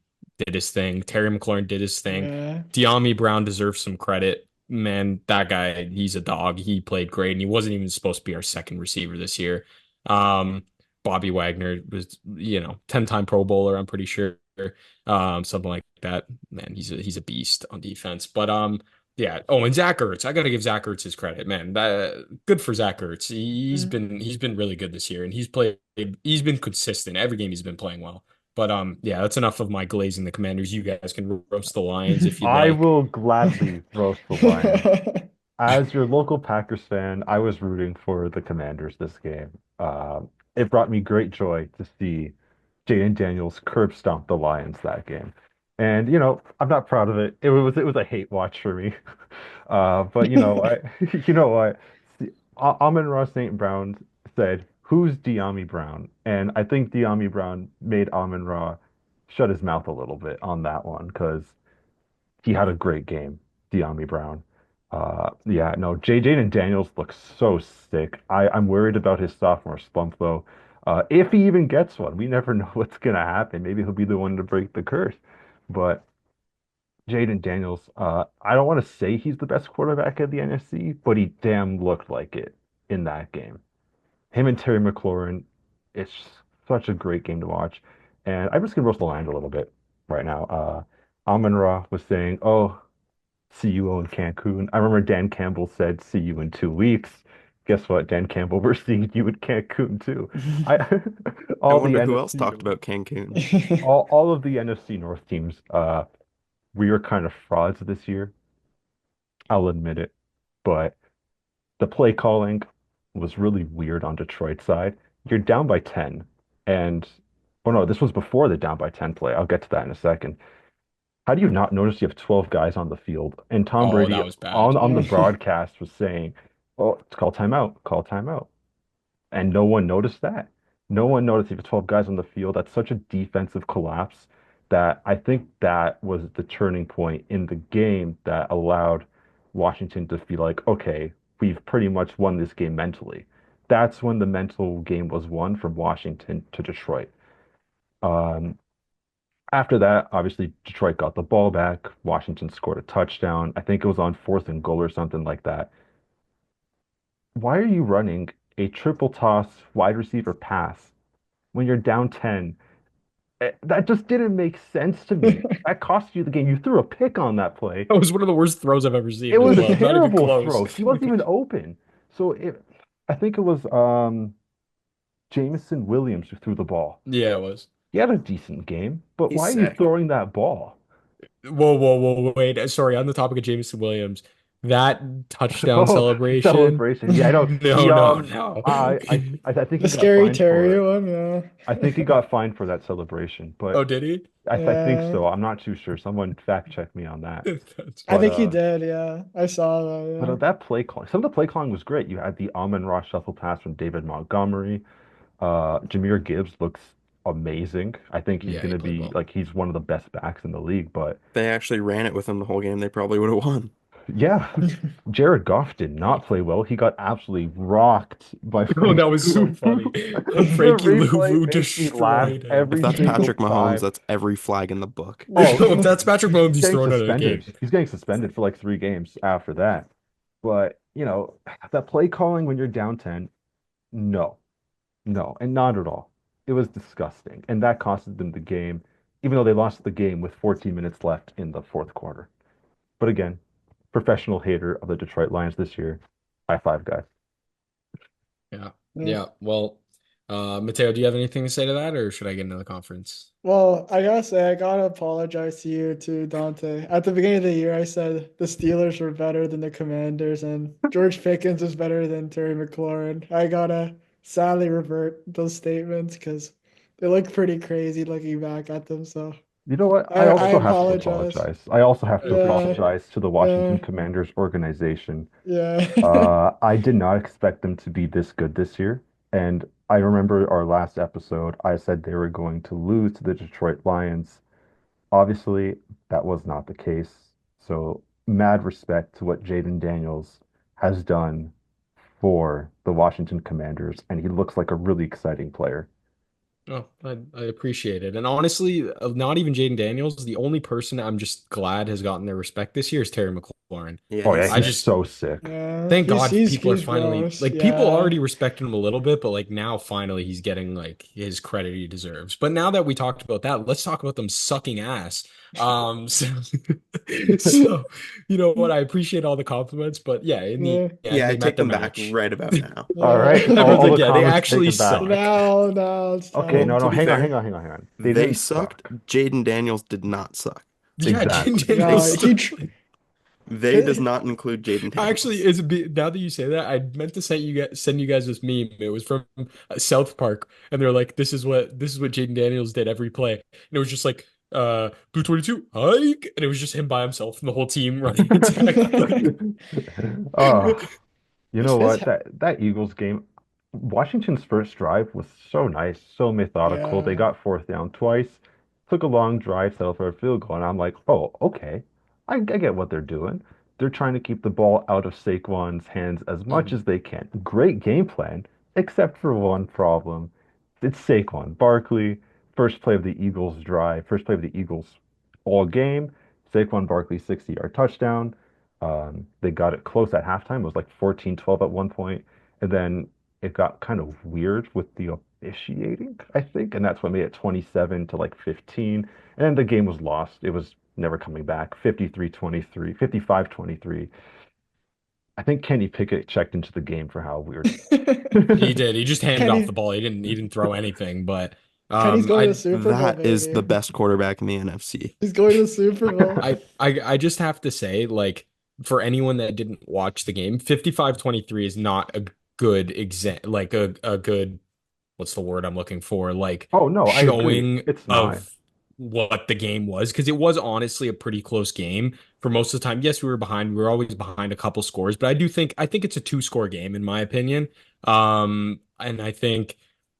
did his thing. Terry McLaurin did his thing. Yeah. De'Ami Brown deserves some credit. Man, that guy, he's a dog. He played great, and he wasn't even supposed to be our second receiver this year. Bobby Wagner was, 10-time Pro Bowler, I'm pretty sure. Something like that. Man, he's a beast on defense. But yeah. Oh, and Zach Ertz. I gotta give Zach Ertz his credit, man. Good for Zach Ertz. Yeah. He's been really good this year, and he's been consistent. Every game he's been playing well. But yeah, that's enough of my glazing the Commanders. You guys can roast the Lions if you'd I like. will gladly roast the Lions. As your local Packers fan, I was rooting for the Commanders this game. It brought me great joy to see Jaden Daniels curb stomp the Lions that game. And I'm not proud of it. It was a hate watch for me. But you know what? You know what? Amon-Ra St. Brown said, "Who's De'Ami Brown?" And I think De'Ami Brown made Amon-Ra shut his mouth a little bit on that one because he had a great game, De'Ami Brown. Yeah, no, Jaden Daniels looks so sick. I'm worried about his sophomore slump though. If he even gets one, we never know what's gonna happen. Maybe he'll be the one to break the curse. But Jaden Daniels, I don't want to say he's the best quarterback at the NFC, but he damn looked like it in that game. Him and Terry McLaurin, it's such a great game to watch. And I'm just gonna roast the line a little bit right now. Amon Ra was saying, "Oh, see you in Cancun." I remember Dan Campbell said, "See you in 2 weeks." Guess what, Dan Campbell, we're seeing you in Cancun too. I I all the wonder who else NFC talked about Cancun. all of the NFC North teams, we were kind of frauds this year. I'll admit it, but the play calling was really weird on Detroit's side. You're down by 10, and oh no, this was before the down by 10 play. I'll get to that in a second. How do you not notice you have 12 guys on the field? And Tom Oh, Brady that was bad. on the broadcast was saying, "Oh, it's call timeout." And no one noticed that. No one noticed you have 12 guys on the field. That's such a defensive collapse that I think that was the turning point in the game that allowed Washington to feel like, okay, we've pretty much won this game mentally. That's when the mental game was won from Washington to Detroit. Um, After that, obviously, Detroit got the ball back. Washington scored a touchdown. I think it was on fourth and goal or something like that. Why are you running a triple toss wide receiver pass when you're down 10? That just didn't make sense to me. That cost you the game. You threw a pick on that play. That was one of the worst throws I've ever It seen as was a well. Not even terrible close. throw. He wasn't even open. So I think it was Jameson Williams who threw the ball. Yeah, it was. He had a decent game, but He's why are you sick. throwing that ball? Whoa, wait. Sorry, on the topic of Jameson Williams, that touchdown Oh, celebration. celebration. Yeah, I know. He No. I think The he got scary fined for Terry it. one, yeah. I think he got fined for that celebration, Oh, but did he? I think Yeah. so. I'm not too sure. Someone fact check me on that. That's I But think he funny. did, yeah. I saw that, that play calling, some of the play calling was great. You had the Amon-Ra shuffle pass from David Montgomery. Jahmyr Gibbs looks amazing. I think he's Yeah, he gonna played be well. like he's one of the best backs in the league. But They actually ran it with him the whole game. They probably would have won. yeah, yeah. Jared Goff did not play well. He got absolutely rocked by Oh, that Frankie was so funny. Louvu. When The Frankie replay Louvu makes me laugh destroyed him. If every that's single Patrick Mahomes, time. that's every flag in the book. Oh, If that's Patrick Mahomes, he's he's getting thrown out of the suspended. game. He's getting suspended for like 3 games after that. But, that play calling when you're down 10, no, no, and not at all. It was disgusting. And that costed them the game, even though they lost the game with 14 minutes left in the fourth quarter. But again, professional hater of the Detroit Lions this year. High five, guys. Yeah. Yeah. Well, Mateo, do you have anything to say to that, or should I get into the conference? Well, I gotta say, I gotta apologize to you too, Dante. At the beginning of the year, I said the Steelers were better than the Commanders, and George Pickens was better than Terry McLaurin. I gotta sadly revert those statements because they look pretty crazy looking back at them. So You know what? I apologize. I also have to Yeah, apologize to the Washington yeah, Commanders organization. yeah. I did not expect them to be this good this year. And I remember our last episode, I said they were going to lose to the Detroit Lions. Obviously, that was not the case. So, mad respect to what Jaden Daniels has done for the Washington Commanders. And he looks like a really exciting player. Oh, I appreciate it. And honestly, not even Jaden Daniels, the only person I'm just glad has gotten their respect this year is Terry McLaurin. Yeah, Oh, yeah, he's I he's sick. just so sick. Yeah, thank God people are he's finally gross. like people Yeah, already respected him a little bit, but like now finally he's getting like his credit he deserves. But now that we talked about that, let's talk about them sucking ass. So, so you know what? I appreciate all the compliments, but yeah, in the yeah, end Yeah, I they met take their them back match. right about now. All right, I was all like, the yeah, they comments actually taken back. suck. now it's Okay, Well, time. no, to no, be fair, hang on. They they didn't sucked. suck. Jaden Daniels did not suck. Yeah, Exactly. Daniels No, he. sucked. They does not include Jaden Actually, Daniels. now that you say that, I meant to send you guys this meme. It was from South Park, and they're like, "This is what Jaden Daniels did every play," and it was just like, Blue 22 hike," and it was just him by himself and the whole team running attack. Like, Oh, you It's know his. what? That Eagles game, Washington's first drive was so nice, so methodical. They Yeah. got fourth down twice, took a long drive, settled for a field goal, and I'm like, oh, okay. I get what they're doing. They're trying to keep the ball out of Saquon's hands as much mhm. as they can. Great game plan, except for one problem. It's Saquon Barkley, first play of the Eagles drive, first play of the Eagles all game. Saquon Barkley 60-yard touchdown. They got it close at halftime. It was like 14-12 at one point, and then it got kind of weird with the officiating, I think, and that's what made it 27 to like 15. And then the game was lost. It was never coming back. 53-23, 55-23. I think Kenny Pickett checked into the game for how weird. He did. He just handed off Kenny, the ball. He didn't throw anything. But Kenny's going to the I Super Bowl, That is the baby. best quarterback in the NFC. He's going to the Super Bowl. I just have to say, like, for anyone that didn't watch the game, 55-23 is not a good like a good, what's the word I'm looking for? Like, Oh no, I agree. showing It's not. of what the game was, because it was honestly a pretty close game for most of the time. Yes, we were behind. We were always behind a couple scores, but I think it's a two-score game in my opinion. And I think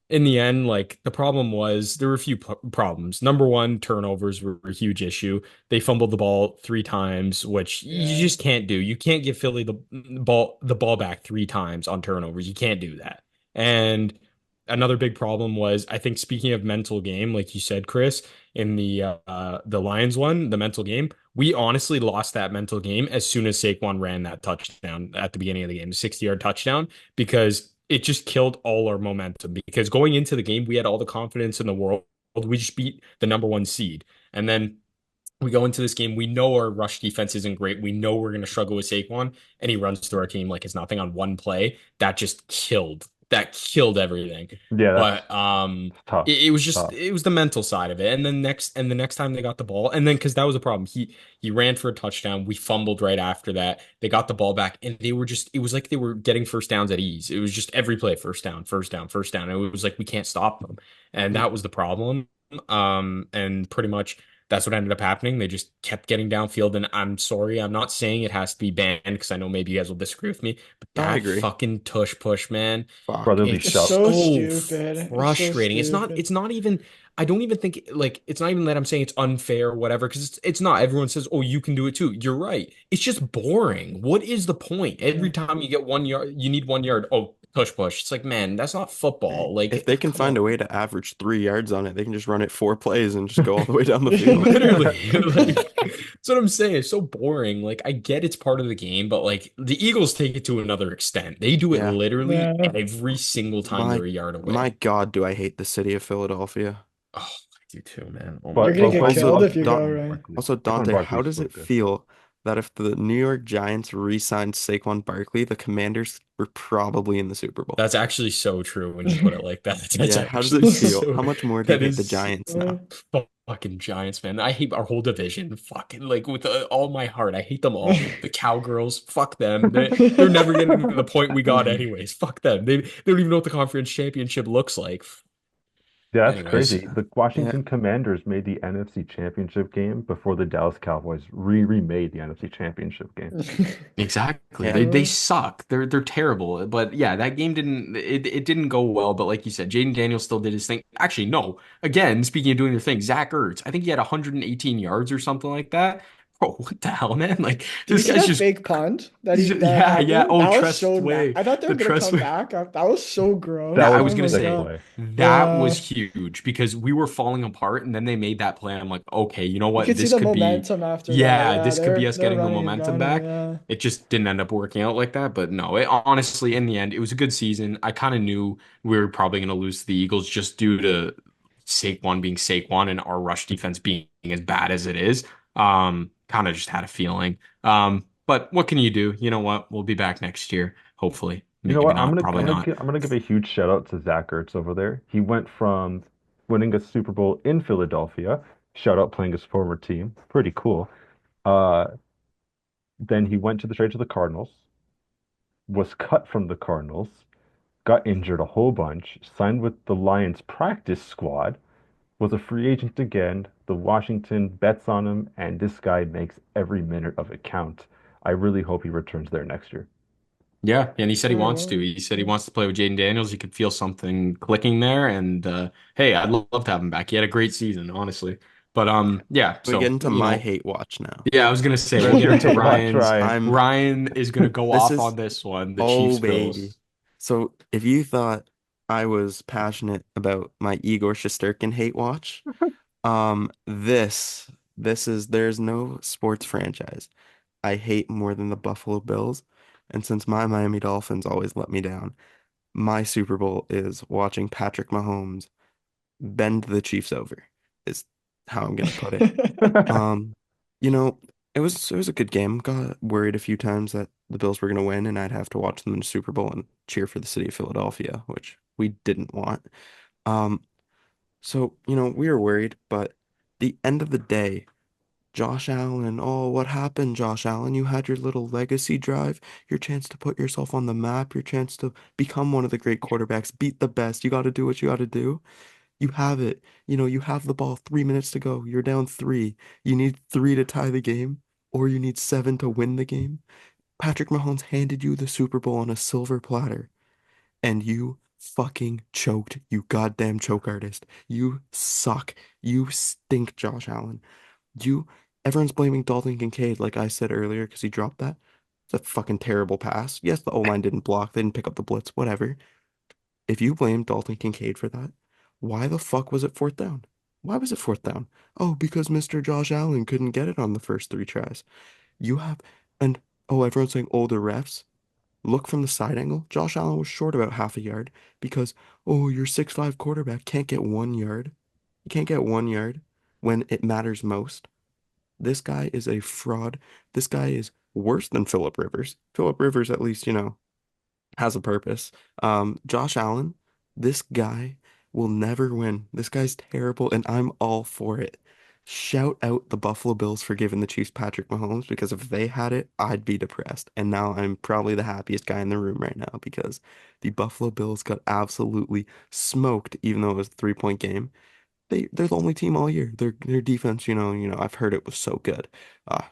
in the end, like, the problem was there were a few problems. Number one, turnovers were a huge issue. They fumbled the ball 3 times, which you Yeah. just can't do. You can't give Philly the ball back 3 times on turnovers. You can't do that. And another big problem was, I think, speaking of mental game, like you said, Chris, in the Lions one, the mental game, we honestly lost that mental game as soon as Saquon ran that touchdown at the beginning of the game, the 60-yard touchdown, because it just killed all our momentum. Because going into the game, we had all the confidence in the world. We just beat the number one seed. And then we go into this game, we know our rush defense isn't great. We know we're going to struggle with Saquon, and he runs through our team like it's nothing on one play. That killed everything. Yeah, that's But tough. it was just Tough. it was the mental side of it. And then the next time they got the ball, and then because that was a problem, he ran for a touchdown. We fumbled right after that. They got the ball back, and they were just, it was like they were getting first downs at ease. It was just every play, first down, first down, first down. And it was like we can't stop them. And that was the problem. And pretty much that's what ended up happening. They just kept getting downfield. And I'm sorry, I'm not saying it has to be banned, because I know maybe you guys will disagree with me, but No, I that agree. fucking tush push, man, Fuck. Brotherly it's It's shove. so so stupid. It's so frustrating. It's not, stupid. it's not even, I don't even think, like, it's not even that I'm saying it's unfair or whatever, because it's not. Everyone says, oh, you can do it too. You're right. It's just boring. What is the point? Yeah. Every time you get 1 yard, you need 1 yard. Oh, push. It's like, man, that's not football. If Like, they can come find a way on. to average 3 yards on it, they can just run it 4 plays and just go all the way down the field. Literally, like, that's what I'm saying. It's so boring. Like, I get it's part of the game, but like the Eagles take it to another extent. They do it Yeah. literally Yeah. every single time My they're a yard my away. God, do I hate the city of Philadelphia. Oh, I do too, man. Oh my You're But gonna but get wait gosh. till killed Also, if you go, Don right? Also, Saquon Dante, how Barkley's does so it good. feel that if the New York Giants re-signed Saquon Barkley, the Commanders were probably in the Super Bowl? That's actually so true when you put it like that. That's Yeah, how does it actually feel? so. How much more do you That hate the is Giants now? fucking Giants, man. I hate our whole division. Fucking, like, with all my heart. I hate them all. The Cowgirls, fuck them. They're never getting to the point we got anyways. Fuck them. They don't even know what the conference championship looks like. Yeah, that's Anyways, crazy. The Yeah, Washington Commanders made the NFC Championship game before the Dallas Cowboys remade the NFC Championship game. exactly. yeah. They suck. They're terrible. But yeah, that game didn't go well. But like you said, Jaden Daniels still did his thing. Actually, no. Again, speaking of doing their thing, Zach Ertz, I think he had 118 yards or something like that. Bro, what the hell, man? Like, Did you this see guy's that just, fake punt he's just, that yeah, yeah. happened? Oh, That was so Trust mad. Way. I thought they were The gonna Trust come Way. back. That was so That That gross. I was was Oh a gonna my sick say God. play. that Yeah. was huge because we were falling apart, and then they made that play. I'm like, okay, you know You what? could see This the could be, momentum after that. yeah, Yeah, this could be us they're getting the running and momentum gunning. back. Yeah. It just didn't end up working out like that. But no, it honestly, in the end, it was a good season. I kind of knew we were probably gonna lose to the Eagles just due to Saquon being Saquon and our rush defense being as bad as it is. Kind of just had a feeling. But what can you do? You know what? We'll be back next year, hopefully. You know Maybe what? not, probably not. I'm gonna give a huge shout out to Zach Ertz over there. He went from winning a Super Bowl in Philadelphia, shout out playing his former team, pretty cool. Uh, then he went to the trade to the Cardinals, was cut from the Cardinals, got injured a whole bunch, signed with the Lions practice squad, was a free agent again. The Washington bets on him, and this guy makes every minute of it count. I really hope he returns there next year. Yeah, and he said he Very wants to. well. He said he wants to play with Jaden Daniels. He could feel something clicking there, and hey, I'd love to have him back. He had a great season, honestly. But yeah, We get so into my hate watch now. yeah, I was gonna say we'll Where's get your into hate watch, Ryan's. Ryan? I'm Ryan is gonna go this off is on this one, the Oh Chiefs baby. Bills. So if you thought I was passionate about my Igor Shesterkin hate watch, this there's no sports franchise I hate more than the Buffalo Bills. And since my Miami Dolphins always let me down, my Super Bowl is watching Patrick Mahomes bend the Chiefs over, is how I'm gonna put it. Um, you know, it was a good game. Got worried a few times that the Bills were gonna win and I'd have to watch them in the Super Bowl and cheer for the city of Philadelphia, which we didn't want. Um, so, we were worried, but the end of the day, Josh Allen, oh, what happened, Josh Allen? You had your little legacy drive, your chance to put yourself on the map, your chance to become one of the great quarterbacks, beat the best. You got to do what you got to do. You have it. You have the ball, 3 minutes to go. You're down three. You need three to tie the game, or you need seven to win the game. Patrick Mahomes handed you the Super Bowl on a silver platter, and you fucking choked, you goddamn choke artist. You suck. You stink, Josh Allen. You, Everyone's blaming Dalton Kincaid, like I said earlier, because he dropped that. It's a fucking terrible pass. Yes, the O-line didn't block, they didn't pick up the blitz, whatever. If you blame Dalton Kincaid for that, why the fuck was it fourth down? Why was it fourth down? Oh, because Mr. Josh Allen couldn't get it on the first three tries. You have, and oh, everyone's saying older refs. Look from the side angle. Josh Allen was short about half a yard because, oh, your 6'5" quarterback can't get 1 yard. You can't get 1 yard when it matters most. This guy is a fraud. This guy is worse than Philip Rivers. Philip Rivers, at least, has a purpose. Josh Allen, this guy will never win. This guy's terrible, and I'm all for it. Shout out the Buffalo Bills for giving the Chiefs Patrick Mahomes because if they had it, I'd be depressed. And now I'm probably the happiest guy in the room right now because the Buffalo Bills got absolutely smoked, even though it was a 3-point game. They're the only team all year. Their defense, I've heard it was so good.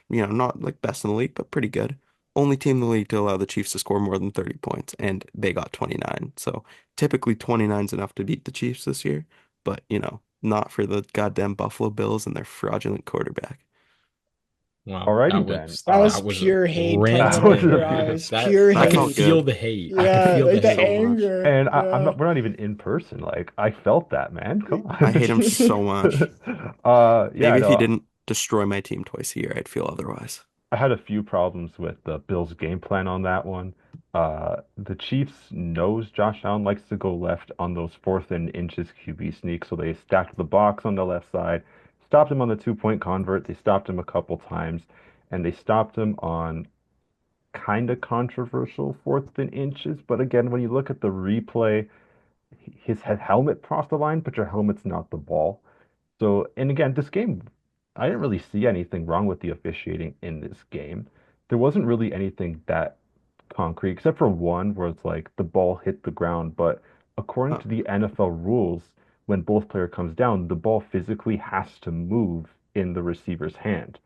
Not like best in the league, but pretty good. Only team in the league to allow the Chiefs to score more than 30 points, and they got 29. So typically 29 is enough to beat the Chiefs this year, but not for the goddamn Buffalo Bills and their fraudulent quarterback. Wow, Alrighty then. That was that was a pure hate coming That out of was ranting, a your man. pure. eyes. That Pure I That could felt hate. good. feel the hate. I could Yeah, feel like the the So hate. much. anger. And Yeah. we're not even in person. Like I felt that, man. Come I on. hate him so much. Yeah, Maybe if he no, didn't destroy my team twice a year, I'd feel otherwise. I had a few problems with the Bills' game plan on that one. The Chiefs knows Josh Allen likes to go left on those fourth and inches QB sneaks, so they stacked the box on the left side, stopped him on the 2-point convert. They stopped him a couple times, and they stopped him on kind of controversial fourth and inches. But again, when you look at the replay, his helmet crossed the line, but your helmet's not the ball. So, and again, this game, I didn't really see anything wrong with the officiating in this game. There wasn't really anything that concrete, except for one where it's like the ball hit the ground. But according Uh, to the NFL rules, when both player comes down, the ball physically has to move in the receiver's hand.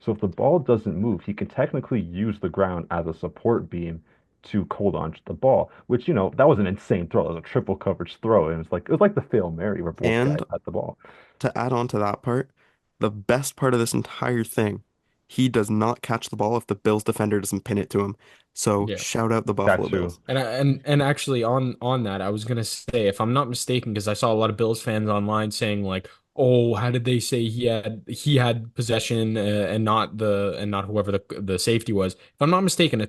So if the ball doesn't move, he can technically use the ground as a support beam to hold on to the ball, which, that was an insane throw. It was a triple coverage throw. And it was like the Hail Mary where both guys and had the ball. to add on to that part, the best part of this entire thing, he does not catch the ball if the Bills defender doesn't pin it to him. So Yeah. shout out the That Buffalo too. Bills. And actually on that, I was gonna say, if I'm not mistaken, because I saw a lot of Bills fans online saying like, "Oh, how did they say he had possession and not whoever the safety was?" If I'm not mistaken, a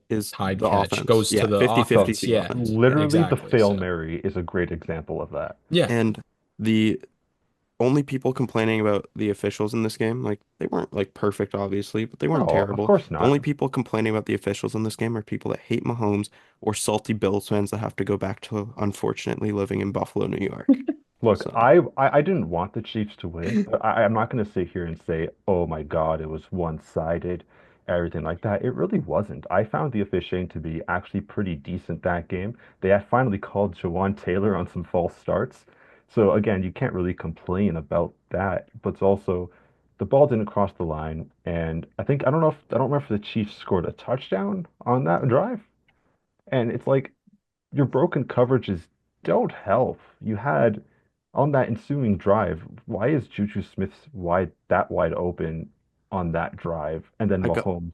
Is tied the catch offense. goes to Yeah, the 50-50 So to offense. the Yeah, offense. Yeah. literally the exactly. Hail So Mary is a great example of that. yeah, And the only people complaining about the officials in this game, like they weren't like perfect, obviously, but they weren't No, of terrible. course The only not. people complaining about the officials in this game are people that hate Mahomes or salty Bills fans that have to go back to, unfortunately, living in Buffalo, New York. Look, So I didn't want the Chiefs to win, but I'm not going to sit here and say, oh my God, it was one-sided, everything like that. It really wasn't. I found the officiating to be actually pretty decent that game. They had finally called Jawan Taylor on some false starts. So again, you can't really complain about that. But it's also the ball didn't cross the line, and I don't remember if the Chiefs scored a touchdown on that drive. And it's like your broken coverages don't help. You had on that ensuing drive, why is Juju Smith wide open on that drive? And then I got Mahomes,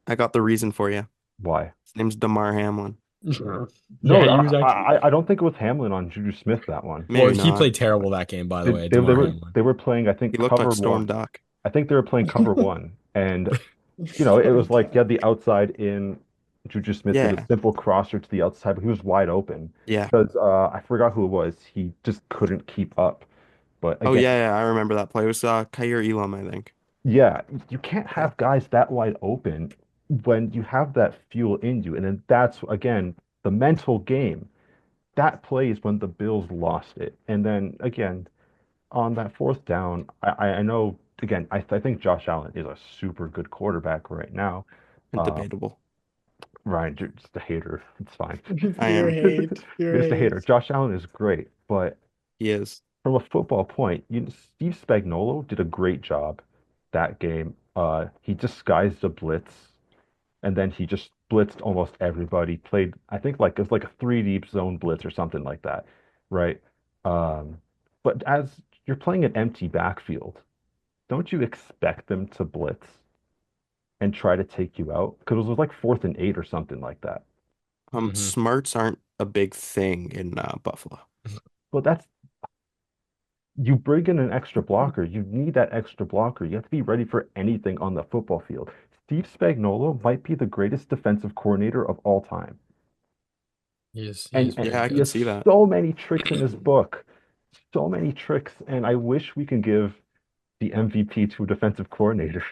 I got the reason for you. why? His name's Damar Hamlin. No, Yeah, he was actually. I don't think it was Hamlin on Juju Smith that one. Well, Maybe he not. played terrible that game, by the They, way, they, they Damar were Hamlin. they were playing, I He think, looked like cover Storm one. Duck. I think they were playing cover one, and it was like you had the outside in. Juju Smith did a Yeah, simple crosser to the outside, but he was wide open yeah. because I forgot who it was. He just couldn't keep up. But Oh again, yeah, I remember that play. It was Kyer Elam, I think. yeah, you can't Yeah. have guys that wide open when you have that fuel in you. And then that's, again, the mental game. That play is when the Bills lost it. And then, again, on that fourth down, I know, again, I think Josh Allen is a super good quarterback right now. And Uh, debatable. Ryan, you're just a hater. It's fine. I Pure am. hate. You're Pure just a hater. hate. Josh Allen is great, but He is. from a football point, Steve Spagnuolo did a great job that game. He disguised a blitz, and then he just blitzed almost everybody. Played, I think, like it was like a three deep zone blitz or something like that, right? Um, but as you're playing an empty backfield, don't you expect them to blitz and try to take you out? Because it was like 4th and 8 or something like that. Hmm. Smarts aren't a big thing in Buffalo. Well, that's you bring in an extra blocker. You need that extra blocker. You have to be ready for anything on the football field. Steve Spagnuolo might be the greatest defensive coordinator of all time. He is And Yeah, very I he could good. has see that. so many tricks in his book. So many tricks. And I wish we can give the MVP to a defensive coordinator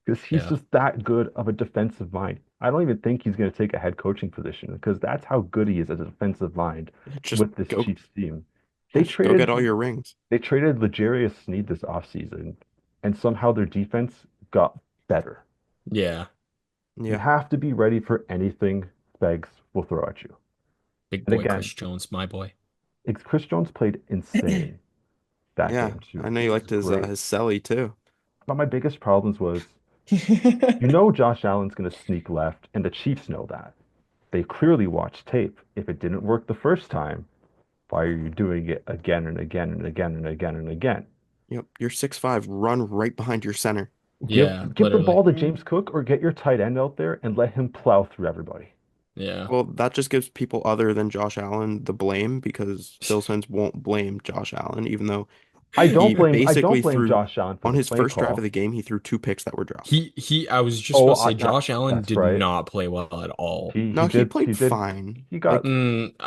because he's Yeah. just that good of a defensive mind. I don't even think he's going to take a head coaching position because that's how good he is as a defensive mind Yeah, with this Chiefs team. They just go get traded all your rings. They traded L'Jarius Sneed this offseason, and somehow their defense got better. Yeah. You Yeah, have to be ready for anything Spags will throw at you. Big And boy Chris again, Jones, my boy. Chris Jones played insane that yeah. game I too. know He you was liked great. his celly too. But my biggest problems was, Josh Allen's going to sneak left, and the Chiefs know that. They clearly watched tape. If it didn't work the first time, why are you doing it again and again and again and again and again? Yep, you're 6'5", run right behind your center. Give Yeah, give the literally. ball to James Cook or get your tight end out there and let him plow through everybody. Yeah. Well, that just gives people other than Josh Allen the blame because Bills fans won't blame Josh Allen, even though he I don't basically blame threw Josh Allen for on the his play first drive of call. the game, he threw two picks that were dropped. I was just Oh, about to say Josh Allen that's did right. not play well at all. No, he played fine. He got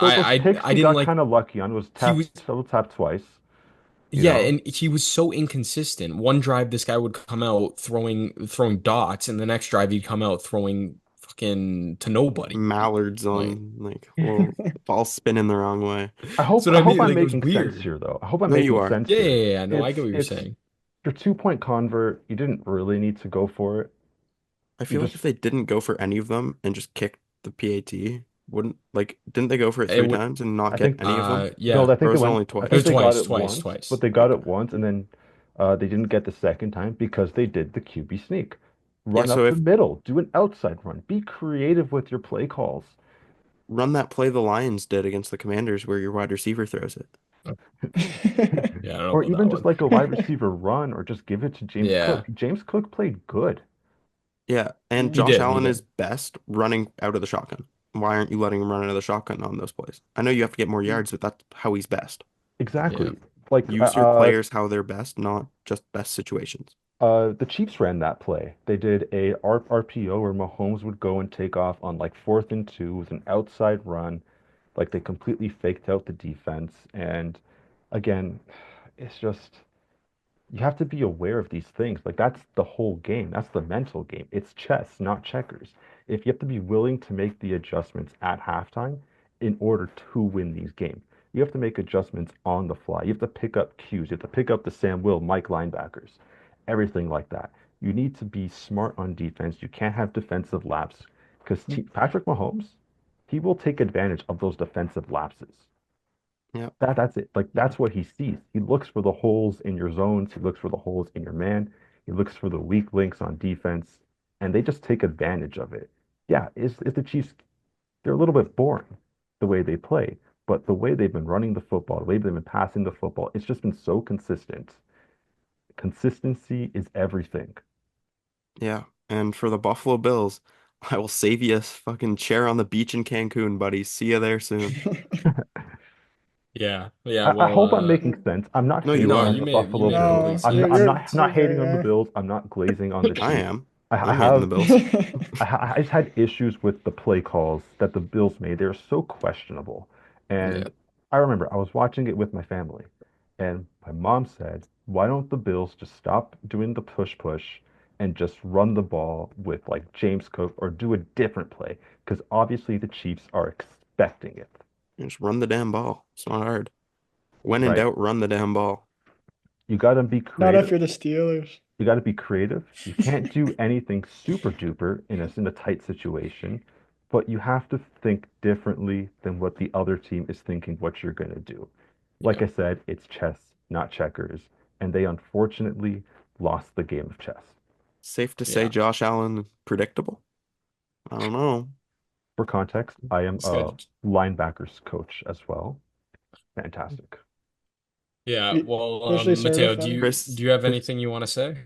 Like, those picks I he didn't got like kind of lucky on was he was double tap twice, you yeah, know. and he was so inconsistent. One drive this guy would come out throwing dots, and the next drive he'd come out throwing fucking to nobody. mallards Like on like little ball spinning the wrong way. that's what I I hope mean. I'm Like it was making sense weird. here though. I hope I'm No, you making are. sense Yeah, yeah, here. yeah, yeah. No, I get what you're It's saying. your 2 point convert. You didn't really need to go for it. I You feel like just if they didn't go for any of them and just kicked the PAT, wouldn't like didn't they go for it It three would times and not I get think any of them? no, yeah. I Or think they was it went. only I It think was twice? they got twice, it twice, once, but twice. they got Okay. it once, and then they didn't get the second time because they did the QB sneak. Yeah, Run so up the if middle, do an outside run. Be creative with your play calls. run that play the Lions did against the Commanders where your wide receiver throws it. Yeah, I don't know Or about that even just one. like a wide receiver run, or just give it to James Yeah, Cook. James Cook played good. Yeah, and he Josh did. He Allen is did. best running out of the shotgun. Why aren't you letting him run out of the shotgun on those plays? I know you have to get more yards, but that's how he's best. Yeah. Exactly. Like Use your players how they're best, not just best situations. the Chiefs ran that play. They did a RPO where Mahomes would go and take off on like 4th and 2 with an outside run. Like they completely faked out the defense. And again, it's just you have to be aware of these things. Like that's the whole game. That's the mental game. It's chess, not checkers. If you have to be willing to make the adjustments at halftime in order to win these games, you have to make adjustments on the fly. You have to pick up cues. You have to pick up the Sam Will, Mike linebackers, everything like that. You need to be smart on defense. You can't have defensive lapse because Patrick Mahomes, he will take advantage of those defensive lapses. Yeah, That's it. Like Yeah. that's what he sees. He looks for the holes in your zones. He looks for the holes in your man. He looks for the weak links on defense, and they just take advantage of it. Yeah, is the Chiefs? They're a little bit boring the way they play, but the way they've been running the football, the way they've been passing the football, it's just been so consistent. Consistency is everything. yeah. And for the Buffalo Bills, I will save you a fucking chair on the beach in Cancun, buddy. See you there soon. Yeah. Yeah. I Well, hope I'm making sense. I'm not No, you hating no, are. on you the made Buffalo Bills. complete No, I'm sense. I'm not I'm you're not hating very on the fair. Bills. I'm not glazing on the I Chiefs. am. I I'm hating the have Bills. I just had issues with the play calls that the Bills made. They were so questionable. Yeah. And I remember I was watching it with my family, and my mom said, "Why don't the Bills just stop doing the push and just run the ball with like James Cook or do a different play? Because obviously the Chiefs are expecting it, Just run the damn ball. It's not hard. When in right? doubt, run the damn ball. You got to be Not if creative. you're the Steelers. You got to be creative. You can't do anything super duper in a tight situation, but you have to think differently than what the other team is thinking what you're going to do. Like Yeah. I said, it's chess, not checkers, and they unfortunately lost the game of chess. Safe to say Yeah. Josh Allen predictable? I don't know. For context, I am This a guy- linebackers coach as well. Fantastic. Yeah. Well, Officially Mateo, certified. Chris, do you have Chris, anything you want to say?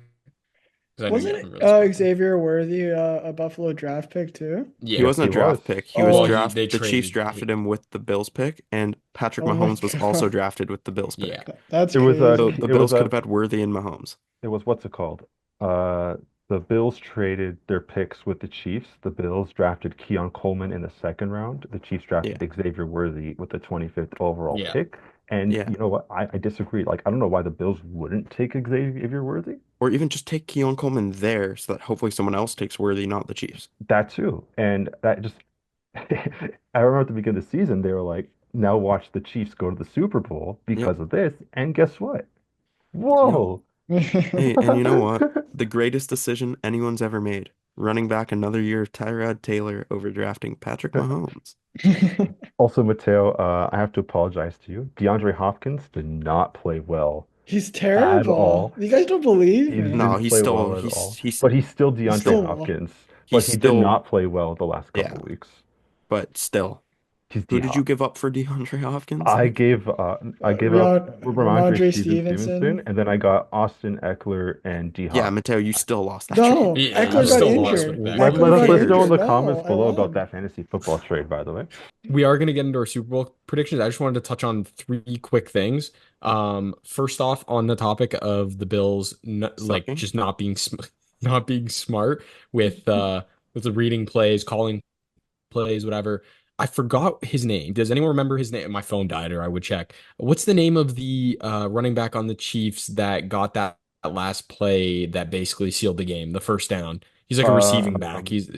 Because I know you Wasn't haven't really spoken. Xavier Worthy a Buffalo draft pick too? he Yeah. yes, wasn't he a was. draft pick. He was Oh, Well, draft. they The Chiefs traded. drafted him with the Bills pick, and Patrick oh my Mahomes was also God. drafted with the Bills Yeah. pick. That's It was a, So crazy. the it was Bills could a have had Worthy and Mahomes. It was what's it called? Uh, the Bills traded their picks with the Chiefs. The Bills drafted Keon Coleman in the second round. The Chiefs Yeah, drafted Xavier Worthy with the 25th overall Yeah. pick. And yeah. you know what? I disagree. Like, I don't know why the Bills wouldn't take Xavier Worthy. Or even just take Keon Coleman there so that hopefully someone else takes Worthy, not the Chiefs. That too. And that just, I remember at the beginning of the season, they were like, now watch the Chiefs go to the Super Bowl Yep, because of this. And guess what? yep. Whoa. Hey, and you know what? The greatest decision anyone's ever made. Running back another year of Tyrod Taylor over drafting Patrick Mahomes. Also, Mateo, I have to apologize to you. DeAndre Hopkins did not play well He's at terrible. all. You guys don't believe He him. No, didn't he's play still well at all. he's But he's still He's DeAndre still Hopkins. But he's he did still not play well the last yeah, couple weeks. but still. He's Who did you D-Hop. give up for DeAndre Hopkins? Like, I gave up Ramondre Ramondre Stevenson, Stevenson. and then I got Austin Eckler and yeah, D-Hop. Mateo, you still lost that trade. No, Yeah. Eckler You got still lost injured. with that. Let Eckler us got let us know in injured. the No, comments I below about won. that fantasy football trade, by the way. We are going to get into our Super Bowl predictions. I just wanted to touch on three quick things. First off, on the topic of the Bills, like Sucking. just not being smart with the reading plays, calling plays, whatever. I forgot his name. Does anyone remember his name? My phone died, or I would check. What's the name of the running back on the Chiefs that got that last play that basically sealed the game, the first down? He's like a receiving back. Um, He's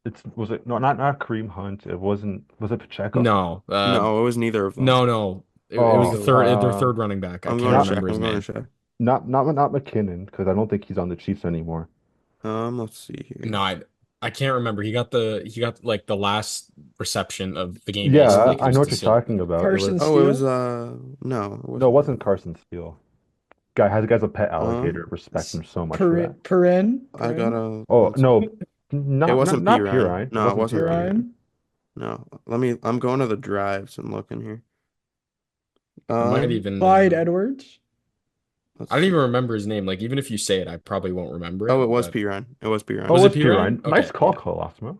it's was it no not Kareem Hunt. It wasn't was it Pacheco? no, No, it was neither of them. no. It was Oh, the third, their third running back. I I'm can't going to not check. remember his I'm going name. to check. not McKinnon because I don't think he's on the Chiefs anymore. Let's see No, here. I can't remember. He got like the last reception of the game Yeah, basically I because know what to you're seal talking about. It was Carson Oh, it was Steele. no, it no, it wasn't wasn't him. Carson Steele. Guy's a pet alligator. Um, Respect him so much for that. I Perrin. gotta Oh one no, second. It not not wasn't P not Ryan. Pirine. It No, it wasn't wasn't P Pirine. Ryan. Ryan. No, I'm going to the drives and looking here. it might Um, even Clyde Edwards. let's I don't see. even remember his name. Like even if you say it, I probably won't remember Oh, it it. was But P Ryan. It was P Ryan. Oh, was it it's P Ryan? Pirine. Nice Okay, call, yeah. Colosimo.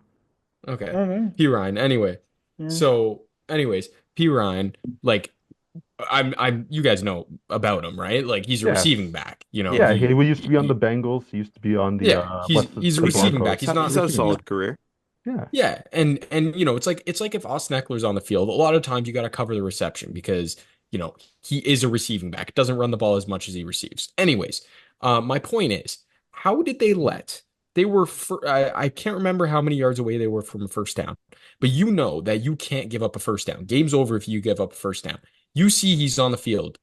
I Okay. don't know. P Ryan. Anyway, Yeah. so anyways, P Ryan, like I'm you guys know about him, right? Like he's a Yes. receiving back. Yeah. Yeah, he used to be on the He Bengals. He used to be on the yeah, what's he's a the receiving Broncos. back. He's not He's had a Receiving back. solid career. Yeah. Yeah, and you know, it's like if Austin Eckler's on the field, a lot of times you got to cover the reception because, you know, he is a receiving back. Doesn't run the ball as much as he receives. Anyways, my point is, how did they were I can't remember how many yards away they were from a first down, but you know that you can't give up a first down. Game's over if you give up a first down. You see he's on the field.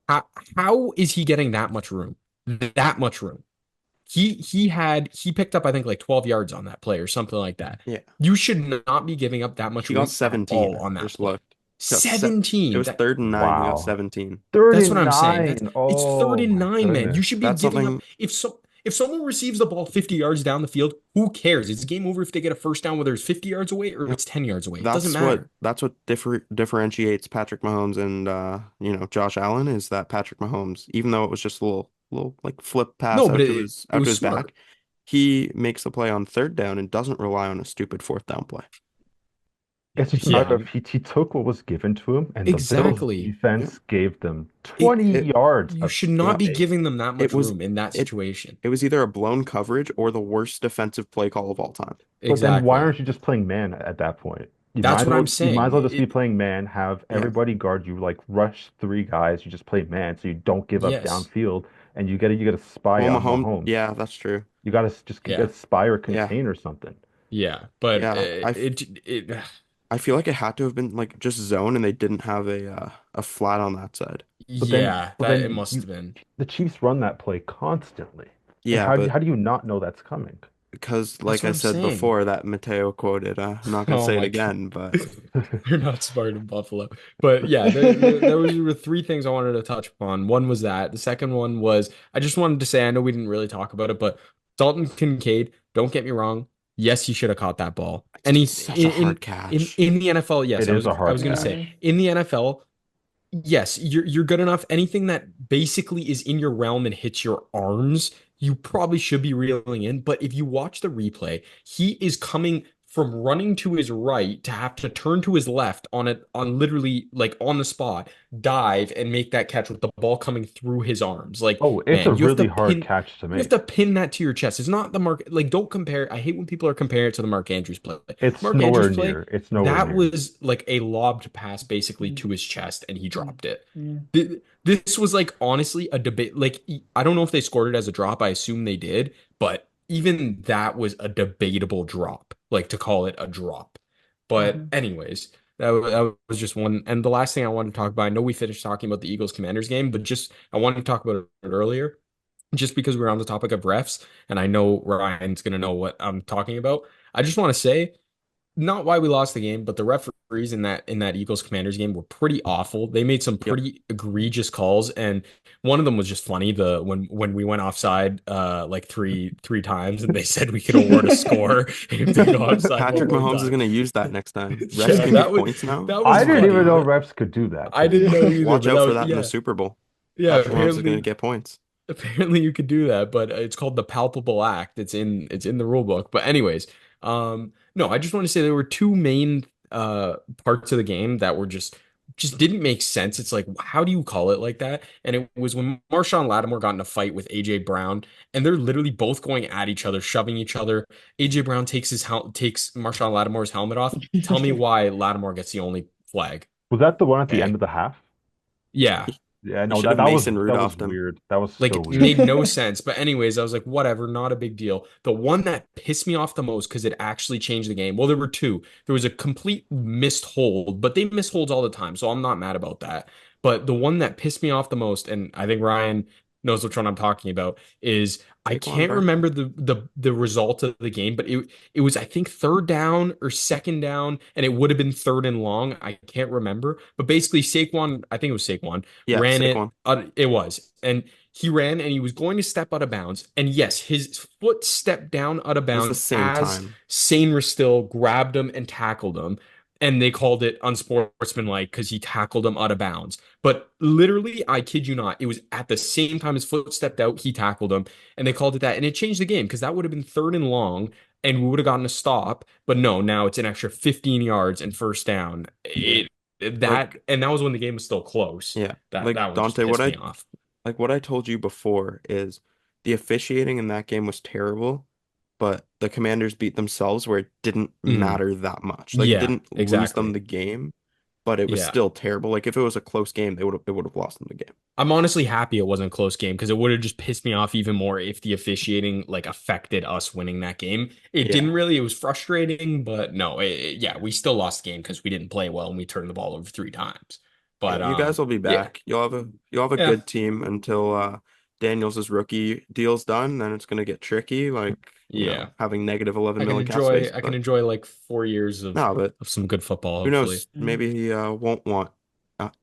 How, how is he getting that much room? That much room. He picked up I think like 12 yards on that play or something like that. Yeah. You should not be giving up that much He got room at 17. all on that Just play. looked. Got se- It 17. was third and 9. He got Wow. 17. That's what I'm saying. 39. It's third Oh and my nine, man. You goodness. should be That's giving up something. if someone receives the ball 50 yards down the field, who cares? It's game over if they get a first down whether it's 50 yards away or Yep. it's 10 yards away. It doesn't That's what matter. differentiates Patrick Mahomes and Josh Allen is that Patrick Mahomes, even though it was just a little like flip pass No, but out to it his was back, smart. he makes the play on third down and doesn't rely on a stupid fourth down play. It's just a matter Yeah, of he took what was given to him, and the Bills exactly. Yeah. defense gave them It, 20 it, yards You of should not be it, space. giving them that it much was room in that it situation. it was either a blown coverage or the worst defensive play call of all time. But then why Exactly. aren't you just playing man at that point? That's what I'm You might as saying. well just be playing man, have Yeah. everybody guard you, like rush three guys, you just play man so you don't give up Yes. downfield and you get a spy Well, on Mahomes, Mahomes. yeah, that's true. You gotta just get a Yeah. spy or Yeah. contain or something. Yeah. But Yeah. it I feel like it had to have been like just zone and they didn't have a flat on that side. But then yeah, but that it then must have been. the Chiefs run that play constantly. Like Yeah, but how do you not know that's coming? because That's like what I I'm said saying. before, that Mateo quoted, I'm not gonna Oh say it my God. again, but You're not smart in Buffalo. But yeah, there were three things I wanted to touch upon. One was that. The second one was I just wanted to say, I know we didn't really talk about it, but Dalton Kincaid, don't get me wrong. Yes, he should have caught that ball. And it's he's such a hard catch. in the NFL, yes, It is a I hard was gonna catch. say Yeah. in the NFL, yes, you're good enough. Anything that basically is in your realm and hits your arms, you probably should be reeling in. But if you watch the replay, he is coming from running to his right to have to turn to his left on literally like on the spot, dive and make that catch with the ball coming through his arms. Like, Oh, it's a man, really hard catch to you have make. to pin that to your chest. It's not the Mark, like, don't compare. I hate when people are comparing it to the Mark Andrews play. It's Mark Andrews nowhere play, near. It's nowhere that near. was like a lobbed pass basically Mm, to his chest and he mm, dropped it. mm, This was like honestly a debate. Like, I don't know if they scored it as a drop. I assume they did, but even that was a debatable drop, like to call it a drop. But mhm. anyways, that was just one. And the last thing I wanted to talk about, I know we finished talking about the Eagles Commanders game, but just I wanted to talk about it earlier, just because we're on the topic of refs, and I know Ryan's gonna know what I'm talking about. I just want to say not why we lost the game, but the referees in that Eagles Commanders game were pretty awful. They made some Yep. pretty egregious calls, and one of them was just funny. The when we went offside like three times, and they said we could award a score if they go offside one Patrick more Mahomes is time. gonna use that next time. Refs Yeah, can get points now. that I was didn't even funny, know but refs could do that I too. didn't know either. Watch But that out for was that in the Super Bowl. yeah. Patrick Mahomes is gonna get points. Apparently you could do that, but it's called the palpable act. It's in the rule book. But anyways, no, I just want to say there were two main parts of the game that were just didn't make sense. It's like how do you call it like that? And it was when Marshawn Lattimore got in a fight with AJ Brown, and they're literally both going at each other, shoving each other. AJ Brown takes Marshawn Lattimore's helmet off. Tell me why Lattimore gets the only flag. Was that the one at the end Okay. of the half? Yeah. Yeah, He no, should have Mason that was Rudolphed him. weird. That was so Like weird. made no sense. But anyways, I was like, whatever, not a big deal. The one that pissed me off the most because it actually changed the game. Well, there were two. There was a complete missed hold, but they miss holds all the time, so I'm not mad about that. But the one that pissed me off the most, and I think Ryan knows which one I'm talking about, is I Saquon can't Barkley. remember the result of the game, but it was I think third down or second down, and it would have been third and long. I can't remember, but basically Saquon, I think it was Saquon Yeah, ran it. Saquon. It was, and he ran and he was going to step out of bounds. And yes, his foot stepped down out of It was the bounds same as time. Sane Ristil grabbed him and tackled him. And they called it unsportsmanlike because he tackled him out of bounds. But literally, I kid you not, it was at the same time his foot stepped out, he tackled him, and they called it that. And it changed the game because that would have been third and long, and we would have gotten a stop. But no, now it's an extra 15 yards and first down. Yeah. That Like and that was when the game was still close. yeah. That Like that one just Dante, pissed me off. what I told you before is the officiating in that game was terrible, but the Commanders beat themselves where it didn't Mhm. matter that much. Like it Yeah, didn't lose them exactly. the game, but it was Yeah. still terrible. Like if it was a close game, they would have lost them the game. I'm honestly happy it wasn't a close game because it would have just pissed me off even more if the officiating like affected us winning that game. It Yeah. didn't really. It was frustrating, but no, yeah, we still lost the game because we didn't play well and we turned the ball over three times. Yeah, But you guys will be yeah, back. You'll have a yeah, good team until Daniels' rookie deal's done. Then it's gonna get tricky, like, yeah. having negative 11 million cap space. I can But enjoy like 4 years no, but of some good football, who hopefully. knows? Maybe he won't want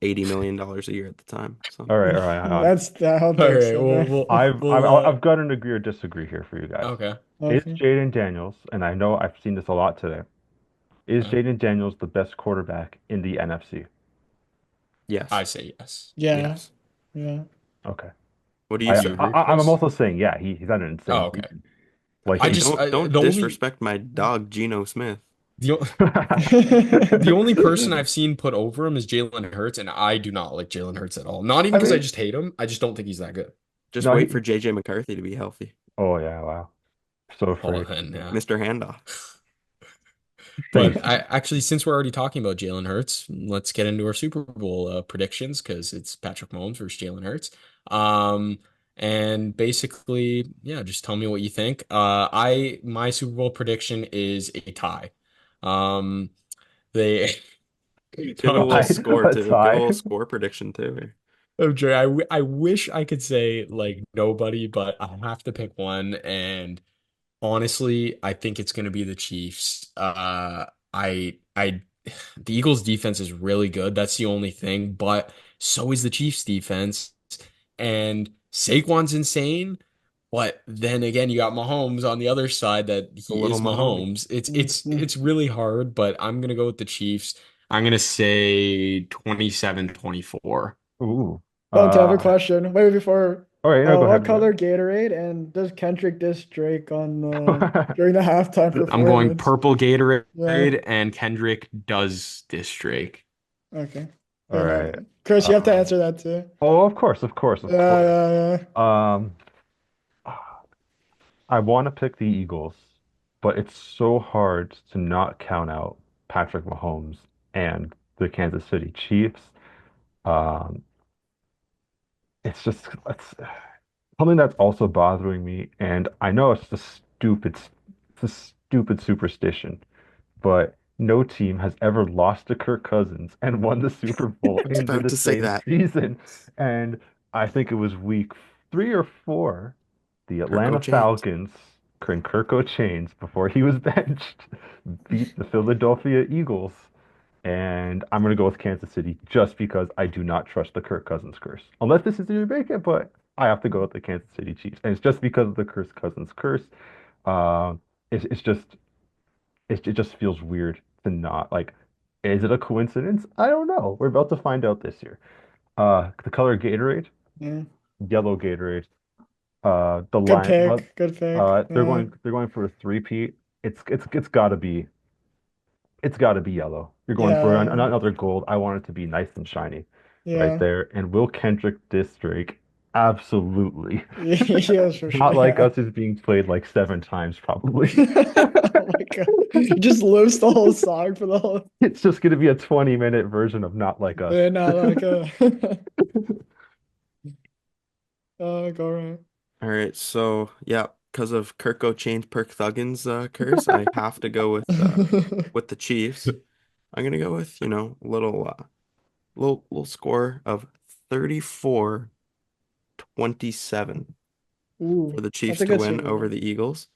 $80 million a year at the time. So All right, hang on. That's that how All big right, silver. I've got an agree or disagree here for you guys. okay. Is Okay. Jaden Daniels, and I know I've seen this a lot today, is Okay. Jaden Daniels the best quarterback in the NFC? yes, I say yes. Yeah. yes. Yeah. Okay. What do you say, Do you agree, I'm Chris? also saying, yeah, he's had an insane Oh, okay. season. Like I Hey, just don't the only disrespect my dog, Geno Smith. the only person I've seen put over him is Jalen Hurts, and I do not like Jalen Hurts at all. Not even I because I mean, just hate him. I just don't think he's that good. Just no, wait for JJ McCarthy to be healthy. oh yeah, wow. So Oh, afraid. and yeah. Mr. Handoff. But I actually, since we're already talking about Jalen Hurts, let's get into our Super Bowl predictions because it's Patrick Mahomes versus Jalen Hurts. Um, and basically, yeah, just tell me what you think. My Super Bowl prediction is a tie. Um, they Give a little I score a too. Give a tie. little score prediction too. Oh, Dre, I wish I could say like nobody, but I have to pick one. And honestly, I think it's going to be the Chiefs. I, the Eagles defense is really good. That's the only thing, but so is the Chiefs defense. And Saquon's insane. But then again, you got Mahomes on the other side that The he little is Mahomie. Mahomes. It's really hard, but I'm gonna go with the Chiefs. I'm gonna say 27-24. Ooh. Don't have a Uh, question. Wait before. all right, no, go What ahead. color Gatorade and does Kendrick diss Drake on during the halftime I'm going performance? purple Yeah. Gatorade, and Kendrick does diss Drake. Okay. All Fair right. enough. Chris, you have to answer that too. Oh, of course, of course, of Yeah, course. yeah, Um, I want to pick the Eagles, but it's so hard to not count out Patrick Mahomes and the Kansas City Chiefs. Um, it's something that's also bothering me, and I know it's a stupid superstition, but no team has ever lost to Kirk Cousins and won the Super Bowl I was in about the to say same that. season. And I think it was week 3 or 4, the Kirko Atlanta Chains. Falcons, Kirko Chains, before he was benched, beat the Philadelphia Eagles. And I'm going to go with Kansas City just because I do not trust the Kirk Cousins curse. Unless this is your bacon, but I have to go with the Kansas City Chiefs. And it's just because of the Kirk Cousins curse. Uh, it's just it just feels weird to not like. Is it a coincidence? I don't know. We're about to find out this year. The color Gatorade, yeah. yellow Gatorade. The Good line, pick. Good pick. Yeah. they're going for a three-peat. It's got to be yellow. You're going for Yeah. another gold. I want it to be nice and shiny, right Yeah. there. And Will Kendrick diss Drake? Absolutely. Yes, for sure. Not like Yeah. us is being played like 7 times probably. Oh my God. You just lose the whole song for the whole It's just going to be a 20-minute version of Not Like Us. and not like go right. All right, so yeah, because of Kirko Chains Perk Thuggins curse, I have to go with the Chiefs. I'm gonna go with, little score of 34-27 for Ooh, the that's Chiefs a to good win Super over Bowl. the Eagles.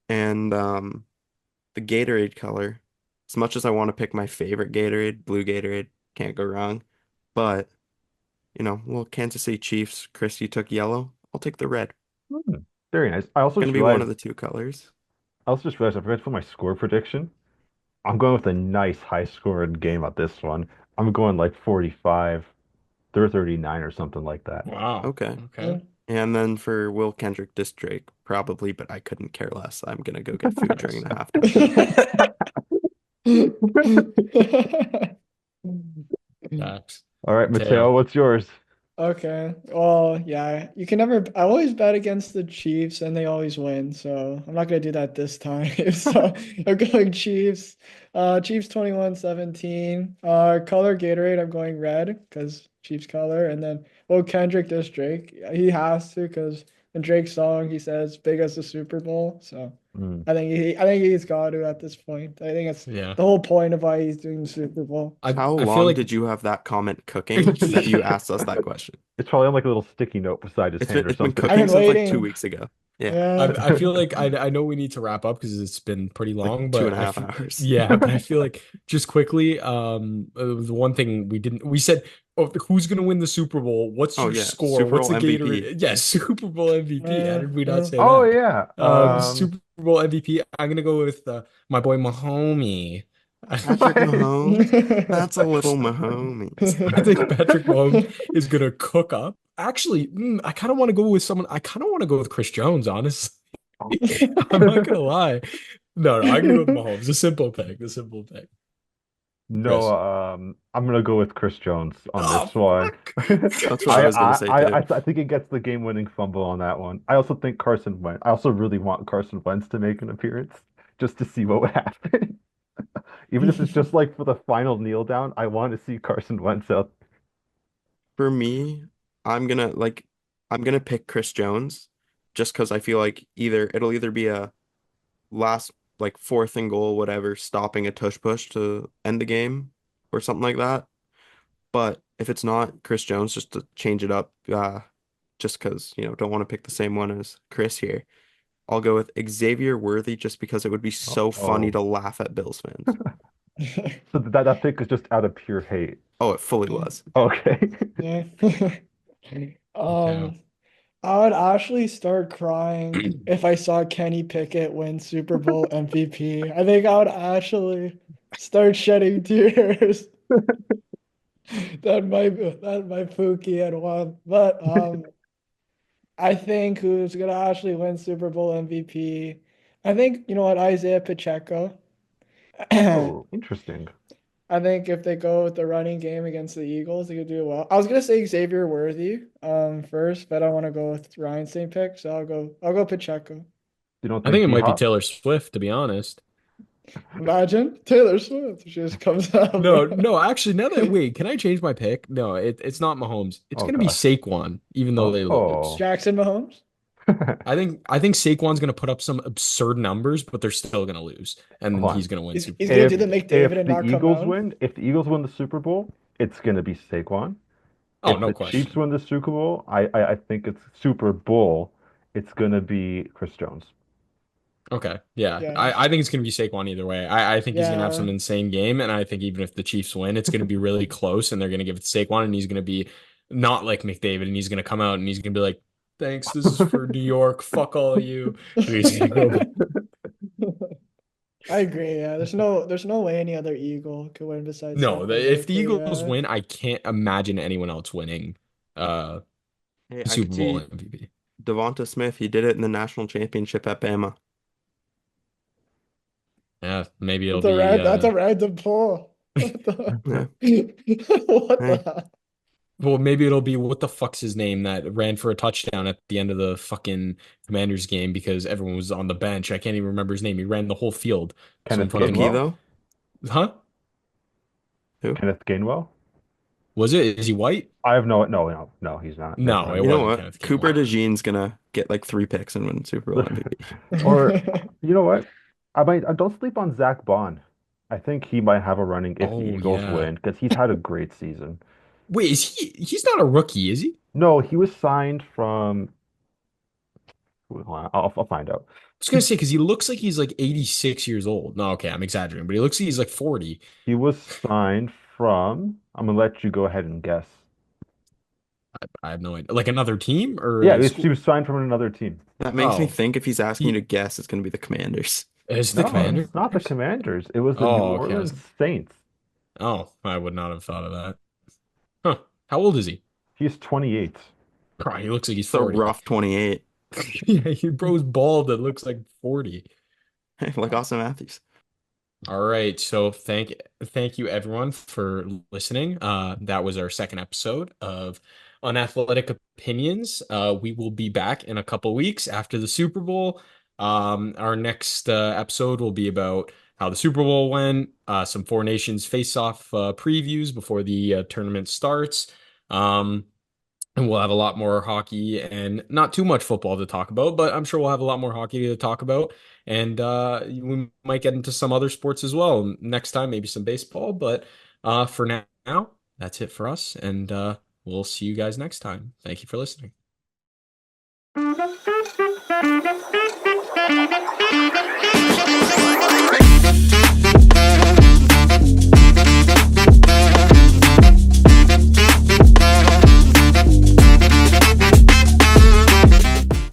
And the Gatorade color, as much as I want to pick my favorite Gatorade, blue Gatorade, can't go wrong. But, well, Kansas City Chiefs, Chris, you took yellow. I'll take the red. Hmm, very nice. Gonna be one of the two colors. I also just realized I forgot to put my score prediction. I'm going with a nice high scoring game at this one. I'm going like 45, 39 or something like that. Wow. Okay. Okay. Yeah. And then for Will Kendrick diss Drake, probably, but I couldn't care less. I'm gonna go get food during the halftime. That's All right, Mateo. Mateo, what's yours? Okay. Well, yeah, you can never. I always bet against the Chiefs and they always win, so I'm not gonna do that this time. So I'm going Chiefs. Chiefs 21-17. Color Gatorade, I'm going red because Chiefs color. And then, well, Kendrick does Drake. He has to because in Drake's song he says big as the Super Bowl. So Hmm. I think he's got to at this point. I think it's Yeah. the whole point of why he's doing the Super Bowl. How I feel long like did you have that comment cooking that you asked us that question? It's probably on like a little sticky note beside his It's been hand or it's been something. I've cooking been since like two waiting. weeks ago. Yeah, I Yeah. I feel like I know we need to wrap up because it's been pretty like long, two but and a I half f hours. yeah, but I feel like just quickly, the one thing we said, oh, who's gonna win the Super Bowl? What's Oh your yeah, score? Super What's Bowl the MVP. Gatorade? Yes, Super Bowl MVP. How did we not say Oh that? yeah. Super Bowl MVP. I'm gonna go with my boy Mahomie. Patrick Mahomes. That's a little Yeah. Mahomes. I think Patrick Mahomes is gonna cook up. Actually, I kind of want to go with someone. I kind of want to go with Chris Jones, honestly. I'm not gonna lie. No, I'm gonna go with Mahomes. The simple pick. The simple pick. No, Chris. I'm gonna go with Chris Jones on Oh this one. fuck. That's what I was gonna say too. I think he gets the game-winning fumble on that one. I also think Carson Wentz. I also really want Carson Wentz to make an appearance just to see what would happen. Even if it's just like for the final kneel down, I want to see Carson Wentz out. For me, I'm gonna like I'm gonna pick Chris Jones just because I feel like it'll either be a last like fourth and goal, whatever, stopping a tush push to end the game or something like that. But if it's not Chris Jones, just to change it up, just because, don't want to pick the same one as Chris here. I'll go with Xavier Worthy just because it would be so funny Oh, to laugh at Bills fans. so that pick is just out of pure hate. Oh, it fully was. Okay. Yeah. Okay. I would actually start crying if I saw Kenny Pickett win Super Bowl MVP. I think I would actually start shedding tears. That my Pookie had won. But I think who's gonna actually win Super Bowl MVP? I think you know what, Isaiah Pacheco. Oh, interesting. I think if they go with the running game against the Eagles, they could do well. I was gonna say Xavier Worthy first, but I want to go with Ryan's same pick, so I'll go Pacheco. You don't I think think it D might be Hop? Taylor Swift, to be honest. Imagine Taylor Swift. She just comes out. No, no, actually, now that wait, can I change my pick? No, it's not Mahomes. It's Oh gonna be gosh. Saquon, even though they lose. Oh. Jackson Mahomes. I think Saquon's gonna put up some absurd numbers, but they're still gonna lose, and Hold on. he's gonna win Super He's Bowl. gonna do If the McDavid and not come out. If the Eagles win the Super Bowl, it's gonna be Saquon. Oh, If no the Chiefs question. win the Super Bowl, I think it's Super Bowl. It's gonna be Chris Jones. Okay, yeah, Yeah, I think it's gonna be Saquon either way. I think he's gonna have yeah. some insane game, and I think even if the Chiefs win, it's gonna be really close, and they're gonna give it to Saquon, and he's gonna be not like McDavid, and he's gonna come out and he's gonna be like, "Thanks, this is for New York. Fuck all of you." And he's gonna go back. I agree. Yeah, there's no way any other Eagle could win besides No, Saquon if the Barkley. Eagles Yeah. win, I can't imagine anyone else winning uh Hey, I could Super Bowl see MVP. Devonta Smith. He did it in the national championship at Bama. Yeah, maybe it'll That's a be red. That's a random pull. What the? Yeah. What Hey, the? well, maybe it'll be what the fuck's his name that ran for a touchdown at the end of the fucking Commanders game because everyone was on the bench. I can't even remember his name. He ran the whole field. Some Kenneth rookie fucking Gainwell? though. huh? Who? Kenneth Gainwell? Was it? Is he white? I have no, he's not. Never No, it mind. You know wasn't what? Kenneth Cooper Gainwell. DeJean's gonna get like 3 picks and win Super Bowl MVP. Or you know what? I don't sleep on Zach Bond. I think he might have a running if the Oh Eagles yeah. win because he's had a great season. Wait, he's not a rookie, is he? No, he was signed from. Hold on, I'll find out. I was gonna say because he looks like he's like 86 years old. No, okay, I'm exaggerating, but he looks like he's like 40. He was signed from. I'm gonna let you go ahead and guess. I have no idea. Like another team or Yeah, a he school? was signed from another team. That makes me Oh, think if he's asking you to he guess, it's gonna be the Commanders. is the No, Commanders? it's not the Commanders. It was the New Oh, okay. Orleans Saints. Oh, I would not have thought of that. Huh. How old is he? He's 28. Oh, he looks like he's It's a 40. rough 28, Yeah, he bro's bald that looks like 40. like Austin Matthews. All right. So thank you everyone for listening. That was our second episode of Unathletic Opinions. We will be back in a couple weeks after the Super Bowl. Our next episode will be about how the Super Bowl went, some Four Nations face-off previews before the tournament starts. And we'll have a lot more hockey and not too much football to talk about, but I'm sure we'll have a lot more hockey to talk about. And we might get into some other sports as well. Next time, maybe some baseball. But for now, that's it for us. And we'll see you guys next time. Thank you for listening.